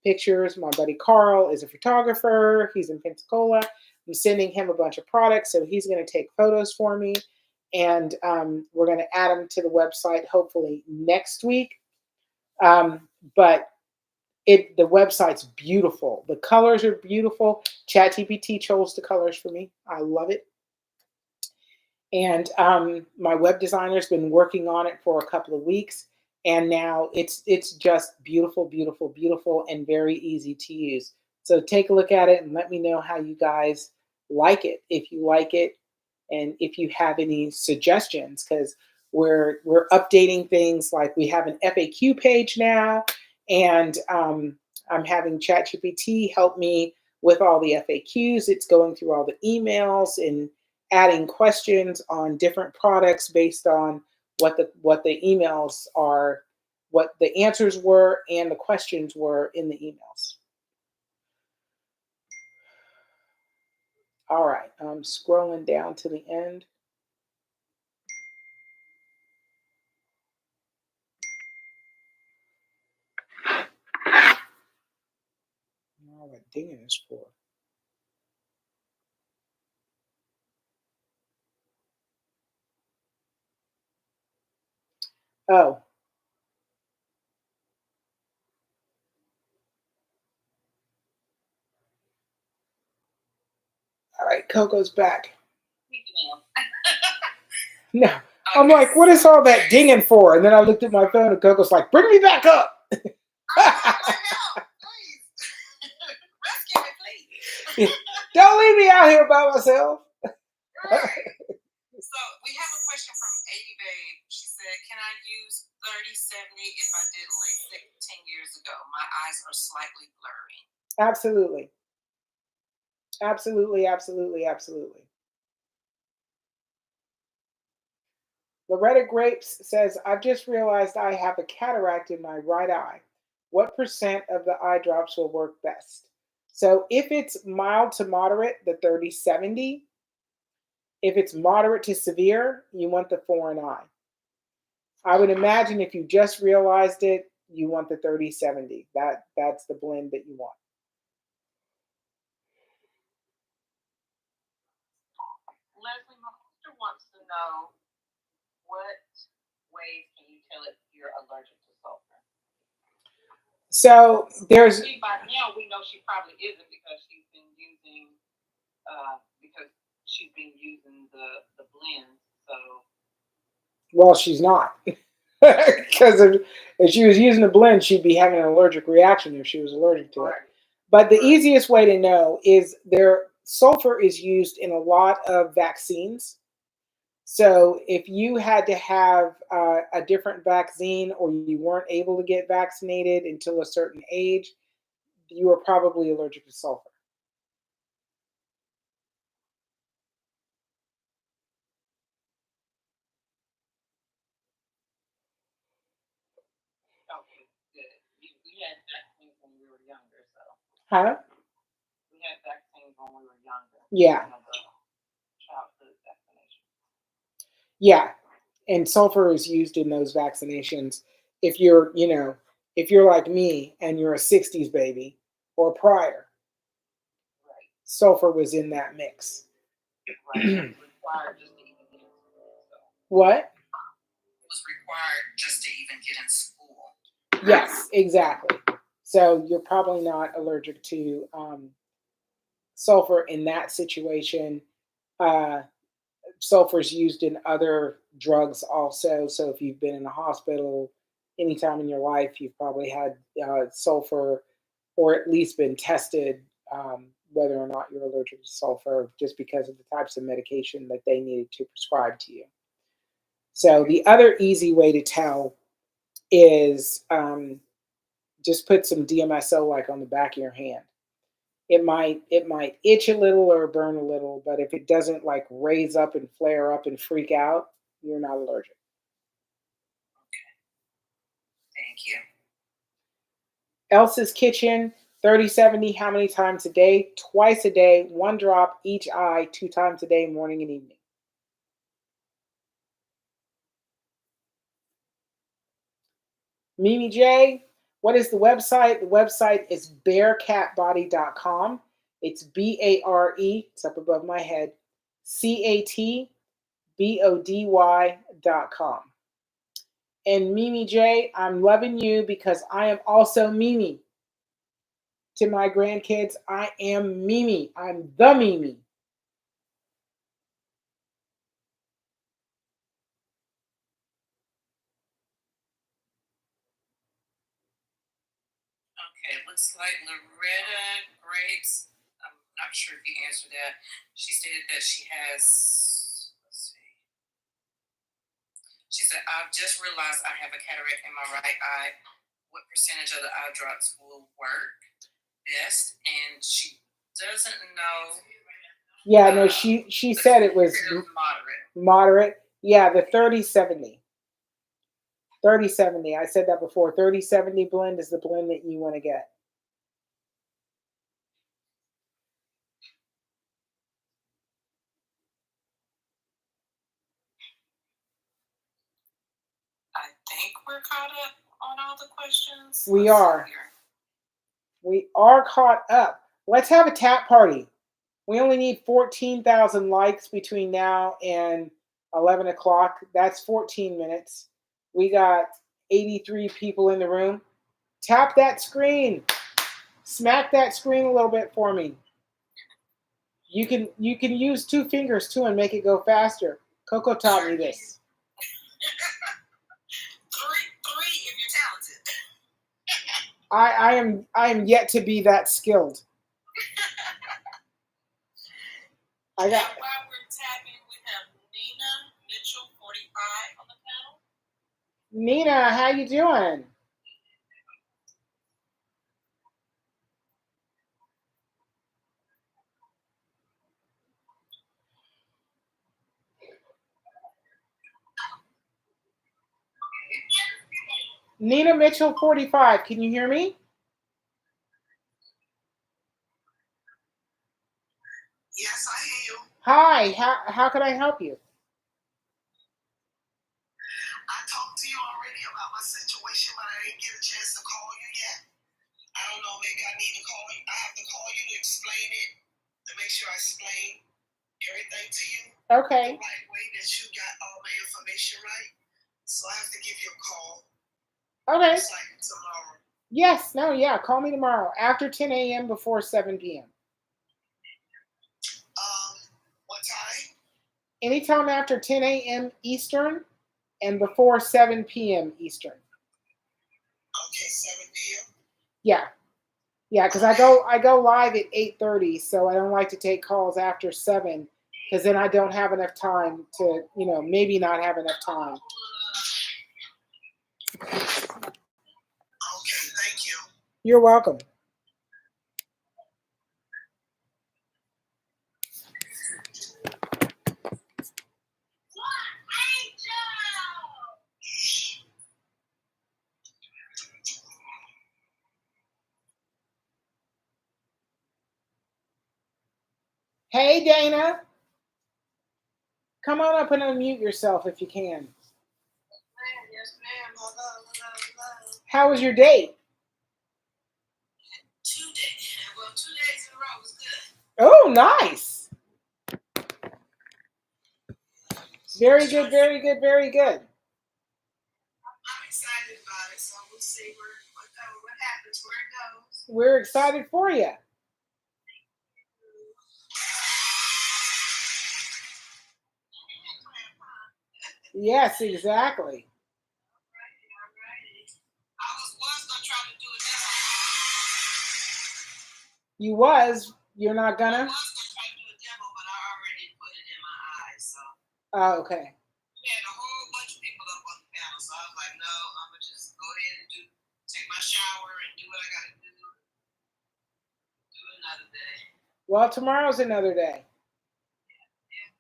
pictures. My buddy Carl is a photographer. He's in Pensacola. I'm sending him a bunch of products, so he's going to take photos for me. And we're going to add them to the website hopefully next week. But the website's beautiful. The colors are beautiful. ChatGPT chose the colors for me. I love it. And my web designer's been working on it for a couple of weeks. And now it's just beautiful, beautiful, beautiful, and very easy to use. So take a look at it and let me know how you guys like it, if you like it, and if you have any suggestions, because we're updating things. Like we have an FAQ page now, and I'm having ChatGPT help me with all the FAQs. It's going through all the emails and adding questions on different products based on what the emails are, what the answers were, and the questions were in the emails. All right, I'm scrolling down to the end. Oh, what dinging is for? Oh. All right, Coco's back. No. I'm like, what is all that dinging for? And then I looked at my phone and Coco's like, bring me back up. Rescue me, please. Don't leave me out here by myself. So we have a question from 80 Babe. She said, can I use 3070 if I did LASIK 10 years ago? My eyes are slightly blurry. Absolutely. Absolutely, absolutely, absolutely. Loretta Grapes says, I've just realized I have a cataract in my right eye. What percent of the eye drops will work best? So if it's mild to moderate, the 3070. If it's moderate to severe, you want the foreign eye. I would imagine if you just realized it, you want the 3070. That's the blend that you want. Leslie, my sister wants to know what ways can you tell if you're allergic to sulfur? So there's by now we know she probably isn't because she's been using the blends. So well, she's not. Because if she was using a blend, she'd be having an allergic reaction if she was allergic to it. But the easiest way to know is sulfur is used in a lot of vaccines. So if you had to have a different vaccine or you weren't able to get vaccinated until a certain age, you are probably allergic to sulfur. okay, good. We had vaccines when we were younger, so Huh? we had vaccines when we were younger. Yeah. Childhood vaccination. Yeah. And sulfur is used in those vaccinations. If you're like me and you're a 60s baby or prior, right, sulfur was in that mix. Right. It was required just to even get in school. So. What? It was required just to even get in school. Yes, exactly. So you're probably not allergic to sulfur in that situation. Sulfur is used in other drugs also. So if you've been in a hospital anytime in your life, you've probably had sulfur or at least been tested whether or not you're allergic to sulfur just because of the types of medication that they needed to prescribe to you. So the other easy way to tell is just put some DMSO like on the back of your hand. It might itch a little or burn a little, but if it doesn't like raise up and flare up and freak out, you're not allergic. Okay. Thank you. Elsa's Kitchen, 3070, how many times a day? Twice a day, 1 drop each eye, 2 times a day, morning and evening. Mimi J, what is the website? The website is barecatbody.com. It's BARE, it's up above my head, CATBODY.com. And Mimi J, I'm loving you because I am also Mimi. To my grandkids, I am Mimi. I'm the Mimi. Okay, it looks like Loretta Grapes. I'm not sure if you answered that. She stated that she has, let's see. She said, I've just realized I have a cataract in my right eye. What percentage of the eye drops will work best? And she doesn't know. Yeah, no, she said it was moderate. Moderate. Yeah, the 3070. 3070. I said that before. 3070 blend is the blend that you want to get. I think we're caught up on all the questions. We are. We are caught up. Let's have a tap party. We only need 14,000 likes between now and 11 o'clock. That's 14 minutes. We got 83 people in the room. Tap that screen. Smack that screen a little bit for me. You can use 2 fingers too and make it go faster. Coco taught me this. Three if you're talented. I am yet to be that skilled. I got. And while we're tapping, we have Nina Mitchell, 45, on the panel. Nina, how you doing? Nina Mitchell, 45. Can you hear me? Yes, I hear you. Hi. How can I help you? I talked to you already about my situation, but I didn't get a chance to call you yet. I don't know, maybe I need to call you. I have to call you to explain it, to make sure I explain everything to you. Okay. The right way, that you got all my information right. So I have to give you a call. Okay. It's like tomorrow. Yes. No. Yeah. Call me tomorrow after 10 a.m. before 7 p.m. What time? Anytime after 10 a.m. Eastern and before 7 p.m. Eastern. Okay, 7 p.m. Yeah. Yeah, because I go live at 8:30, so I don't like to take calls after 7 because then I don't have enough time to, maybe not have enough time. Okay, thank you. You're welcome. Hey, Dana. Come on up and unmute yourself if you can. Yes, ma'am. Hello. How was your date? 2 days. Well, 2 days in a row was good. Oh, nice. Very good, very good, very good. I'm excited about it, so we'll see what happens, where it goes. We're excited for you. Yes, exactly. I was gonna try to do a demo. You was. You're not I gonna? was gonna try to do a demo, but I already put it in my eyes, so. Oh, okay. We had a whole bunch of people up on the panel, so I was like, no, I'm gonna just go ahead and take my shower and do what I gotta do. Do another day. Well, tomorrow's another day. Yeah.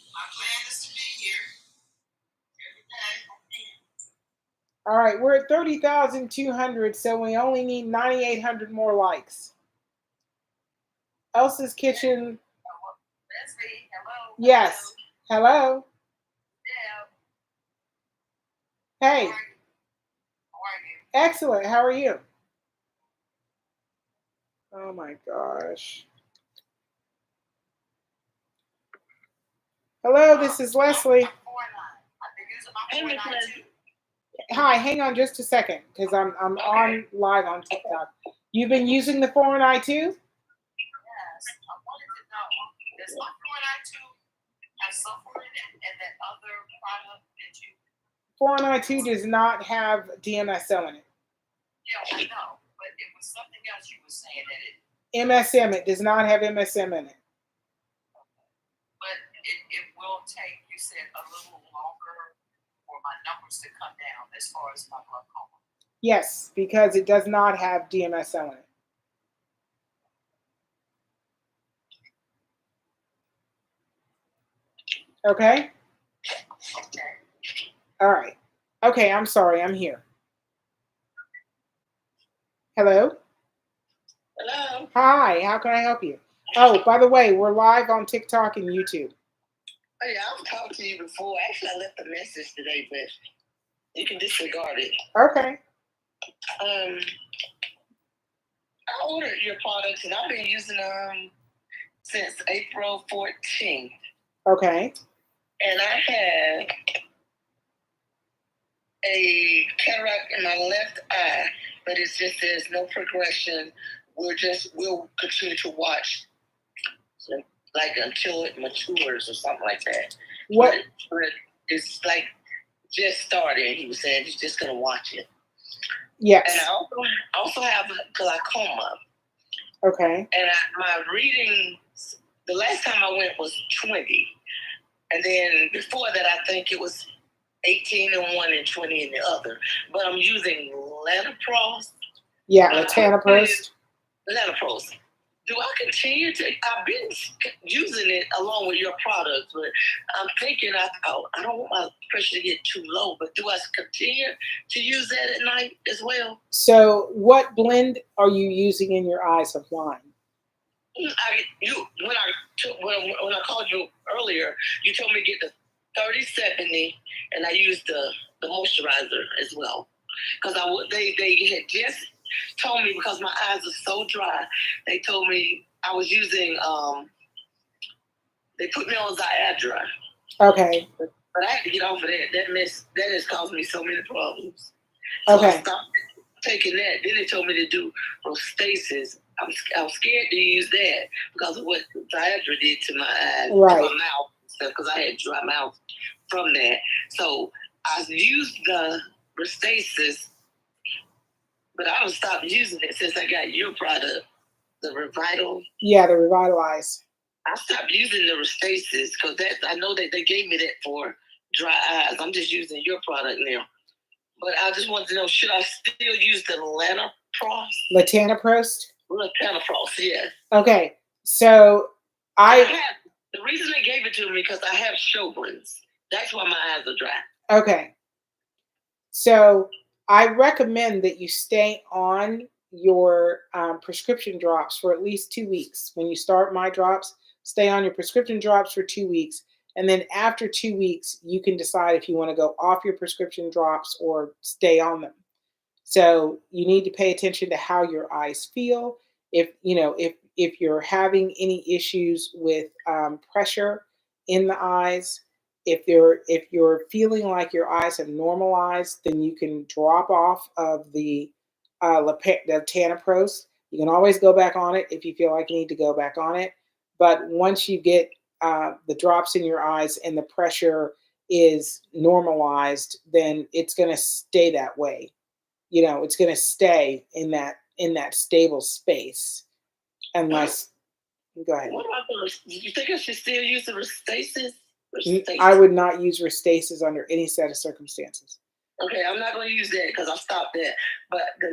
My plan is to be here every day. All right, we're at 30,200, so we only need 9,800 more likes. Elsa's Kitchen. Leslie, hello. Yes. Hello. Yeah. Hey. How are you? Excellent. How are you? Oh my gosh. Hello, this is Leslie. Hi, hang on just a second, because I'm on live on TikTok. You've been using the 4NI2? Yes, I wanted to know, does my 4NI2 have sulfur in it and that other product that you... 4NI2 does not have DMSO in it. Yeah, I know, but it was something else you were saying that it... MSM, it does not have MSM in it. But it will take, you said, a little longer for my numbers to come down as far as my glaucoma. Yes, because it does not have DMSO in it. Okay? Okay. All right. Okay, I'm sorry. I'm here. Hello? Hello. Hi, how can I help you? Oh, by the way, we're live on TikTok and YouTube. Oh, yeah, I've talked to you before. Actually, I left a message today, but you can disregard it. Okay. I ordered your products, and I've been using them since April 14th. Okay. And I have a cataract in my left eye, but it just says no progression. We'll continue to watch, so, like until it matures or something like that. What? But it's like just started. He was saying he's just gonna watch it. Yes. And I also have glaucoma. Okay. And my reading, the last time I went was 20. And then before that, I think it was 18 in one and 20 in the other. But I'm using Lanapros. Yeah, latanoprost. Lanapros. Do I continue to? I've been using it along with your products, but I'm thinking I don't want my pressure to get too low. But do I continue to use that at night as well? So, what blend are you using in your eyes of wine? When I called you earlier, you told me to get the 3070, and I used the moisturizer as well because they had just told me, because my eyes are so dry, they told me I was using they put me on Xiadra. Okay. But I had to get off of that. That has caused me so many problems. So Okay. I stopped taking that. Then they told me to do Restasis. I was scared to use that because of what Xiadra did to my eyes, right, to my mouth, because I had dry mouth from that. So I used the Restasis, but I don't stop using it since I got your product, the Revital. Yeah, the Revitalize. I stopped using the Restasis because I know that they gave me that for dry eyes. I'm just using your product now. But I just wanted to know, should I still use the Latanoprost? Latanoprost, yeah. Okay, so the reason they gave it to me because I have Sjogren's. That's why my eyes are dry. Okay. So I recommend that you stay on your prescription drops for at least 2 weeks. When you start my drops, stay on your prescription drops for 2 weeks. And then after 2 weeks, you can decide if you want to go off your prescription drops or stay on them. So you need to pay attention to how your eyes feel. If you're having any issues with pressure in the eyes, if you're feeling like your eyes have normalized, then you can drop off of the Tanaprost. You can always go back on it if you feel like you need to go back on it. But once you get the drops in your eyes and the pressure is normalized, then it's going to stay that way. It's going to stay in that stable space unless. Go ahead. What about you think I should still use the Restasis? I would not use Restasis under any set of circumstances. Okay, I'm not going to use that because I stopped that. But the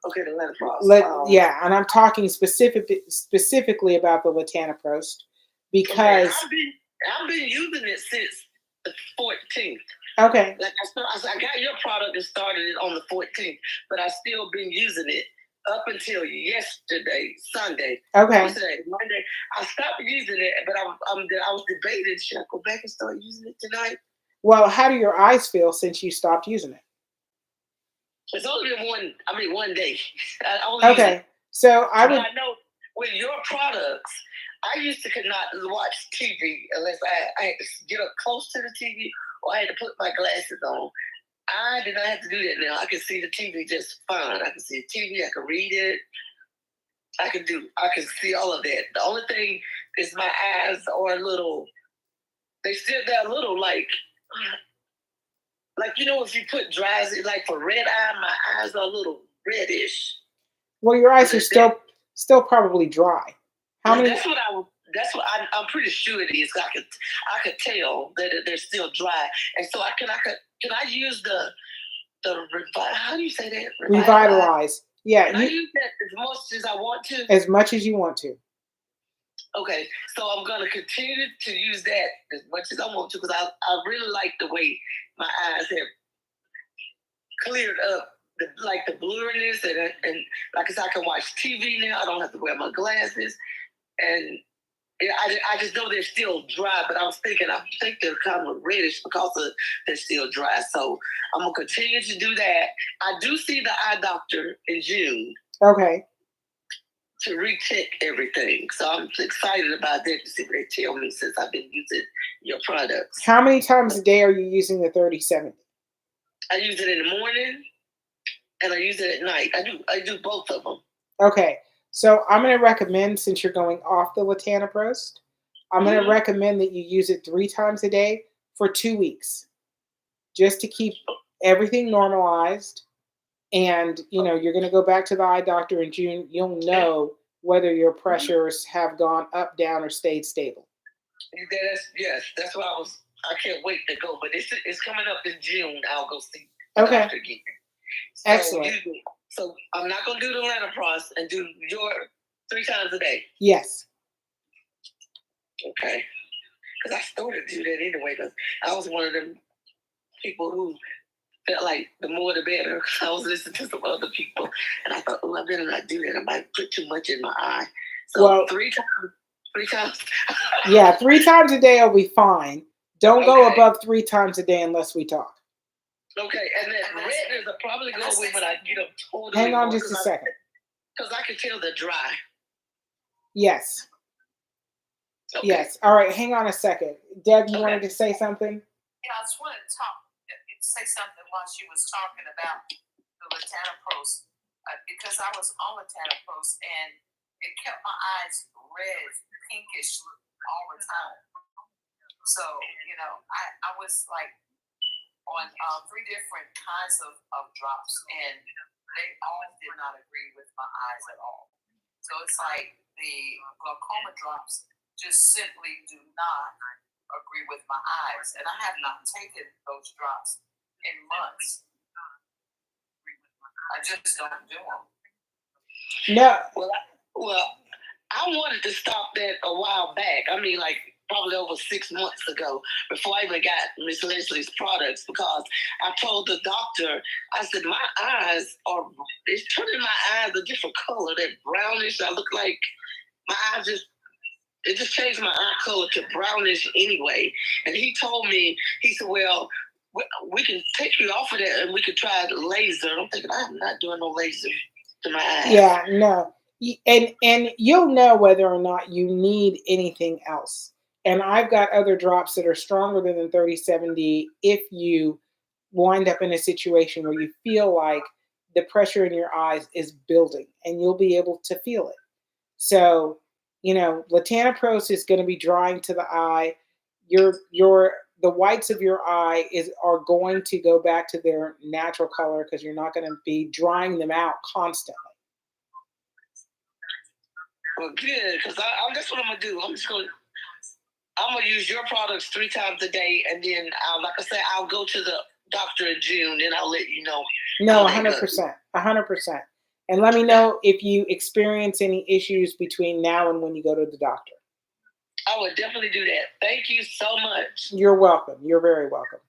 Latanoprost. Yeah, and I'm talking specifically about the Latanoprost because I've been using it since the 14th. Okay. Like I got your product and started it on the 14th, but I still been using it up until yesterday, Sunday. Okay. Monday, I stopped using it, but I was debating, should I go back and start using it tonight? Well, how do your eyes feel since you stopped using it? It's only been one day. Okay. So I know with your products, I used to could not watch TV unless I had to get up close to the TV or I had to put my glasses on. I did not have to do that now. I can see the TV just fine. I can see the TV. I can read it. I can see all of that. The only thing is my eyes are a little. They're a little like if you put dries, like for red eye, my eyes are a little reddish. Well, your eyes are still probably dry. How many? That's what I'm pretty sure it is. I could tell that they're still dry, and so can I use the how do you say that? Revitalize. Yeah. Can I use that as much as I want to? As much as you want to. Okay, so I'm gonna continue to use that as much as I want to because I really like the way my eyes have cleared up the blurriness and like I said, I can watch TV now. I don't have to wear my glasses, and yeah, I just know they're still dry. But I think they're kind of reddish because they're still dry. So I'm gonna continue to do that. I do see the eye doctor in June. Okay. To recheck everything. So I'm excited about that to see what they tell me since I've been using your products. How many times a day are you using the 30/70? I use it in the morning and I use it at night. I do both of them. Okay. So I'm going to recommend, since you're going off the latanoprost, I'm going to recommend that you use it 3 times a day for 2 weeks, just to keep everything normalized. And, you know, you're going to go back to the eye doctor in June. You'll know whether your pressures have gone up, down, or stayed stable. That's what I can't wait to go. But it's coming up in June. I'll go see the doctor again. So excellent. So I'm not going to do the latanoprost and do your 3 times a day. Yes. Okay. Because I started to do that anyway. Because I was one of them people who felt like the more the better. I was listening to some other people, and I thought, oh, I better not do that. I might put too much in my eye. So well, 3 times. Yeah, 3 times a day will be fine. Don't go above 3 times a day unless we talk. Okay, and then redness will probably go away when I get them totally. Hang on just a second. Because I can tell they're dry. Yes. Okay. Yes. All right, hang on a second. Deb, you wanted to say something? Yeah, I just wanted to say something while she was talking about the latanoprost, because I was on latanoprost and it kept my eyes red, pinkish all the time. So, you know, I was like on 3 different kinds of drops, and they all did not agree with my eyes at all. So it's like the glaucoma drops just simply do not agree with my eyes, and I have not taken those drops in months. I just don't do them. No. Well, I wanted to stop that a while back. I mean, like probably over 6 months ago, before I even got Miss Leslie's products, because I told the doctor, I said, my eyes it's turning my eyes a different color, that brownish. I look like my eyes it just changed my eye color to brownish anyway. And he told me, he said, well, we can take you off of that and we could try laser. I'm thinking, I'm not doing no laser to my eyes. Yeah, no. And you'll know whether or not you need anything else. And I've got other drops that are stronger than the 30/70 if you wind up in a situation where you feel like the pressure in your eyes is building, and you'll be able to feel it. So, you know, latanoprost is going to be drying to the eye. The whites of your eye are going to go back to their natural color because you're not going to be drying them out constantly. Well, good, because that's what I'm gonna do. I'm gonna use your products 3 times a day, and then like I said, I'll go to the doctor in June, and I'll let you know. No, 100%, 100%. And let me know if you experience any issues between now and when you go to the doctor. I would definitely do that. Thank you so much. You're welcome. You're very welcome.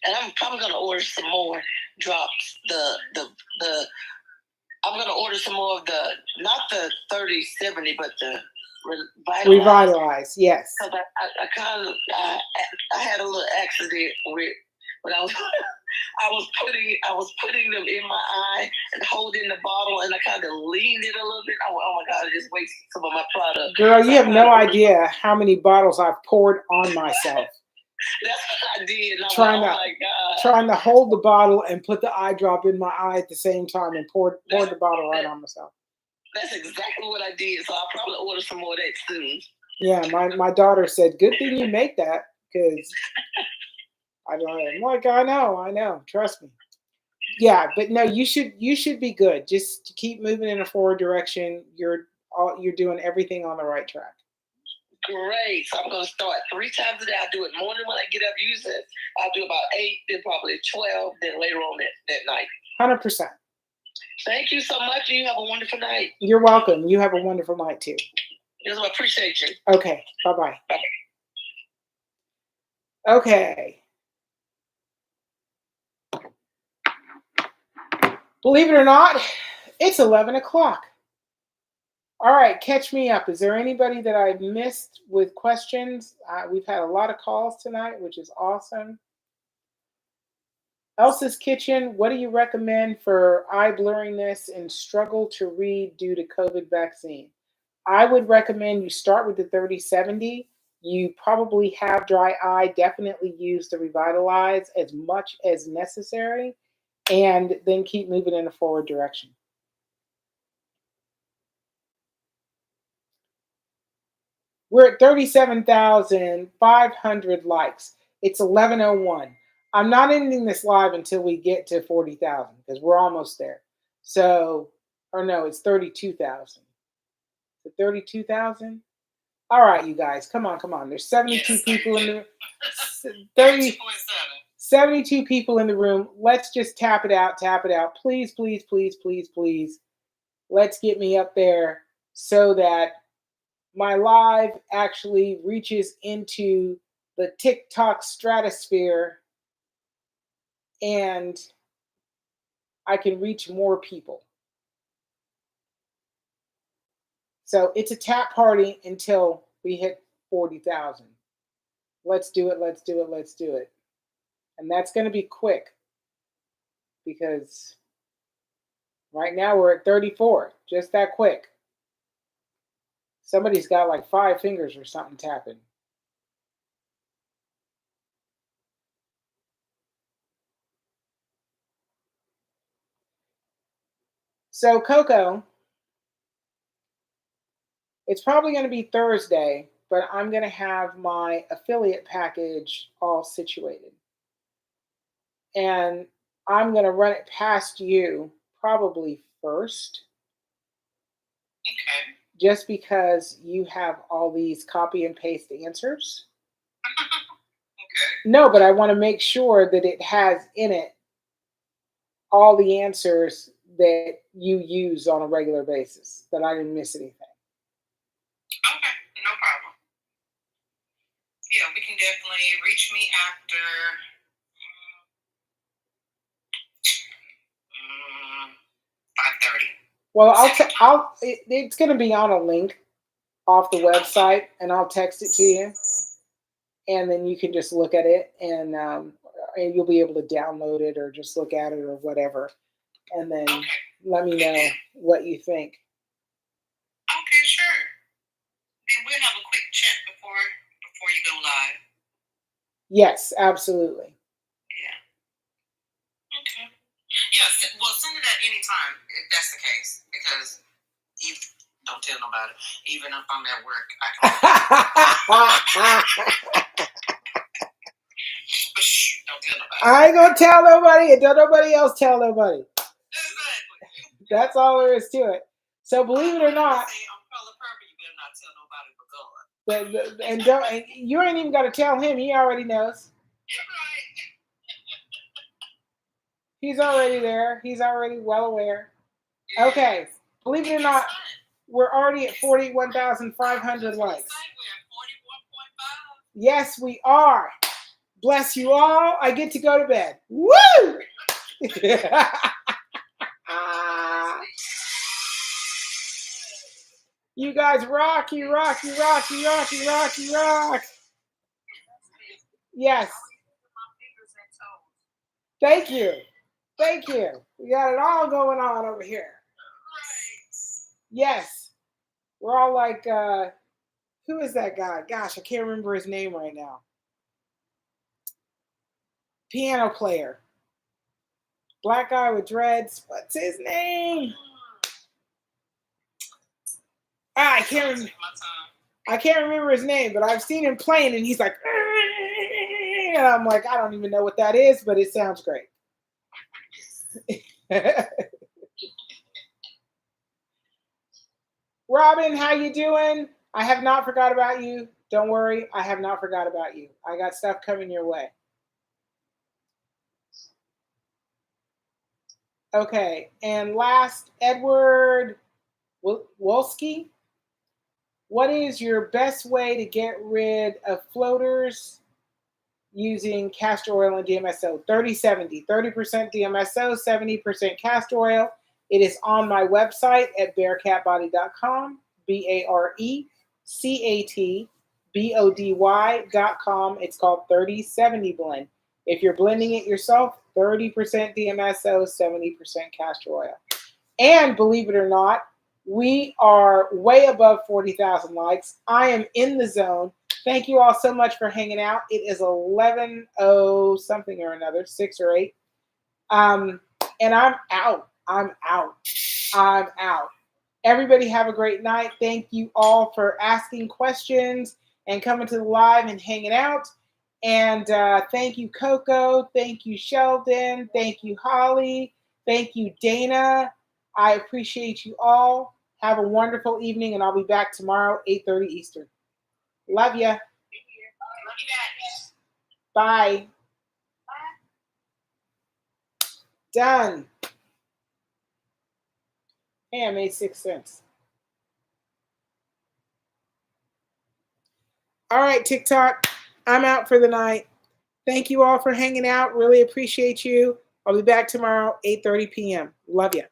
And I'm probably gonna order some more drops. I'm gonna order some more of not the 30/70, but the Revitalize. Yes. Because I had a little accident when I was putting them in my eye and holding the bottle, and I kind of leaned it a little bit. Oh my God, I just wasted some of my product. Girl, you have no idea how many bottles I've poured on myself. That's what I did. Trying to hold the bottle and put the eye drop in my eye at the same time and poured the bottle right on myself. That's exactly what I did. So I'll probably order some more of that soon. Yeah, my daughter said, "Good thing you make that," because I'm like, I know, trust me. Yeah, but no, you should be good. Just keep moving in a forward direction. You're doing everything on the right track. Great. So I'm going to start 3 times a day. I'll do it morning when I get up, use it. I'll do about 8, then probably 12, then later on that night. 100%. Thank you so much. You have a wonderful night. You're welcome. You have a wonderful night too. Yes, I appreciate you. Okay. Bye-bye. Bye. Okay. Believe it or not, it's 11 o'clock. All right, catch me up. Is there anybody that I've missed with questions? We've had a lot of calls tonight, which is awesome. Elsa's Kitchen, what do you recommend for eye blurriness and struggle to read due to COVID vaccine? I would recommend you start with the 3070. You probably have dry eye. Definitely use the Revitalize as much as necessary, and then keep moving in a forward direction. We're at 37,500 likes. It's 11:01. I'm not ending this live until we get to 40,000 because we're almost there. So, or no, it's 32,000. 32,000? All right, you guys, come on. There's 72 people in the 72 people in the room. Let's just tap it out. Please. Let's get me up there so that my live actually reaches into the TikTok stratosphere and I can reach more people. So it's a tap party until we hit 40,000. Let's do it. And that's going to be quick because right now we're at 34, just that quick. Somebody's got like 5 fingers or something tapping. So Coco, it's probably going to be Thursday, but I'm going to have my affiliate package all situated. And I'm going to run it past you probably first. Okay. Just because you have all these copy and paste answers. Okay. No, but I want to make sure that it has in it all the answers that you use on a regular basis, that I didn't miss anything. Okay, no problem. Yeah, we can definitely reach me after 5:30. Well, it's going to be on a link off the website, and I'll text it to you, and then you can just look at it, and you'll be able to download it or just look at it or whatever, and then let me know what you think. Okay, sure. Then we'll have a quick chat before you go live. Yes, absolutely. Yeah. Okay. Yeah, well, send it at any time if that's the case, because don't tell nobody. Even if I'm at work, but shh, don't tell nobody. I ain't gonna tell nobody, and don't nobody else tell nobody. Exactly. That's all there is to it. So believe it or not, and you ain't even got to tell him. He already knows. He's already there. He's already well aware. Okay, believe it or not, we're already at 41,500 likes. Yes, we are. Bless you all. I get to go to bed. Woo! You guys rock. You rock. Yes. Thank you. We got it all going on over here. Yes. We're all like, who is that guy? Gosh, I can't remember his name right now. Piano player. Black guy with dreads. What's his name? I can't remember his name, but I've seen him playing, and he's like, and I'm like, I don't even know what that is, but it sounds great. Robin, how you doing? I have not forgot about you. Don't worry, I have not forgot about you. I got stuff coming your way. Okay, and last, Edward Wolski. What is your best way to get rid of floaters using castor oil and DMSO. 30-70, 30% DMSO, 70% castor oil. It is on my website at bearcatbody.com, BARECATBODY.com. It's called 30-70 blend. If you're blending it yourself, 30% DMSO, 70% castor oil. And believe it or not, we are way above 40,000 likes. I am in the zone. Thank you all so much for hanging out. It is 11:00 something or another, 6 or 8. And I'm out. I'm out. I'm out. Everybody have a great night. Thank you all for asking questions and coming to the live and hanging out. And thank you, Coco. Thank you, Sheldon. Thank you, Holly. Thank you, Dana. I appreciate you all. Have a wonderful evening, and I'll be back tomorrow, 8:30 Eastern. Love ya. Love you guys. Bye. Done. Hey, I made 6 cents. All right, TikTok. I'm out for the night. Thank you all for hanging out. Really appreciate you. I'll be back tomorrow, 8:30 p.m. Love ya.